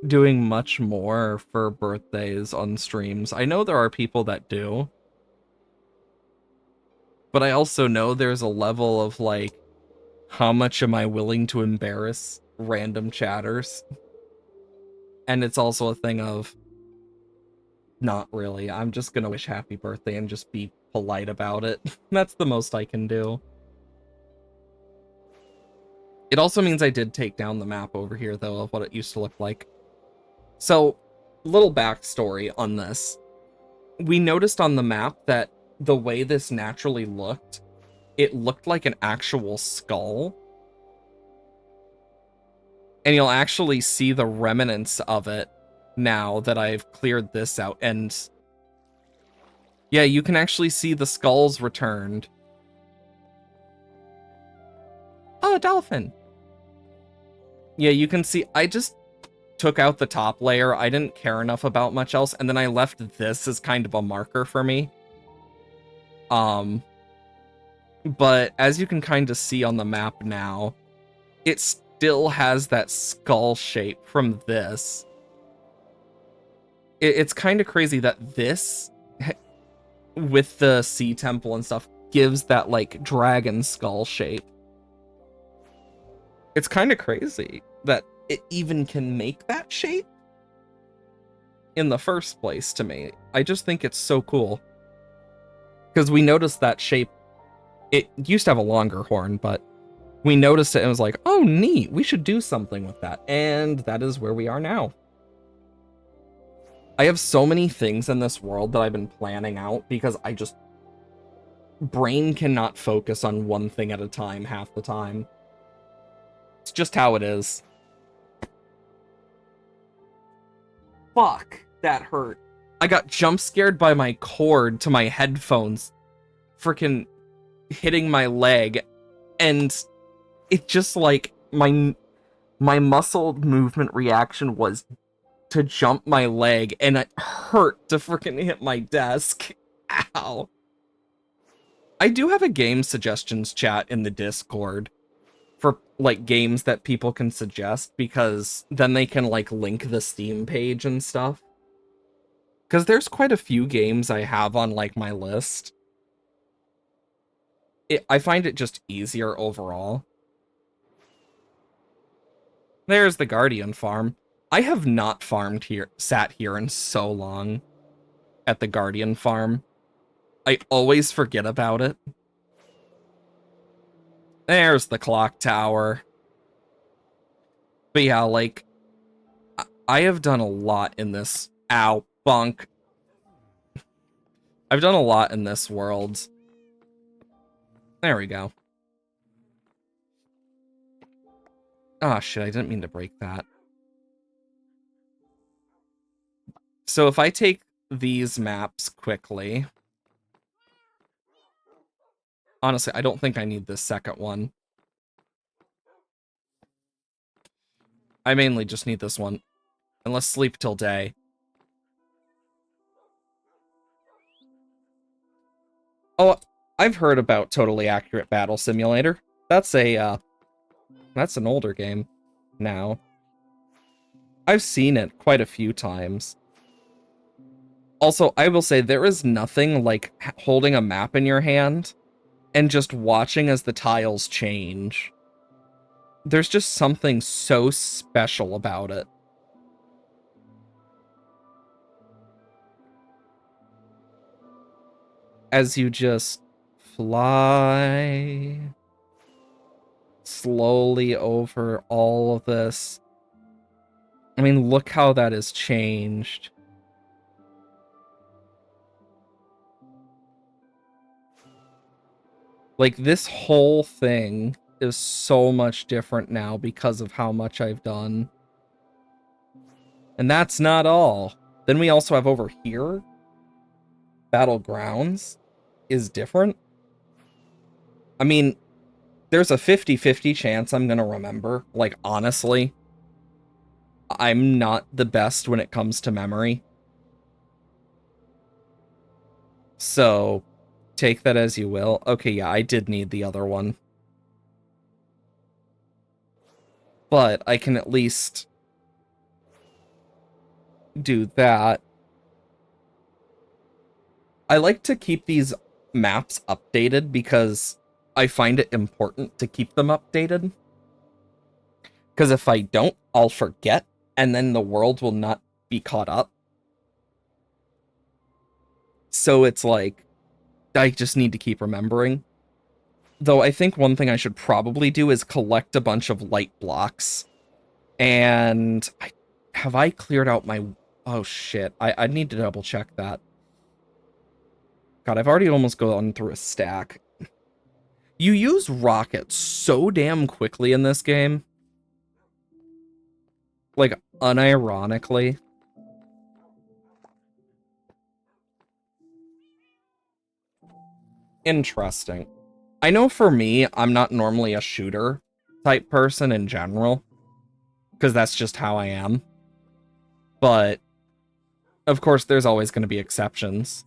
Speaker 1: doing much more for birthdays on streams. I know there are people that do. But I also know there's a level of, like, how much am I willing to embarrass random chatters? And it's also a thing of, not really. I'm just gonna wish happy birthday and just be polite about it. That's the most I can do. It also means I did take down the map over here, though, of what it used to look like. So, little backstory on this. We noticed on the map that the way this naturally looked, it looked like an actual skull. And you'll actually see the remnants of it now that I've cleared this out. And yeah, you can actually see the skulls returned. Oh, a dolphin. Yeah, you can see, I just took out the top layer. I didn't care enough about much else. And then I left this as kind of a marker for me. But as you can kind of see on the map now, it still has that skull shape from this. It's kind of crazy that this, with the sea temple and stuff, gives that, like, dragon skull shape. It's kind of crazy that it even can make that shape in the first place to me. I just think it's so cool. Because we noticed that shape, it used to have a longer horn, but we noticed it and was like, oh, neat, we should do something with that. And that is where we are now. I have so many things in this world that I've been planning out because I just... brain cannot focus on one thing at a time half the time. It's just how it is. Fuck, that hurt. I got jump scared by my cord to my headphones freaking hitting my leg, and it just, like, my muscle movement reaction was to jump my leg, and it hurt to freaking hit my desk. Ow. I do have a game suggestions chat in the Discord for, like, games that people can suggest, because then they can, like, link the Steam page and stuff. Because there's quite a few games I have on, like, my list. I find it just easier overall. There's the Guardian farm. I have not sat here in so long at the Guardian farm. I always forget about it. There's the clock tower. But yeah, like, I have done a lot in this... Ow, bonk. I've done a lot in this world. There we go. Ah, shit, I didn't mean to break that. So if I take these maps quickly... Honestly, I don't think I need this second one. I mainly just need this one. And let's sleep till day. Oh, I've heard about Totally Accurate Battle Simulator. That's an older game now. I've seen it quite a few times. Also, I will say there is nothing like holding a map in your hand and just watching as the tiles change. There's just something so special about it. As you just fly slowly over all of this. I mean, look how that has changed. Like, this whole thing is so much different now because of how much I've done. And that's not all. Then we also have over here, Battlegrounds is different. I mean, there's a 50-50 chance I'm gonna remember. Like, honestly, I'm not the best when it comes to memory. So, take that as you will. Okay, yeah, I did need the other one. But I can at least do that. I like to keep these maps updated because I find it important to keep them updated. Because if I don't, I'll forget, and then the world will not be caught up. So it's like, I just need to keep remembering. Though I think one thing I should probably do is collect a bunch of light blocks. And have I cleared out my... Oh shit, I need to double check that. God, I've already almost gone through a stack. You use rockets so damn quickly in this game. Like, unironically. Interesting. I know for me, I'm not normally a shooter type person in general, because that's just how I am. But, of course, there's always going to be exceptions.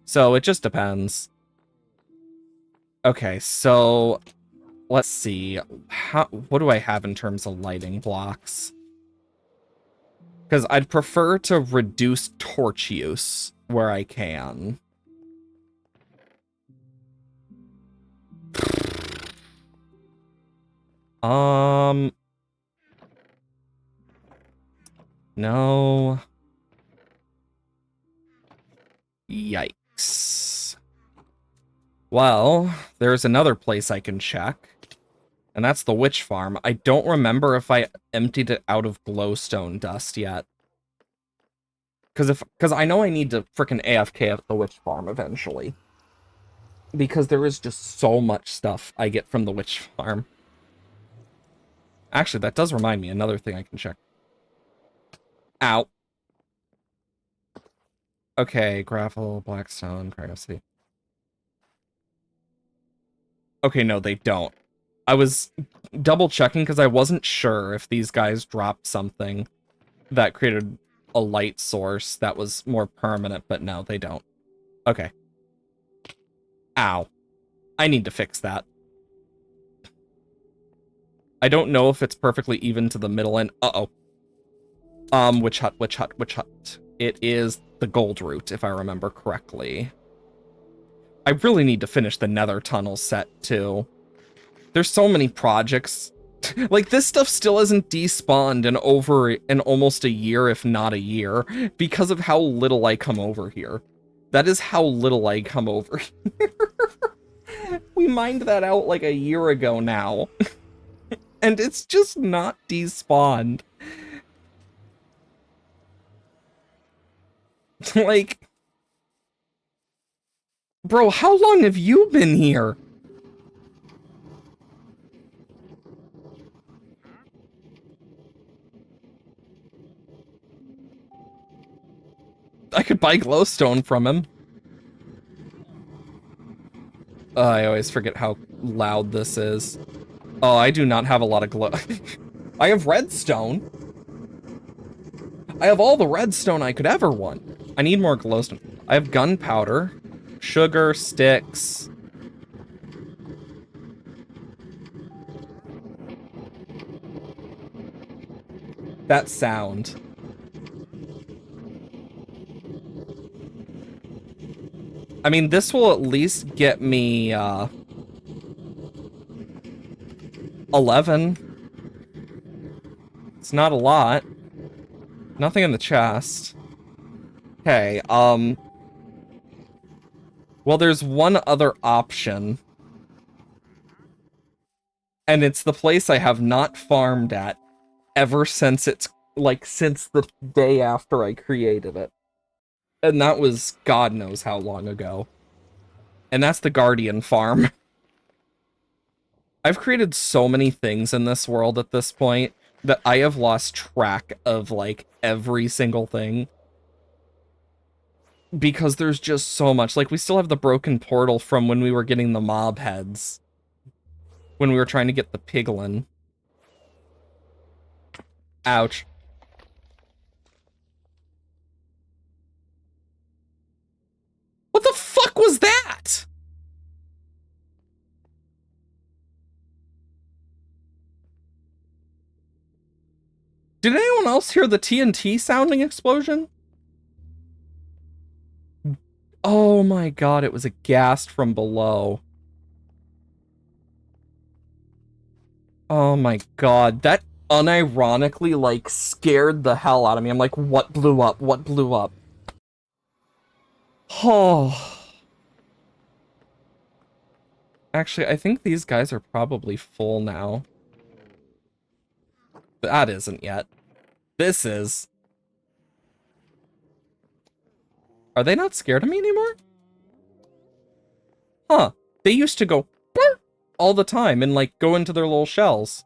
Speaker 1: So, it just depends. Okay, so, let's see. What do I have in terms of lighting blocks? Because I'd prefer to reduce torch use where I can. No. Yikes. Well, there's another place I can check, and that's the witch farm. I don't remember if I emptied it out of glowstone dust yet. Because I know I need to frickin' AFK at the witch farm eventually. Because there is just so much stuff I get from the witch farm. Actually, that does remind me, another thing I can check. Ow. Okay, gravel, blackstone, privacy. Okay, no, they don't. I was double checking because I wasn't sure if these guys dropped something that created a light source that was more permanent, but no, they don't. Okay. Ow. I need to fix that. I don't know if it's perfectly even to the middle end. Uh-oh. Witch hut, witch hut, witch hut. It is the gold root, if I remember correctly. I really need to finish the nether tunnel set, too. There's so many projects. Like, this stuff still isn't despawned in almost a year, if not a year, because of how little I come over here. That is how little I come over here. We mined that out like a year ago now. And it's just not despawned. Like... Bro, how long have you been here? I could buy glowstone from him. I always forget how loud this is. Oh, I do not have a lot of glow. I have redstone. I have all the redstone I could ever want. I need more glowstone. I have gunpowder, sugar, sticks. that sound. I mean, this will at least get me, 11. It's not a lot. Nothing in the chest. Okay, well, there's one other option. And it's the place I have not farmed at ever since since the day after I created it. And that was God knows how long ago. And that's the Guardian Farm. I've created so many things in this world at this point that I have lost track of, like, every single thing. Because there's just so much. Like, we still have the broken portal from when we were getting the mob heads. When we were trying to get the piglin. Ouch. What the fuck was that? Did anyone else hear the TNT sounding explosion? Oh my god, it was a ghast from below. Oh my god, that unironically, like, scared the hell out of me. I'm like, what blew up? What blew up? Oh. Actually, I think these guys are probably full now. That isn't yet. This is. Are they not scared of me anymore? Huh. They used to go all the time and, like, go into their little shells.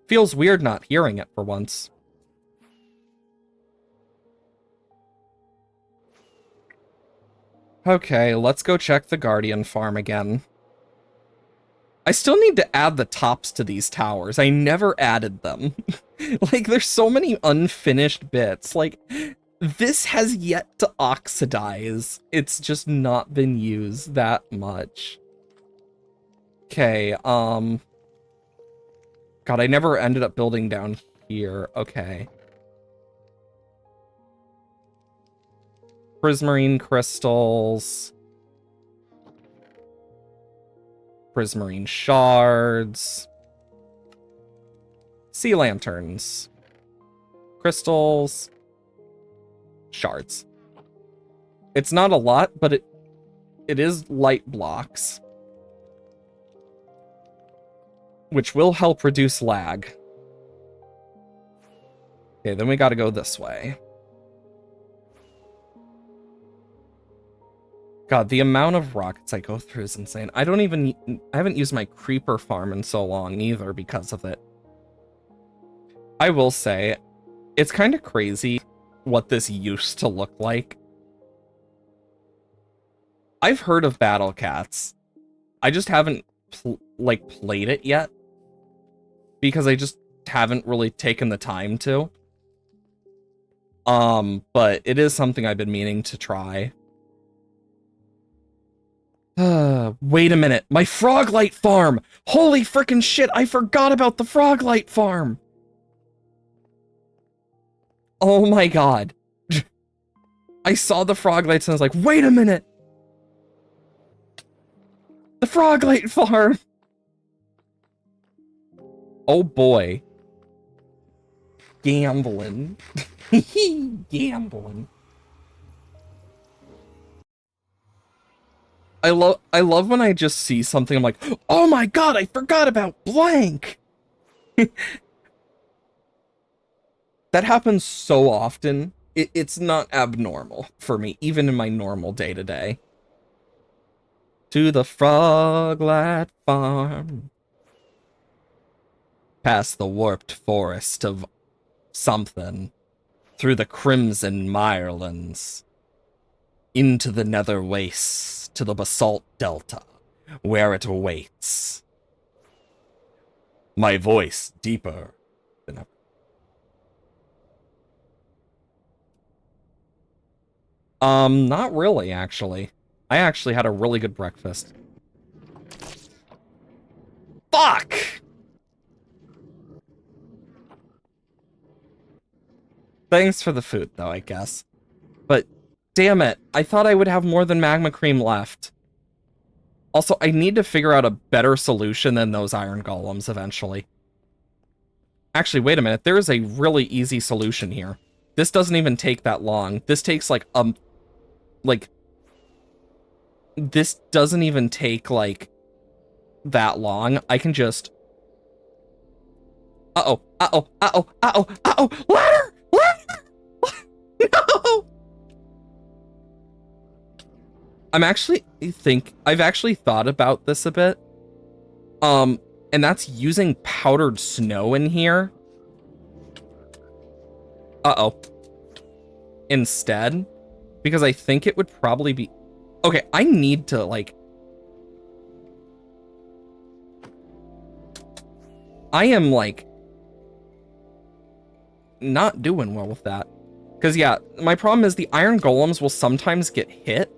Speaker 1: Feels weird not hearing it for once. Okay, let's go check the Guardian Farm again. I still need to add the tops to these towers. I never added them. Like, there's so many unfinished bits. Like, this has yet to oxidize. It's just not been used that much. Okay, God, I never ended up building down here. Okay. Prismarine crystals. Prismarine shards. Sea lanterns. Crystals. Shards. It's not a lot, but it is light blocks. Which will help reduce lag. Okay, then we gotta go this way. God, the amount of rockets I go through is insane. I haven't used my creeper farm in so long either because of it. I will say, it's kind of crazy what this used to look like. I've heard of Battle Cats. I just haven't, played it yet. Because I just haven't really taken the time to. But it is something I've been meaning to try. Wait a minute. My Froglight farm! Holy frickin' shit, I forgot about the Froglight farm! Oh my god. I saw the Froglights and I was like, wait a minute! The Froglight farm! Oh boy. Gambling. Gambling. I love when I just see something, I'm like, oh my god, I forgot about blank! That happens so often, it's not abnormal for me, even in my normal day-to-day. To the Froglight farm. Past the warped forest of something. Through the crimson mirelands. Into the nether wastes. To the basalt delta, where it awaits. My voice deeper than ever. Not really, actually. I actually had a really good breakfast. Fuck! Thanks for the food, though, I guess. But, damn it, I thought I would have more than magma cream left. Also, I need to figure out a better solution than those iron golems eventually. Actually, wait a minute. There is a really easy solution here. This doesn't even take that long. This takes, like, this doesn't even take, like, that long. I can just... Uh-oh, uh-oh, uh-oh, uh-oh, uh-oh! Ladder! Ladder! No! I've actually thought about this a bit. And that's using powdered snow in here. Uh-oh. Instead. Because I think it would probably be... Okay, I need to, like... I am, like... not doing well with that. Because, yeah, my problem is the iron golems will sometimes get hit.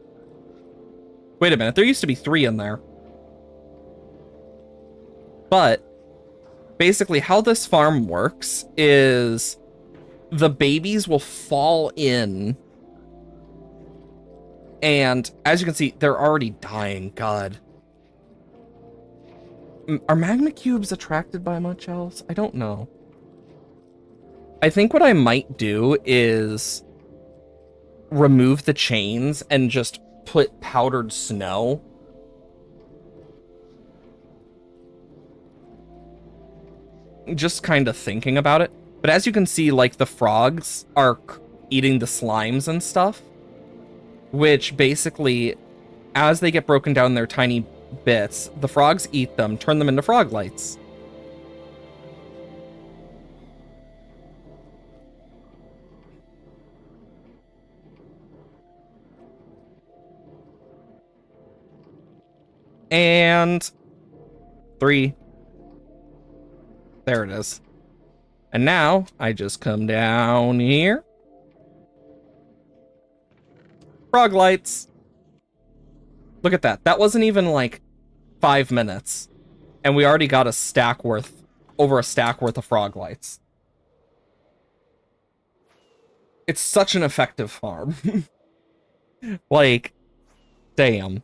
Speaker 1: Wait a minute, there used to be 3 in there. But, basically how this farm works is the babies will fall in. And, as you can see, they're already dying. God. Are magma cubes attracted by much else? I don't know. I think what I might do is remove the chains and just put powdered snow. Just kind of thinking about it. But as you can see, like, the frogs are eating the slimes and stuff. Which basically, as they get broken down in their tiny bits, the frogs eat them, turn them into frog lights. And 3. There it is. And now I just come down here. Frog lights. Look at that. That wasn't even like 5 minutes. And we already got over a stack worth of frog lights. It's such an effective farm. Like, damn.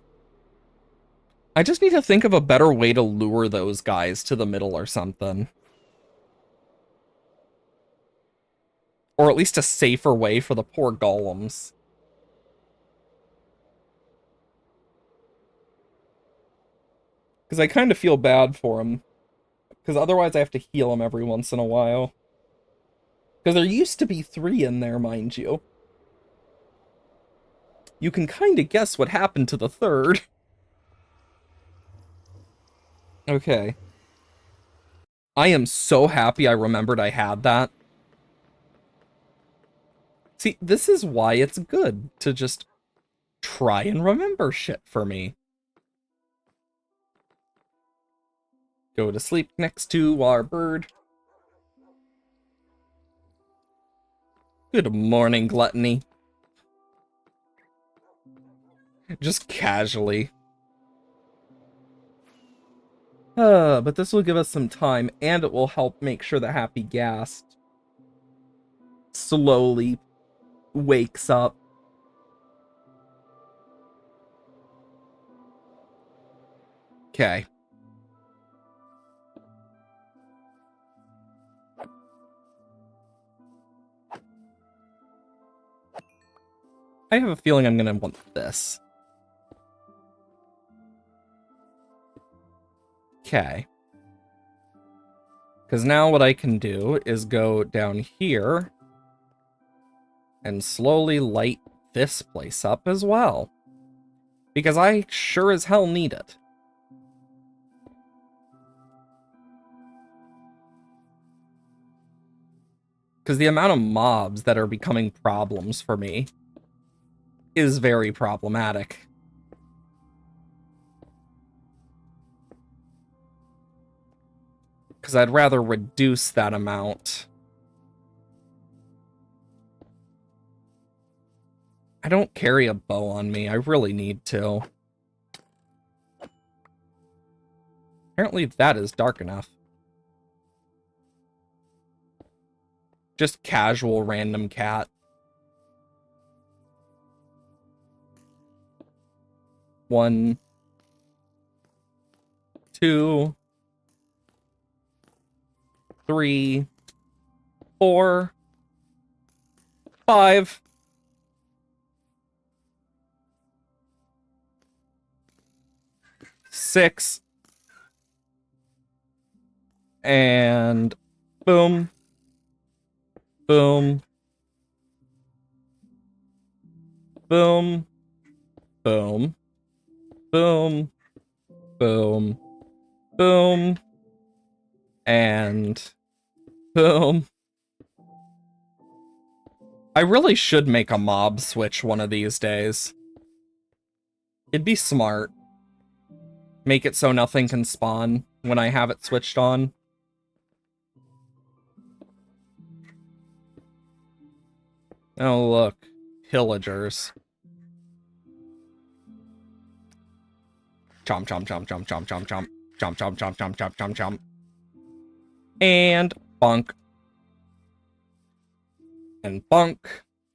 Speaker 1: I just need to think of a better way to lure those guys to the middle or something. Or at least a safer way for the poor golems. Because I kind of feel bad for them. Because otherwise I have to heal them every once in a while. Because there used to be 3 in there, mind you. You can kind of guess what happened to the 3rd. Okay. I am so happy I remembered I had that. See, this is why it's good to just try and remember shit for me. Go to sleep next to our bird. Good morning, Gluttony. Just casually. But this will give us some time, and it will help make sure the Happy Ghast slowly wakes up. Okay. I have a feeling I'm gonna want this. Okay. Because now what I can do is go down here and slowly light this place up as well. Because I sure as hell need it. Because the amount of mobs that are becoming problems for me is very problematic. Because I'd rather reduce that amount. I don't carry a bow on me. I really need to. Apparently that is dark enough. Just casual random cat. One, two, three, 4, 5. Six. And boom. Boom. Boom. Boom. Boom. Boom. Boom. And boom. I really should make a mob switch one of these days. It'd be smart. Make it so nothing can spawn when I have it switched on. Oh, look. Pillagers. Chomp, chomp, chomp, chomp, chomp, chomp, chomp. Chomp, chomp, chomp, chomp, chomp, chomp, chomp. And bonk. And bonk.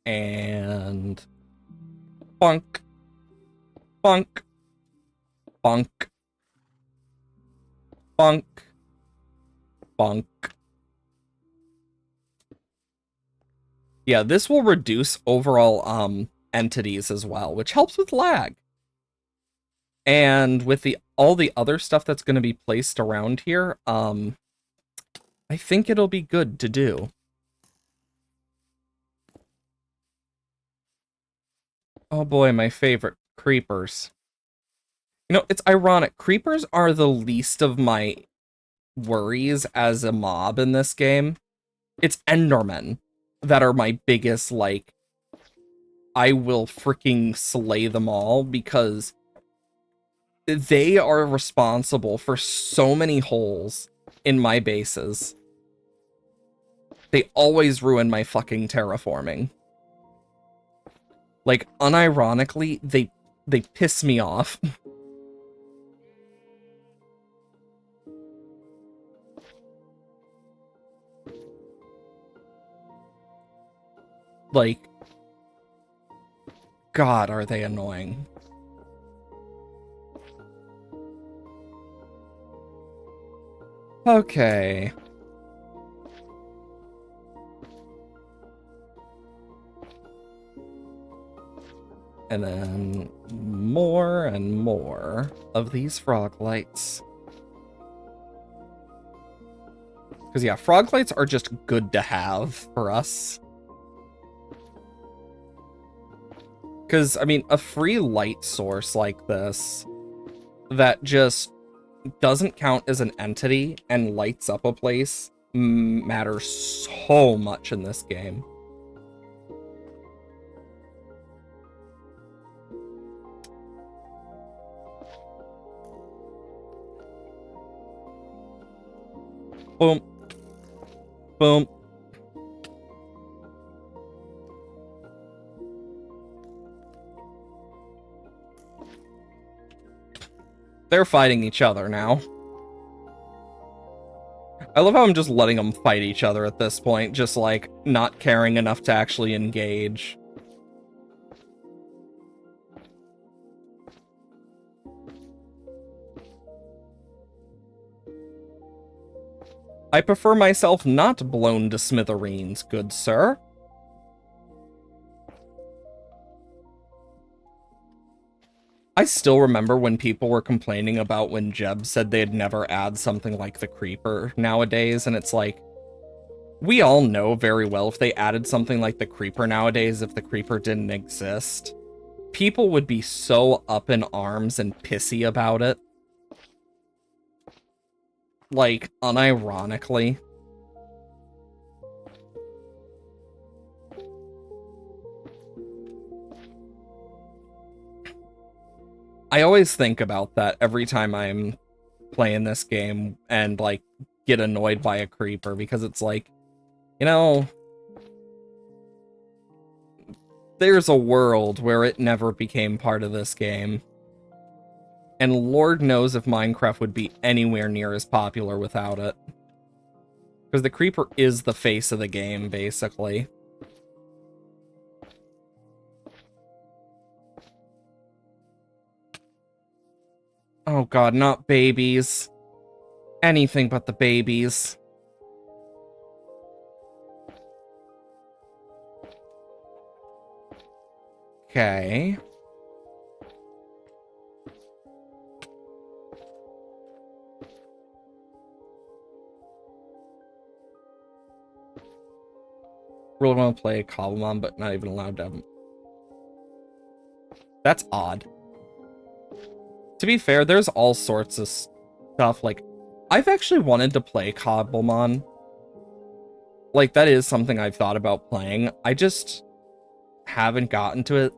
Speaker 1: And bonk. Bonk. Bonk. Bonk. Bonk. Yeah, this will reduce overall entities as well, which helps with lag. And with all the other stuff that's going to be placed around here, I think it'll be good to do. Oh boy, my favorite, creepers. You know, it's ironic. Creepers are the least of my worries as a mob in this game. It's Endermen that are my biggest, like, I will freaking slay them all, because they are responsible for so many holes in my bases. They always ruin my fucking terraforming. Like, unironically, they piss me off. Like, God, are they annoying. Okay. And then more and more of these frog lights. Because, yeah, frog lights are just good to have for us. Because, I mean, a free light source like this that just doesn't count as an entity and lights up a place matters so much in this game. Boom. Boom. They're fighting each other now. I love how I'm just letting them fight each other at this point, just like not caring enough to actually engage. I prefer myself not blown to smithereens, good sir. I still remember when people were complaining about when Jeb said they'd never add something like the Creeper nowadays, and it's like, we all know very well if they added something like the Creeper nowadays, if the Creeper didn't exist, people would be so up in arms and pissy about it. Like, unironically. I always think about that every time I'm playing this game and, like, get annoyed by a creeper, because it's like, you know, there's a world where it never became part of this game. And Lord knows if Minecraft would be anywhere near as popular without it. Because the creeper is the face of the game, basically. Oh god, not babies. Anything but the babies. Okay. Really want to play Cobblemon, but not even allowed to have him. That's odd. To be fair, there's all sorts of stuff. Like, I've actually wanted to play Cobblemon. Like, that is something I've thought about playing. I just haven't gotten to it.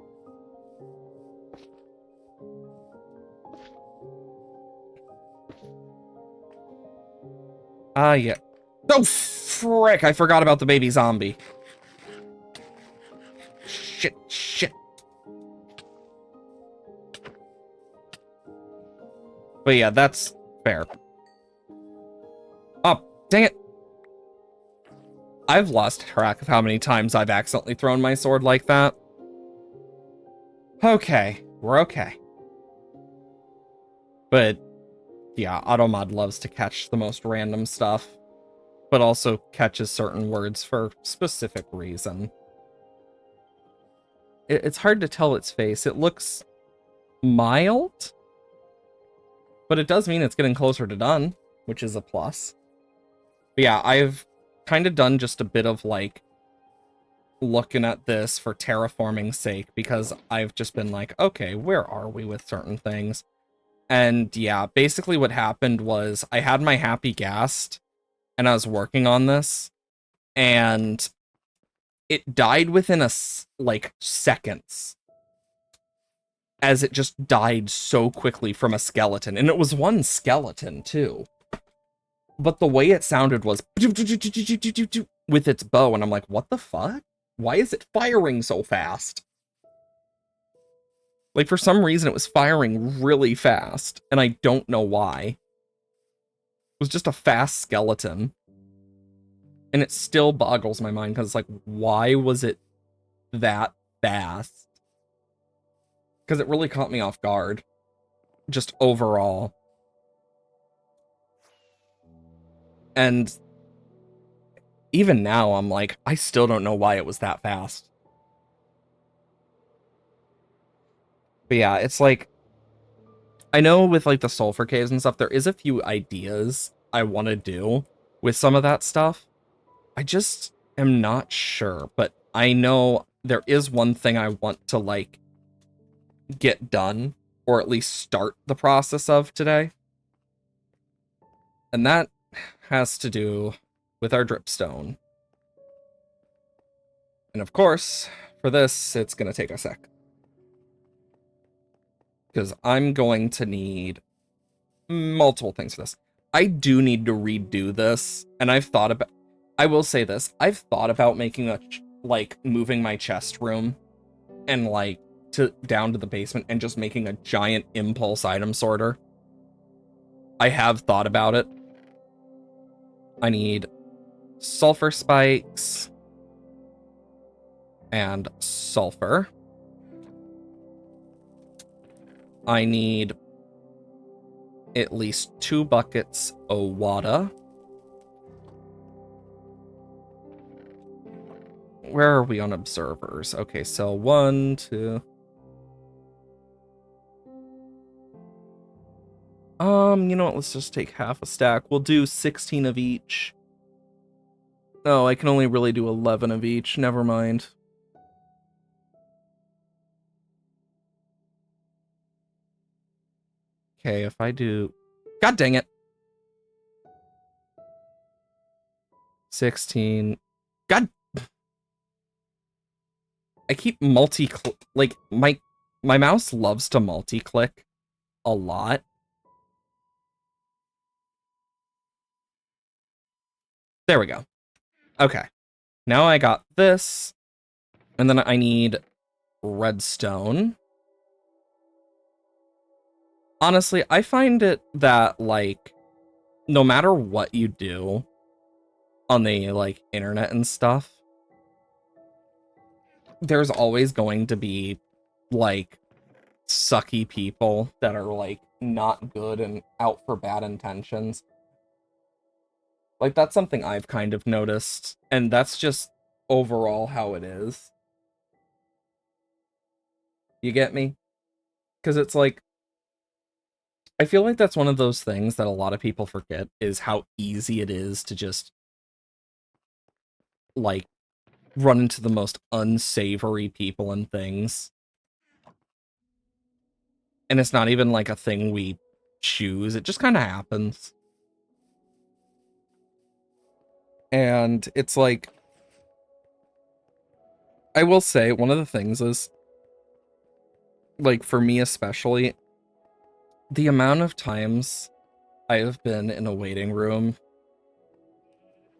Speaker 1: Yeah. Oh, frick! I forgot about the baby zombie. Shit. But yeah, that's fair. Oh, dang it. I've lost track of how many times I've accidentally thrown my sword like that. Okay, we're okay. But yeah, Automod loves to catch the most random stuff, but also catches certain words for specific reason. It's hard to tell its face. It looks mild, but it does mean it's getting closer to done, which is a plus. But yeah, I've kind of done just a bit of like looking at this for terraforming's sake, because I've just been like, okay, where are we with certain things? And yeah, basically what happened was I had my Happy Ghast and I was working on this, and it died within like seconds, as it just died so quickly from a skeleton. And it was one skeleton too. But the way it sounded was with its bow, and I'm like, what the fuck? Why is it firing so fast? Like, for some reason, it was firing really fast, and I don't know why. It was just a fast skeleton. And it still boggles my mind, because it's like, why was it that fast? Because it really caught me off guard. Just overall. And even now, I'm like, I still don't know why it was that fast. But yeah, it's like, I know with like the sulfur caves and stuff, there is a few ideas I want to do with some of that stuff. I just am not sure, but I know there is one thing I want to like get done, or at least start the process of today. And that has to do with our dripstone. And of course, for this, it's going to take a sec. Because I'm going to need multiple things for this. I do need to redo this, and I've thought about... I will say this. I've thought about making a... like, moving my chest room and, like, down to the basement and just making a giant impulse item sorter. I have thought about it. I need sulfur spikes and sulfur. I need at least 2 buckets Owada. Where are we on observers? Okay, so 1, 2. You know what? Let's just take half a stack. We'll do 16 of each. Oh, I can only really do 11 of each. Never mind. Okay, if I do... God dang it! 16. God... I keep multi-click... Like, my mouse loves to multi-click a lot. There we go. Okay. Now I got this. And then I need redstone. Honestly, I find it that, like, no matter what you do, on the like internet and stuff, there's always going to be like sucky people that are like not good and out for bad intentions. Like that's something I've kind of noticed, and that's just overall how it is. You get me? Because it's like I feel like that's one of those things that a lot of people forget is how easy it is to just like run into the most unsavory people and things. And it's not even like a thing we choose, it just kind of happens. And it's like, I will say, one of the things is, like, for me especially, the amount of times I have been in a waiting room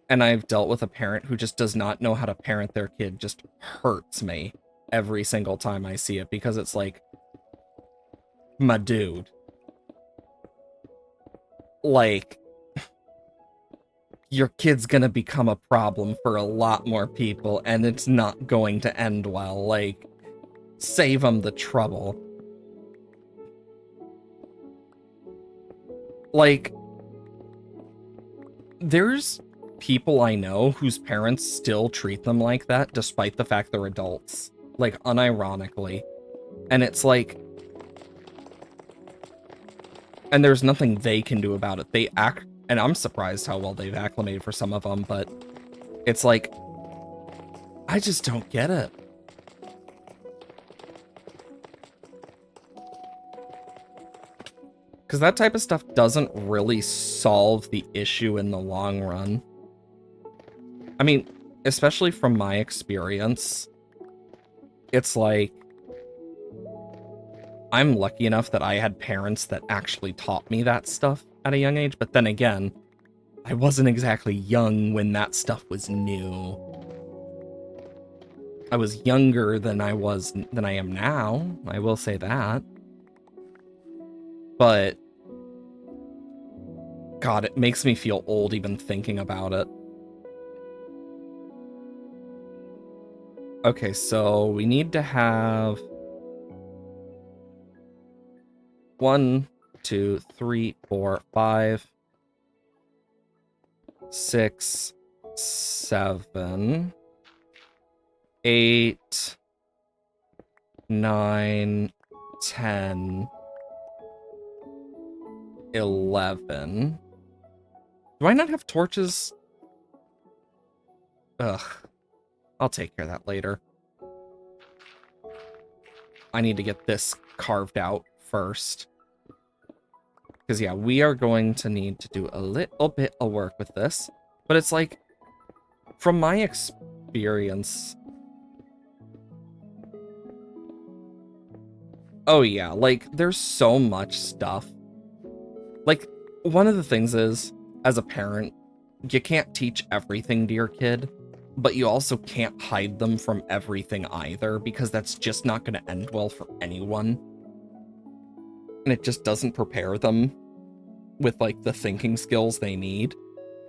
Speaker 1: and I've dealt with a parent who just does not know how to parent their kid just hurts me every single time I see it, because it's like, my dude, like, your kid's gonna become a problem for a lot more people and it's not going to end well. Like, save them the trouble. Like, there's people I know whose parents still treat them like that despite the fact they're adults. Like, unironically. And it's like, and there's nothing they can do about it. They act, and I'm surprised how well they've acclimated for some of them, but it's like, I just don't get it. Because that type of stuff doesn't really solve the issue in the long run. I mean, especially from my experience, it's like, I'm lucky enough that I had parents that actually taught me that stuff at a young age, but then again, I wasn't exactly young when that stuff was new. I was younger than I am now, I will say that. But God, it makes me feel old even thinking about it. Okay, so we need to have 1, 2, 3, 4, 5, 6, 7, 8, 9, 10, 11. Do I not have torches? Ugh. I'll take care of that later. I need to get this carved out first. Because, yeah, we are going to need to do a little bit of work with this. But it's like, from my experience... Oh, yeah, like, there's so much stuff. Like, one of the things is, as a parent, you can't teach everything to your kid, but you also can't hide them from everything either, because that's just not going to end well for anyone. And it just doesn't prepare them with, like, the thinking skills they need.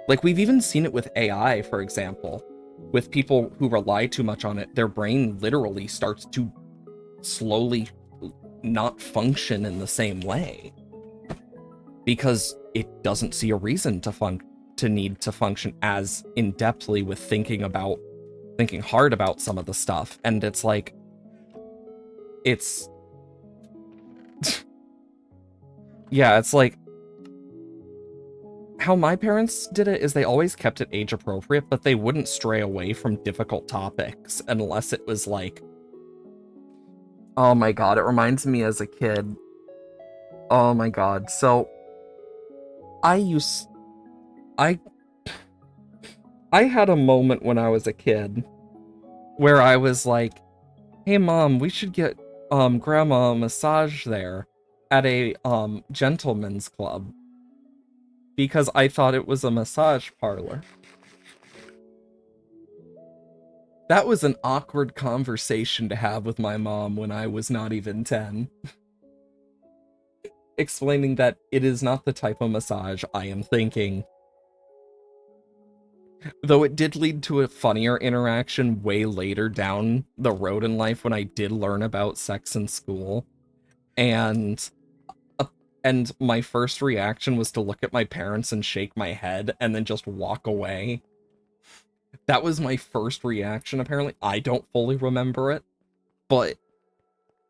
Speaker 1: Like, we've even seen it with AI, for example. With people who rely too much on it, their brain literally starts to slowly not function in the same way. Because it doesn't see a reason to need to function as in-depthly with thinking hard about some of the stuff. And it's like, it's... yeah, it's like, how my parents did it is they always kept it age appropriate, but they wouldn't stray away from difficult topics unless it was like, oh my god, it reminds me as a kid. Oh my god. So I I had a moment when I was a kid where I was like, hey mom, we should get grandma a massage there at a gentleman's club, because I thought it was a massage parlor. That was an awkward conversation to have with my mom when I was not even 10. Explaining that it is not the type of massage I am thinking. Though it did lead to a funnier interaction way later down the road in life when I did learn about sex in school. And uh, and my first reaction was to look at my parents and shake my head and then just walk away. That was my first reaction, apparently. I don't fully remember it, but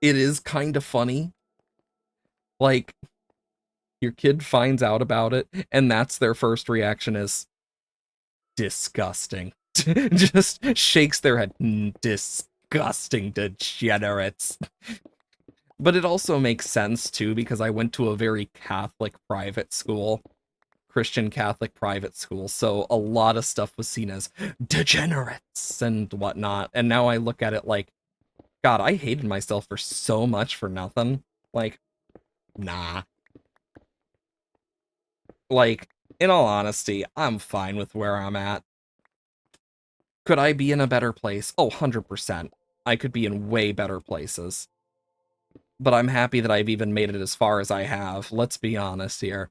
Speaker 1: it is kind of funny. Like, your kid finds out about it, and that's their first reaction is disgusting. Just shakes their head. Disgusting degenerates. But it also makes sense, too, because I went to a very Catholic private school. Christian Catholic private school, so a lot of stuff was seen as degenerates and whatnot. And now I look at it like, God, I hated myself for so much for nothing. Like, nah. Like, in all honesty, I'm fine with where I'm at. Could I be in a better place? Oh, 100%. I could be in way better places. But I'm happy that I've even made it as far as I have. Let's be honest here.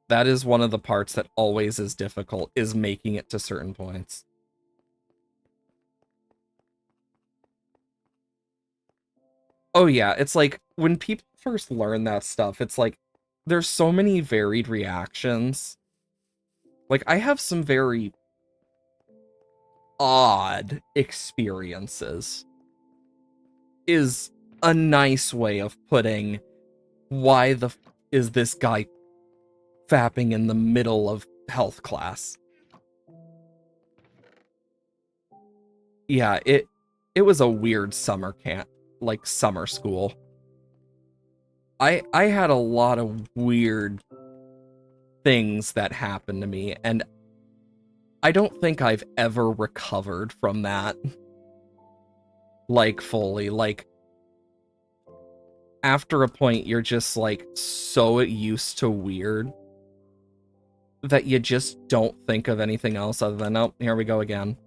Speaker 1: That is one of the parts that always is difficult, is making it to certain points. Oh yeah, it's like, when people first learn that stuff, it's like, there's so many varied reactions. Like, I have some very odd experiences, is a nice way of putting why the is this guy fapping in the middle of health class. Yeah, it was a weird summer camp, like summer school. I had a lot of weird things that happened to me, and I don't think I've ever recovered from that. Like, fully. Like, after a point, you're just, like, so used to weird that you just don't think of anything else other than, oh, here we go again.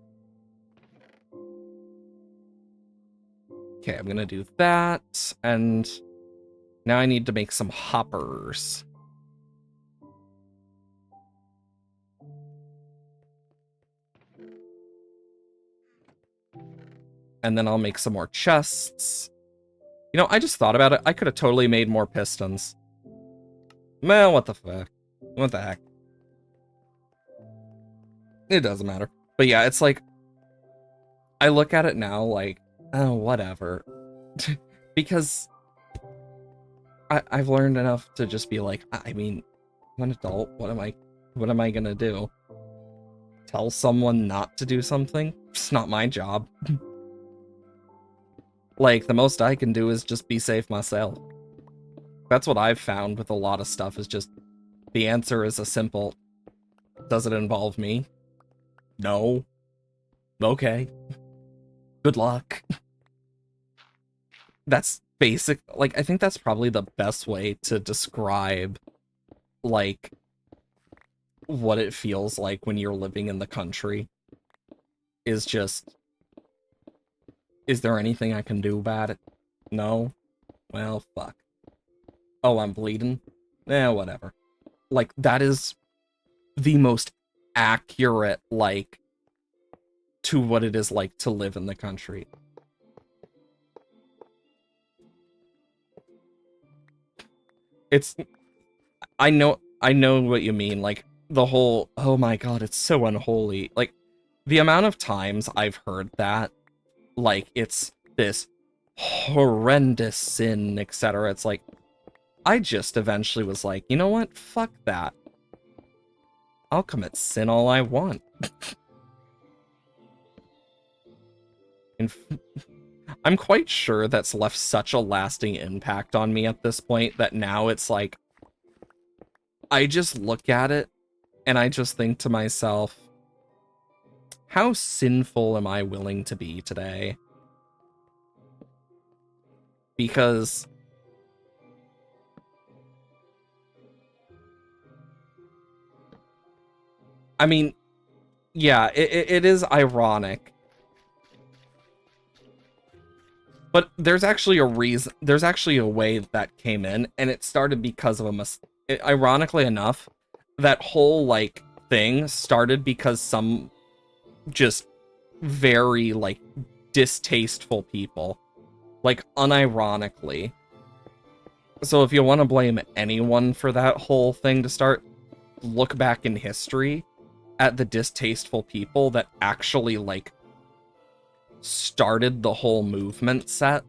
Speaker 1: Okay, I'm gonna do that, and now I need to make some hoppers. And then I'll make some more chests. You know, I just thought about it. I could have totally made more pistons. Man, what the fuck? What the heck? It doesn't matter. But yeah, it's like, I look at it now like, oh, whatever. Because I've learned enough to just be like, I mean, I'm an adult. What am I gonna do? Tell someone not to do something? It's not my job. Like, the most I can do is just be safe myself. That's what I've found with a lot of stuff, is just, the answer is a simple, does it involve me? No. Okay. Good luck. That's basic, like, I think that's probably the best way to describe, like, what it feels like when you're living in the country. Is just, is there anything I can do about it? No? Well, fuck. Oh, I'm bleeding? Eh, whatever. Like, that is the most accurate, like, to what it is like to live in the country. It's, I know what you mean, like, the whole, oh my god, it's so unholy. Like, the amount of times I've heard that, like, it's this horrendous sin, etc. It's like, I just eventually was like, you know what? Fuck that. I'll commit sin all I want. And I'm quite sure that's left such a lasting impact on me at this point that now it's like, I just look at it and I just think to myself, how sinful am I willing to be today? Because I mean, yeah, it is ironic. But there's actually a reason, there's actually a way that came in, and it started because of a ironically enough, that whole, like, thing started because some just very, like, distasteful people, like, unironically. So if you want to blame anyone for that whole thing to start, look back in history at the distasteful people that actually, like, started the whole movement set.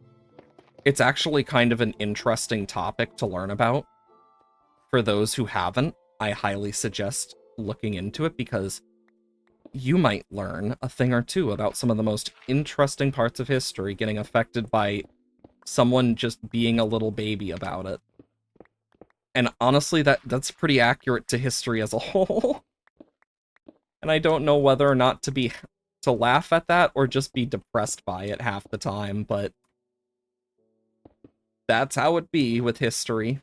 Speaker 1: It's actually kind of an interesting topic to learn about. For those who haven't, I highly suggest looking into it, because you might learn a thing or two about some of the most interesting parts of history getting affected by someone just being a little baby about it. And honestly, that's pretty accurate to history as a whole. And I don't know whether or not to laugh at that or just be depressed by it half the time, but that's how it be with history.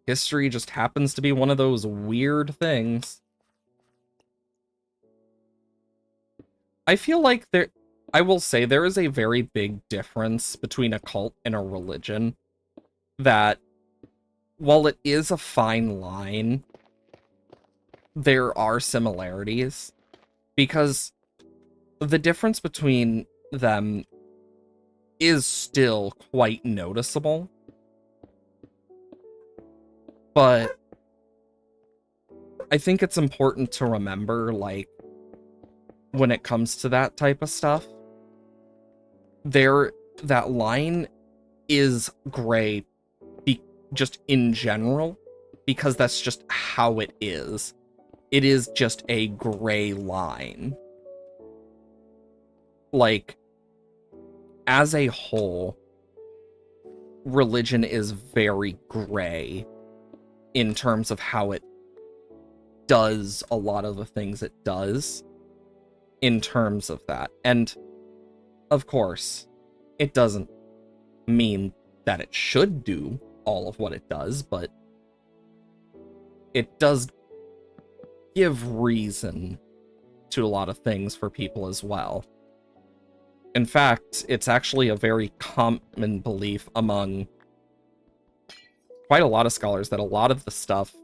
Speaker 1: History just happens to be one of those weird things. I feel like I will say there is a very big difference between a cult and a religion, that while it is a fine line, there are similarities, because the difference between them is still quite noticeable. But I think it's important to remember, like, when it comes to that type of stuff, that line is gray just in general, because that's just how it is. It is just a gray line. Like, as a whole, religion is very gray in terms of how it does a lot of the things it does in terms of that. And of course, it doesn't mean that it should do all of what it does, but it does give reason to a lot of things for people as well. In fact, it's actually a very common belief among quite a lot of scholars that a lot of the stuff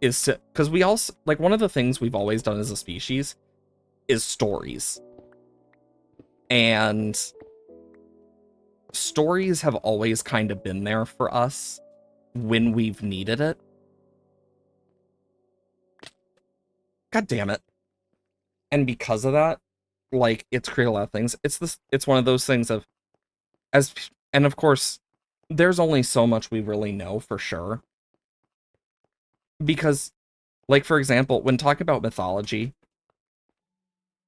Speaker 1: is, because we also, like, one of the things we've always done as a species is stories. And stories have always kind of been there for us when we've needed it. God damn it. And because of that, like, it's created a lot of things. It's one of those things of, and of course, there's only so much we really know for sure. Because, like, for example, when talking about mythology,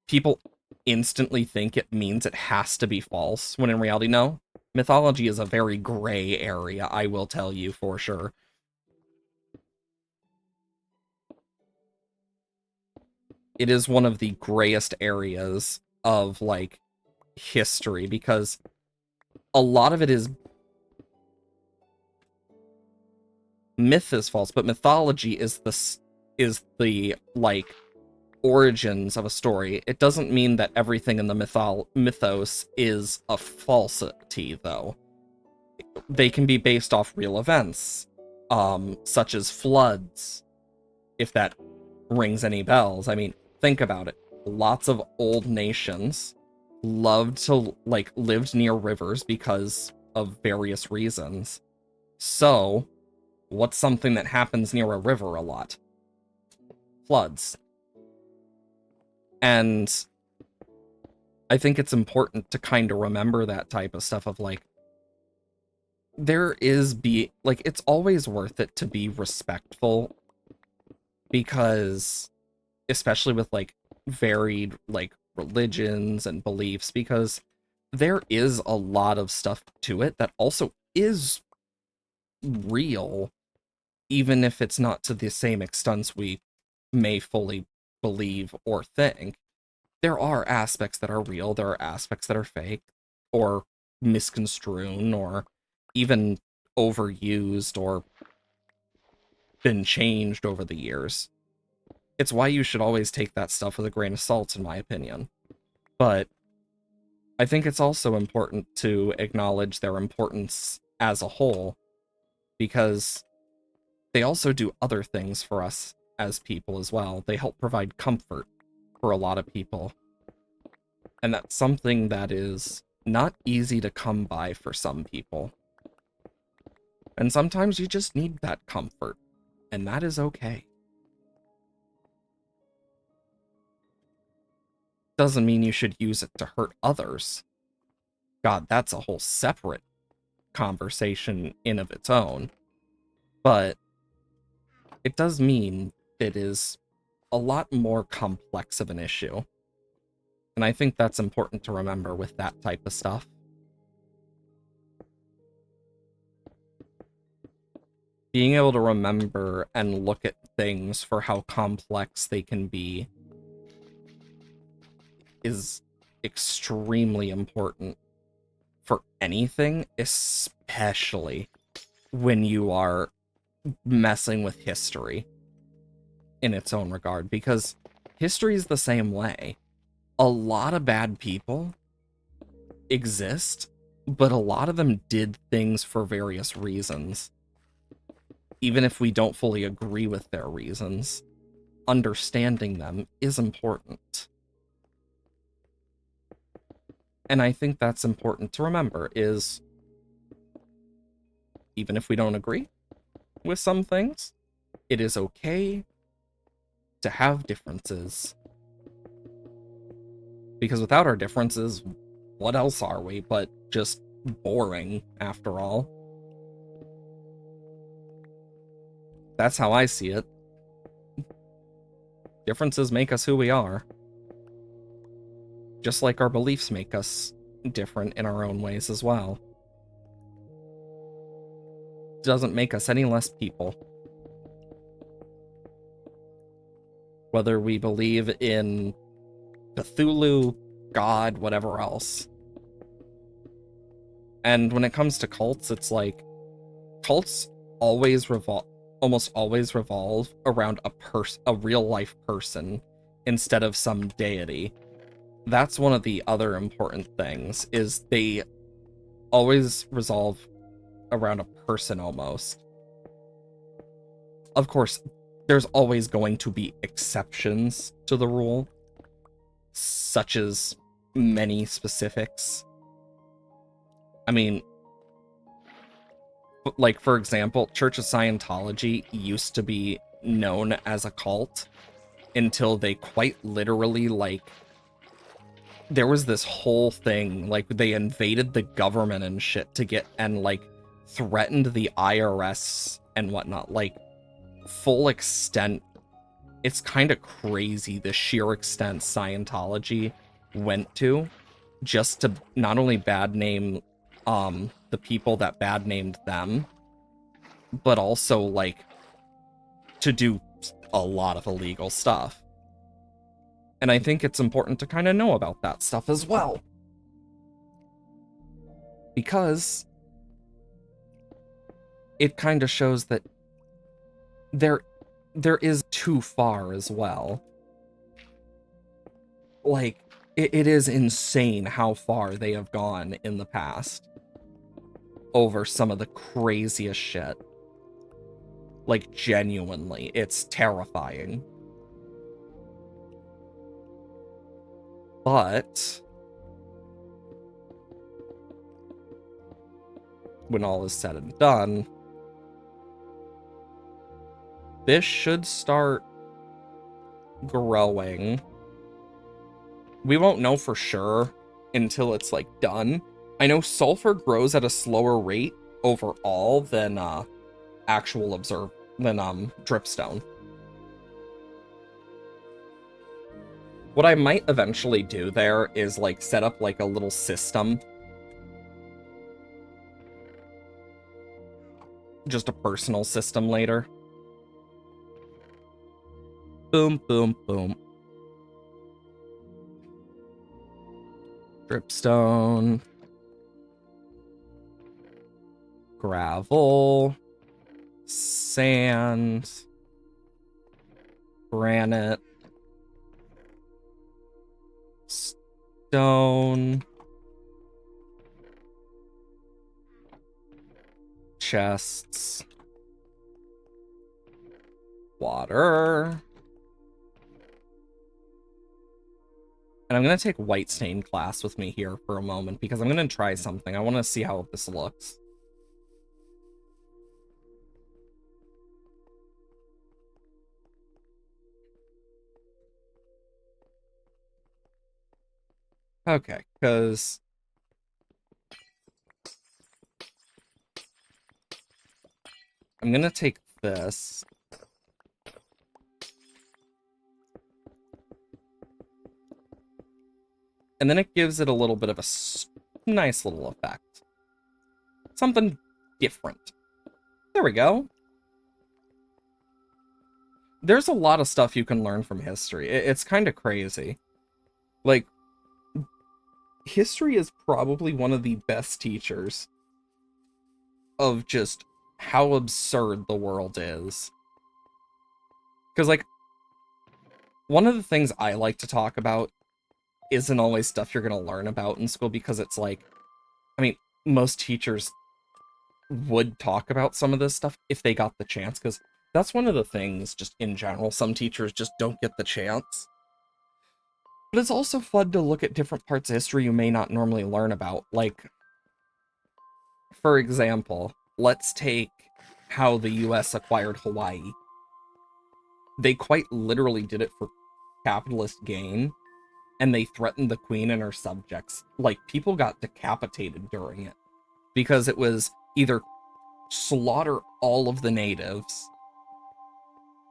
Speaker 1: people instantly think it means it has to be false, when in reality, no. Mythology is a very gray area, I will tell you for sure. It is one of the grayest areas of, like, history, because a lot of it is myth is false, but mythology is the like origins of a story. It doesn't mean that everything in the mythos is a falsity, though. They can be based off real events, such as floods, if that rings any bells. I mean, think about it. Lots of old nations lived near rivers because of various reasons. So, what's something that happens near a river a lot? Floods. And I think it's important to kind of remember that type of stuff of, like, it's always worth it to be respectful, because especially with, like, varied, like, religions and beliefs, because there is a lot of stuff to it that also is real, even if it's not to the same extent we may fully believe or think. There are aspects that are real, there are aspects that are fake, or misconstrued, or even overused, or been changed over the years. It's why you should always take that stuff with a grain of salt, in my opinion. But I think it's also important to acknowledge their importance as a whole. because they also do other things for us as people as well. They help provide comfort for a lot of people. And that's something that is not easy to come by for some people. And sometimes you just need that comfort, and that is okay. Doesn't mean you should use it to hurt others. God, that's a whole separate conversation in of its own. But it does mean it is a lot more complex of an issue. And I think that's important to remember with that type of stuff. Being able to remember and look at things for how complex they can be is extremely important for anything, especially when you are messing with history in its own regard, because history is the same way. A lot of bad people exist, but a lot of them did things for various reasons. Even if we don't fully agree with their reasons, understanding them is important. And I think that's important to remember, is even if we don't agree with some things, it is okay to have differences. Because without our differences, what else are we but just boring, after all? That's how I see it. Differences make us who we are. Just like our beliefs make us different in our own ways as well. Doesn't make us any less people. Whether we believe in Cthulhu, God, whatever else. And when it comes to cults, it's like, cults almost always revolve around a real life person instead of some deity. That's one of the other important things, is they always resolve around a person almost. Of course, there's always going to be exceptions to the rule, such as many specifics. I mean, like, for example, Church of Scientology used to be known as a cult until they quite literally, like, there was this whole thing, like, they invaded the government and shit to get, and, like, threatened the IRS and whatnot, like, full extent. It's kind of crazy the sheer extent Scientology went to just to not only bad name the people that bad named them, but also, like, to do a lot of illegal stuff. And I think it's important to kind of know about that stuff as well. Because it kind of shows that there is too far as well. Like, it is insane how far they have gone in the past over some of the craziest shit. Like, genuinely, it's terrifying. But when all is said and done, this should start growing. We won't know for sure until it's, like, done. I know sulfur grows at a slower rate overall than dripstone. What I might eventually do there is, like, set up, like, a little system. Just a personal system later. Boom, boom, boom. Dripstone. Gravel. Sand. Granite. Stone. chests. Water. And I'm going to take White Stain class with me here for a moment because I'm going to try something. I want to see how this looks. Okay, because I'm going to take this. And then it gives it a little bit of a nice little effect. Something different. There we go. There's a lot of stuff you can learn from history. It's kind of crazy. Like, history is probably one of the best teachers of just how absurd the world is. Because, like, one of the things I like to talk about isn't always stuff you're going to learn about in school, because it's like, I mean, most teachers would talk about some of this stuff if they got the chance, because that's one of the things, just in general, some teachers just don't get the chance. But it's also fun to look at different parts of history you may not normally learn about. Like, for example, let's take how the US acquired Hawaii. They quite literally did it for capitalist gain, and they threatened the queen and her subjects. Like, people got decapitated during it, because it was either slaughter all of the natives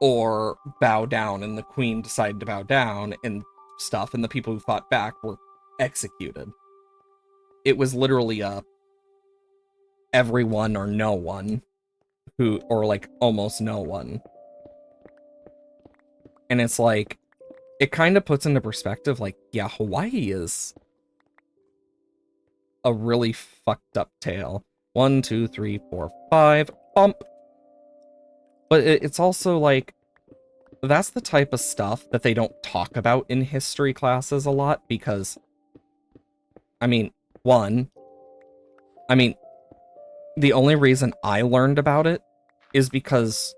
Speaker 1: or bow down, and the queen decided to bow down and stuff, and the people who fought back were executed. It was literally a everyone or no one, who, or like almost no one. And it's like, it kind of puts into perspective, like, yeah, Hawaii is a really fucked up tale. 1, 2, 3, 4, 5, bump. But it's also like, that's the type of stuff that they don't talk about in history classes a lot, because, I mean, the only reason I learned about it is because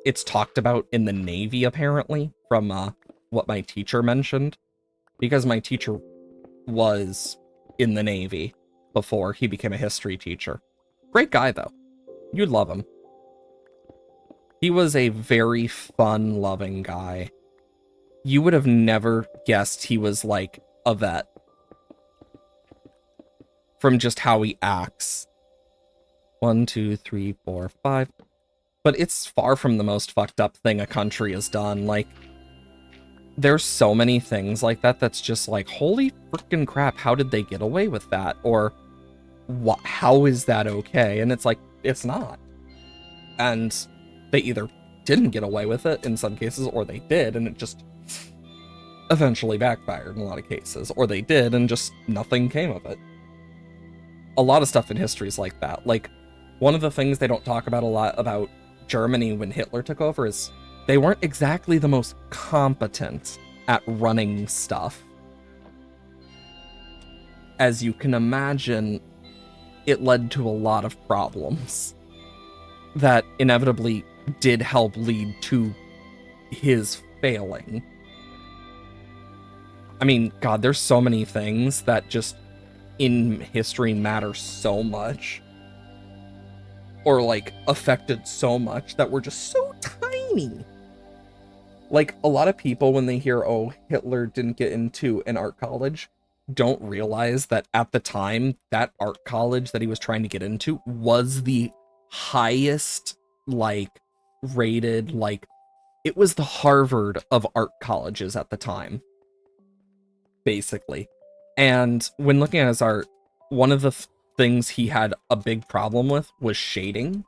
Speaker 1: it's talked about in the Navy, apparently, from what my teacher mentioned, because my teacher was in the Navy before he became a history teacher. Great guy, though. You'd love him. He was a very fun-loving guy. You would have never guessed he was, like, a vet from just how he acts. 1, 2, 3, 4, 5. But it's far from the most fucked up thing a country has done. Like, there's so many things like that that's just like, holy freaking crap, how did they get away with that? Or, how is that okay? And it's like, it's not. And they either didn't get away with it in some cases, or they did, and it just eventually backfired in a lot of cases. Or they did, and just nothing came of it. A lot of stuff in history is like that. Like, one of the things they don't talk about a lot about Germany when Hitler took over is they weren't exactly the most competent at running stuff. As you can imagine, it led to a lot of problems that inevitably did help lead to his failing. I mean, God, there's so many things that just in history matter so much, or like affected so much, that were just so tiny. Like, a lot of people, when they hear, oh, Hitler didn't get into an art college, don't realize that at the time, that art college that he was trying to get into was the highest, like, rated, like, it was the Harvard of art colleges at the time, basically. And when looking at his art, one of the things he had a big problem with was shading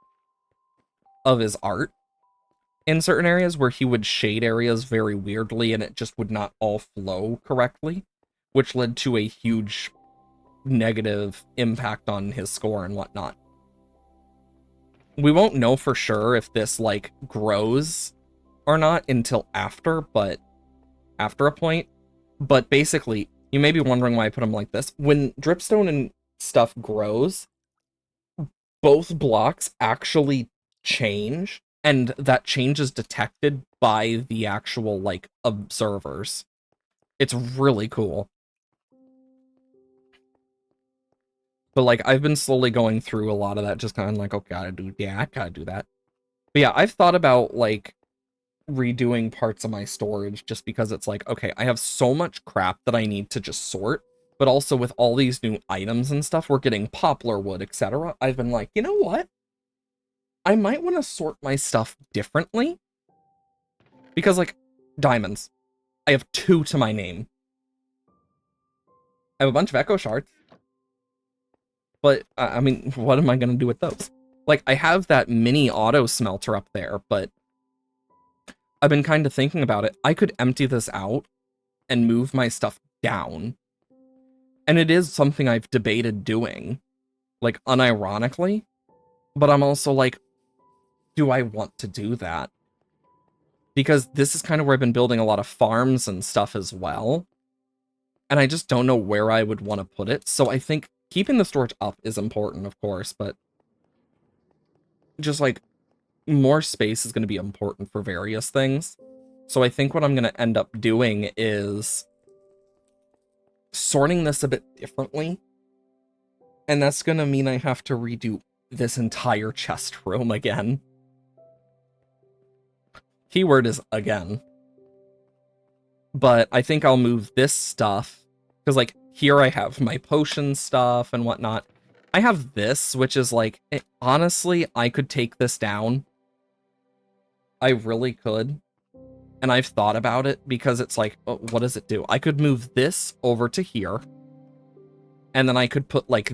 Speaker 1: of his art in certain areas, where he would shade areas very weirdly and it just would not all flow correctly, which led to a huge negative impact on his score and whatnot. We won't know for sure if this, like, grows or not until after a point. But basically, you may be wondering why I put them like this. When dripstone and stuff grows, both blocks actually change, and that change is detected by the actual, like, observers. It's really cool. But, like, I've been slowly going through a lot of that, just kind of like, okay, I gotta do that. But yeah, I've thought about, like, redoing parts of my storage just because it's like, okay, I have so much crap that I need to just sort, but also with all these new items and stuff, we're getting poplar wood, etc. I've been like, you know what? I might want to sort my stuff differently because, like, diamonds. I have 2 to my name. I have a bunch of echo shards, but I mean, what am I going to do with those? Like, I have that mini auto smelter up there, but I've been kind of thinking about it. I could empty this out and move my stuff down. And it is something I've debated doing, like, unironically, but I'm also like, do I want to do that? Because this is kind of where I've been building a lot of farms and stuff as well. And I just don't know where I would want to put it. So I think keeping the storage up is important, of course, but just, like, more space is going to be important for various things. So I think what I'm going to end up doing is sorting this a bit differently. And that's going to mean I have to redo this entire chest room again. Keyword is again. But I think I'll move this stuff, because, like, here I have my potion stuff and whatnot. I have this, which is like, honestly, I could take this down. I really could. And I've thought about it because it's like, what does it do? I could move this over to here. And then I could put, like,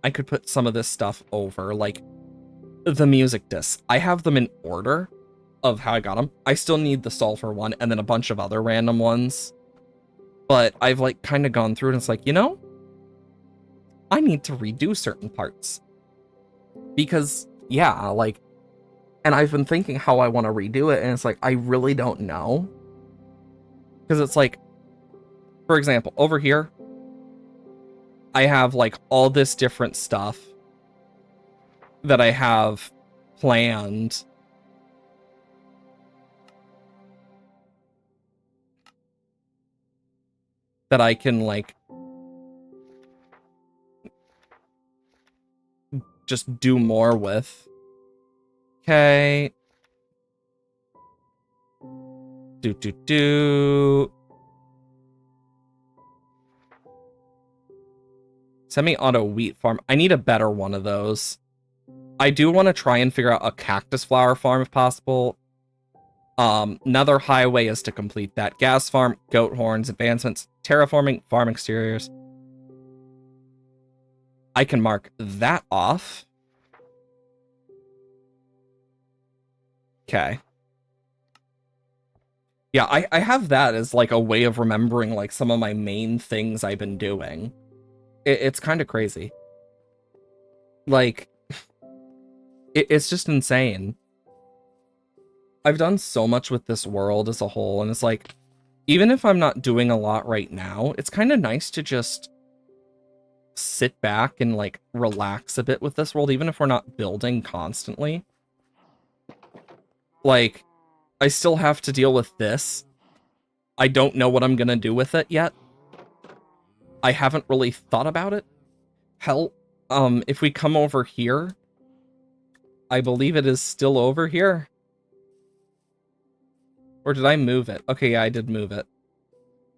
Speaker 1: I could put some of this stuff over, like, the music discs. I have them in order of how I got them. I still need the sulfur one and then a bunch of other random ones. But I've, like, kind of gone through it and it's like, you know, I need to redo certain parts. Because, yeah, like, and I've been thinking how I want to redo it, and it's like, I really don't know. Because it's like, for example, over here, I have, like, all this different stuff that I have planned. That I can, like, just do more with. Okay. Semi-auto wheat farm. I need a better one of those. I do want to try and figure out a cactus flower farm if possible. Another highway is to complete that. Gas farm, goat horns, advancements, terraforming, farm exteriors. I can mark that off. Okay. Yeah, I have that as, like, a way of remembering, like, some of my main things I've been doing. It's kind of crazy. Like, it's just insane. I've done so much with this world as a whole, and it's like, even if I'm not doing a lot right now, it's kind of nice to just sit back and, like, relax a bit with this world, even if we're not building constantly. Like, I still have to deal with this. I don't know what I'm gonna do with it yet. I haven't really thought about it. Hell, if we come over here, I believe it is still over here. Or did I move it? Okay, yeah, I did move it.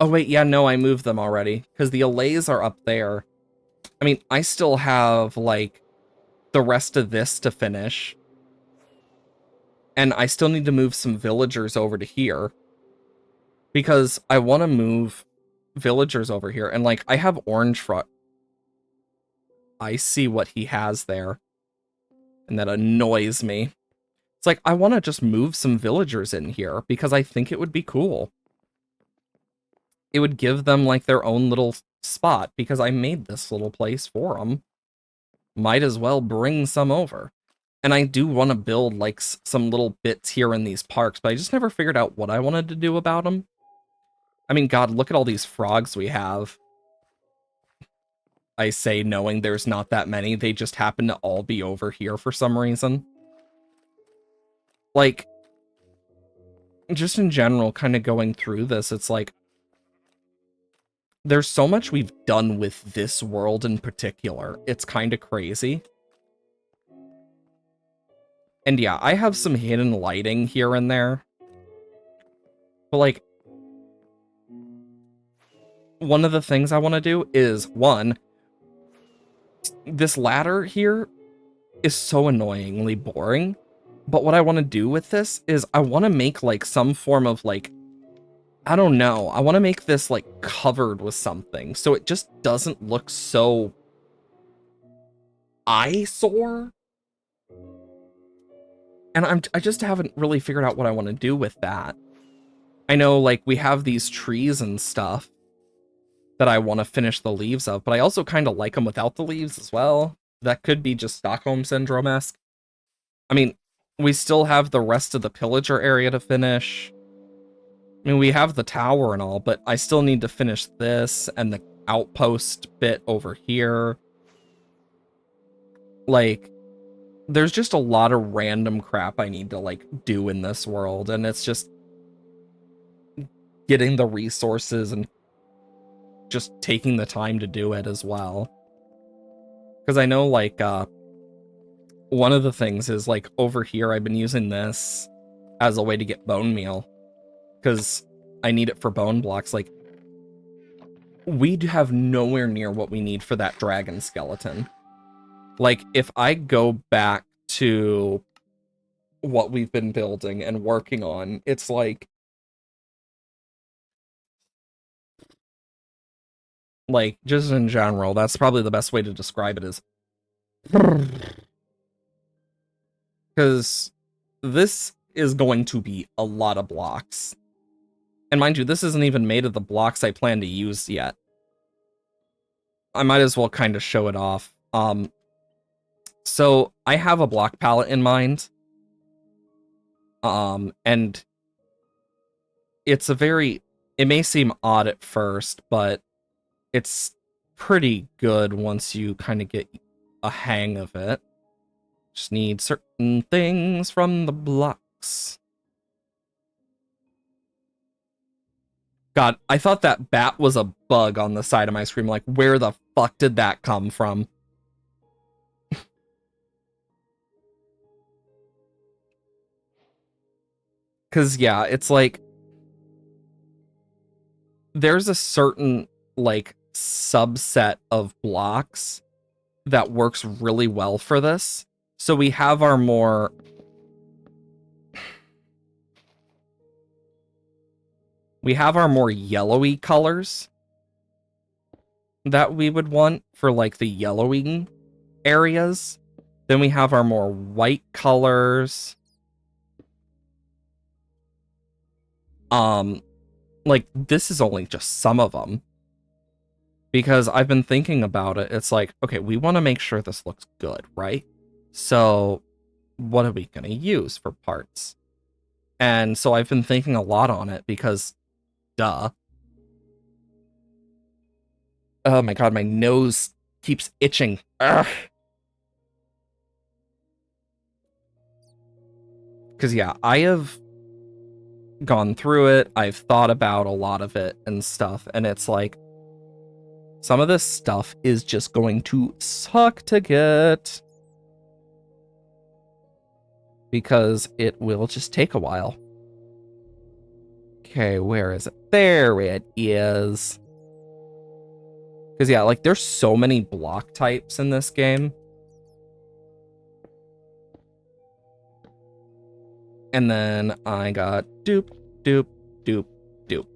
Speaker 1: Oh, wait, yeah, no, I moved them already. Because the allays are up there. I mean, I still have, like, the rest of this to finish. And I still need to move some villagers over to here. Because I want to move villagers over here. And, like, I have orange front. I see what he has there. And that annoys me. It's like, I want to just move some villagers in here because I think it would be cool. It would give them, like, their own little spot because I made this little place for them. Might as well bring some over. And I do want to build, like, some little bits here in these parks, but I just never figured out what I wanted to do about them. I mean, God, look at all these frogs we have. I say knowing there's not that many. They just happen to all be over here for some reason. Like, just in general, kind of going through this, it's like, there's so much we've done with this world in particular. It's kind of crazy. And yeah, I have some hidden lighting here and there. But like, one of the things I want to do is, one, this ladder here is so annoyingly boring. But what I want to do with this is I want to make like some form of like, I don't know. I want to make this like covered with something so it just doesn't look so eyesore. And I just haven't really figured out what I want to do with that. I know like we have these trees and stuff that I want to finish the leaves of, but I also kind of like them without the leaves as well. That could be just Stockholm Syndrome-esque. I mean, we still have the rest of the pillager area to finish. I mean, we have the tower and all, but I still need to finish this and the outpost bit over here. Like, there's just a lot of random crap I need to, like, do in this world, and it's just getting the resources and just taking the time to do it as well. Because I know, like, one of the things is, like, over here, I've been using this as a way to get bone meal. Because I need it for bone blocks. Like, we have nowhere near what we need for that dragon skeleton. Like, if I go back to what we've been building and working on, it's like, just in general, that's probably the best way to describe it is, because this is going to be a lot of blocks. And mind you, this isn't even made of the blocks I plan to use yet. I might as well kind of show it off. So I have a block palette in mind. And it's it may seem odd at first, but it's pretty good once you kind of get a hang of it. Just need certain things from the blocks. God, I thought that bat was a bug on the side of my screen. Like, where the fuck did that come from? Because, yeah, it's like, there's a certain, like, subset of blocks that works really well for this. So we have our more... We have our more yellowy colors that we would want for, like, the yellowing areas. Then we have our more white colors. Like, this is only just some of them. Because I've been thinking about it. It's like, okay, we want to make sure this looks good, right? So, what are we going to use for parts? And so I've been thinking a lot on it because... Duh. Oh my god, my nose keeps itching. Because, yeah, I have gone through it. I've thought about a lot of it and stuff. And it's like, some of this stuff is just going to suck to get. Because it will just take a while. Okay, where is it? There it is. Because, yeah, like, there's so many block types in this game. And then I got doop, doop, doop, doop.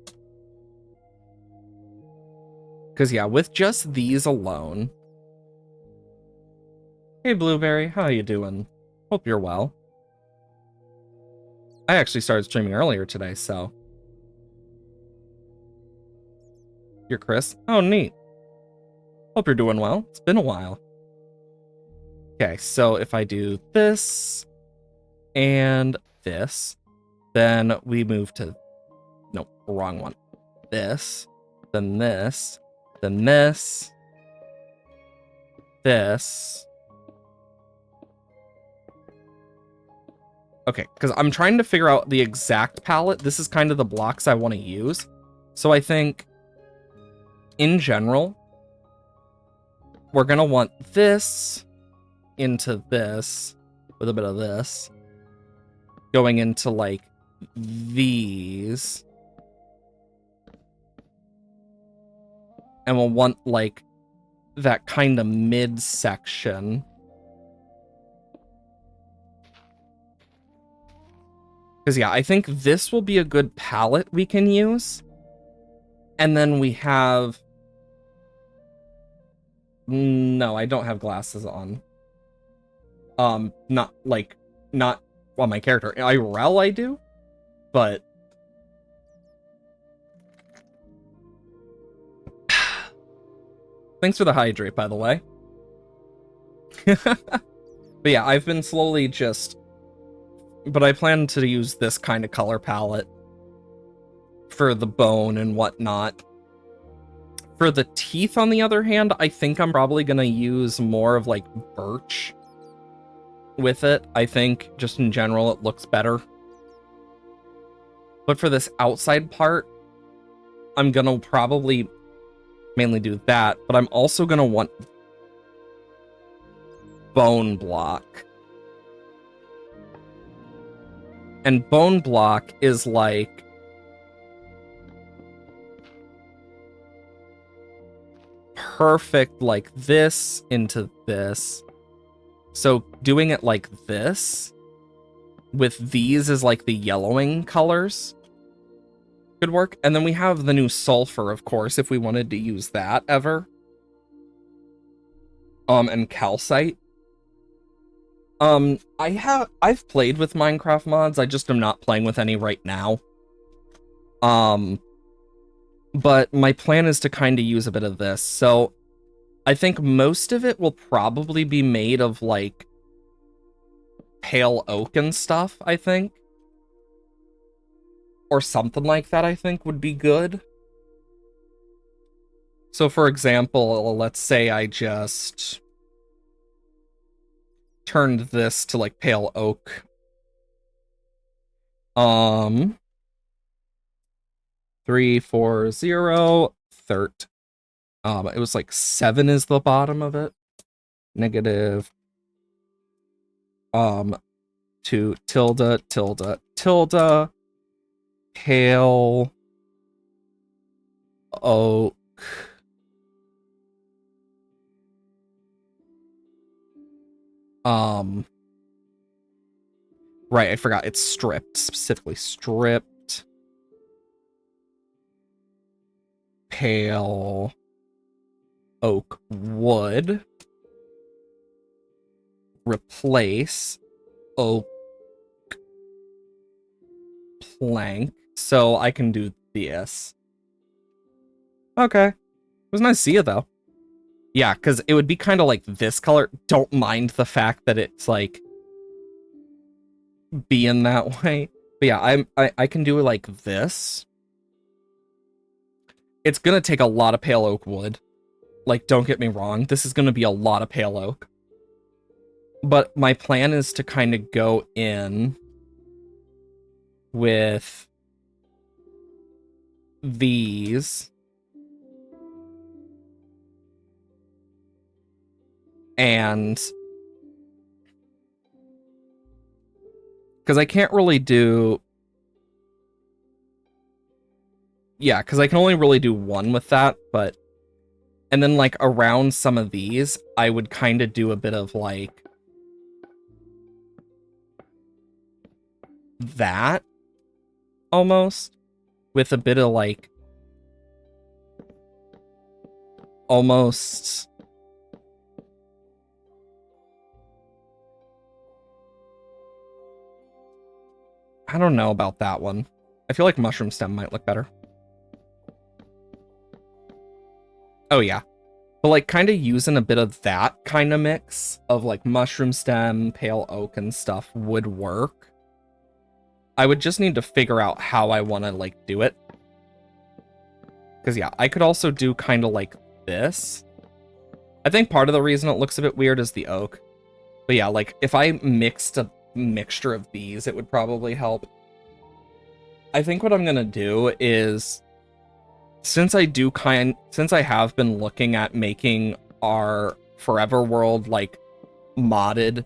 Speaker 1: Because, yeah, with just these alone... Hey, Blueberry, how you doing? Hope you're well. I actually started streaming earlier today, so... You're Chris? Oh, neat. Hope you're doing well. It's been a while. Okay, so if I do this and this, then we move to... No, wrong one. This, then this, then this. this. Okay, because I'm trying to figure out the exact palette. This is kind of the blocks I want to use. So I think, in general, we're going to want this into this, with a bit of this, going into, like, these. And we'll want, like, that kind of mid-section. Because, yeah, I think this will be a good palette we can use. And then we have... No, I don't have glasses on. Not on my character. IRL I do, but... Thanks for the hydrate, by the way. But yeah, I've been slowly just... But I plan to use this kind of color palette for the bone and whatnot. For the teeth, on the other hand, I think I'm probably going to use more of, like, birch with it. I think, just in general, it looks better. But for this outside part, I'm going to probably mainly do that. But I'm also going to want bone block. And bone block is like... perfect, like this into this. So doing it like this, with these as like the yellowing colors, could work. And then we have the new sulfur, of course, if we wanted to use that ever. And calcite. I've played with Minecraft mods, I just am not playing with any right now. But my plan is to kind of use a bit of this. So I think most of it will probably be made of, like, pale oak and stuff, I think. Or something like that, I think, would be good. So, for example, let's say I just turned this to, like, pale oak. 3, 4, 0, 13. It was like 7 is the bottom of it. Negative. 2 tilde, tilde, tilde. Pale oak. Right, I forgot. It's stripped. Specifically stripped. Pale oak wood. Replace oak plank. So I can do this. Okay. It was nice to see you, though. Yeah, because it would be kind of like this color. Don't mind the fact that it's, like, being that way. But yeah, I can do it like this. It's gonna take a lot of pale oak wood. Like, don't get me wrong. This is gonna be a lot of pale oak. But my plan is to kind of go in with these. And because I can't really do... Yeah, because I can only really do one with that, but... And then, like, around some of these, I would kind of do a bit of, like... that, almost. With a bit of, like... almost... I don't know about that one. I feel like mushroom stem might look better. Oh, yeah. But, like, kind of using a bit of that kind of mix of, like, mushroom stem, pale oak, and stuff would work. I would just need to figure out how I want to, like, do it. Because, yeah, I could also do kind of like this. I think part of the reason it looks a bit weird is the oak. But yeah, like, if I mixed a mixture of these, it would probably help. I think what I'm gonna do is, since I have been looking at making our Forever World, like, modded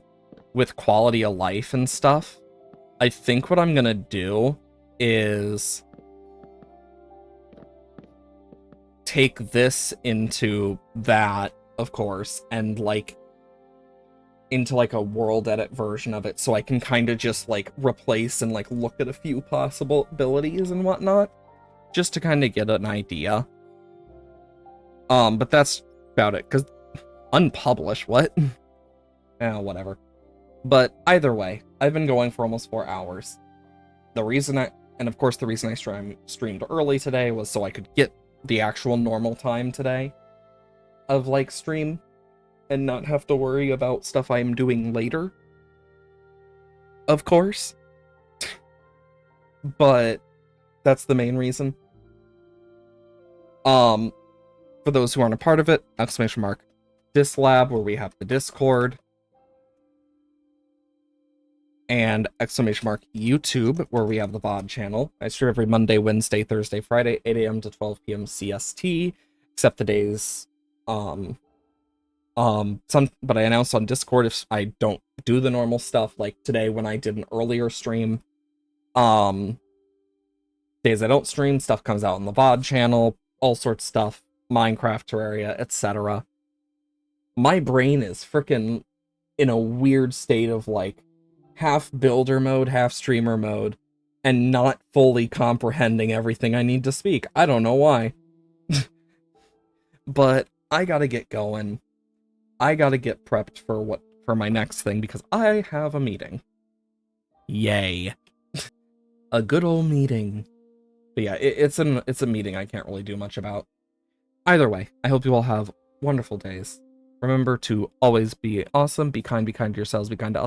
Speaker 1: with quality of life and stuff, I think what I'm gonna do is take this into that, of course, and, like, into, like, a world edit version of it, so I can kind of just, like, replace and, like, look at a few possibilities and whatnot, just to kind of get an idea. But that's about it, because unpublished, what? Whatever. But either way, I've been going for almost 4 hours. The reason I streamed early today was so I could get the actual normal time today of, like, stream, and not have to worry about stuff I'm doing later. Of course. But that's the main reason. For those who aren't a part of it, !Dislab, where we have the Discord, and !YouTube, where we have the VOD channel. I stream every Monday, Wednesday, Thursday, Friday, 8 a.m. to 12 p.m. CST, except the days, but I announced on Discord if I don't do the normal stuff, like today when I did an earlier stream. Days I don't stream, stuff comes out on the VOD channel, all sorts of stuff, Minecraft, Terraria, etc. My brain is freaking in a weird state of, like, half builder mode, half streamer mode, and not fully comprehending everything I need to speak. I don't know why. But I gotta get going. I gotta get prepped for my next thing, because I have a meeting. Yay. A good old meeting. But yeah, it's a meeting I can't really do much about. Either way, I hope you all have wonderful days. Remember to always be awesome, be kind to yourselves, be kind to others.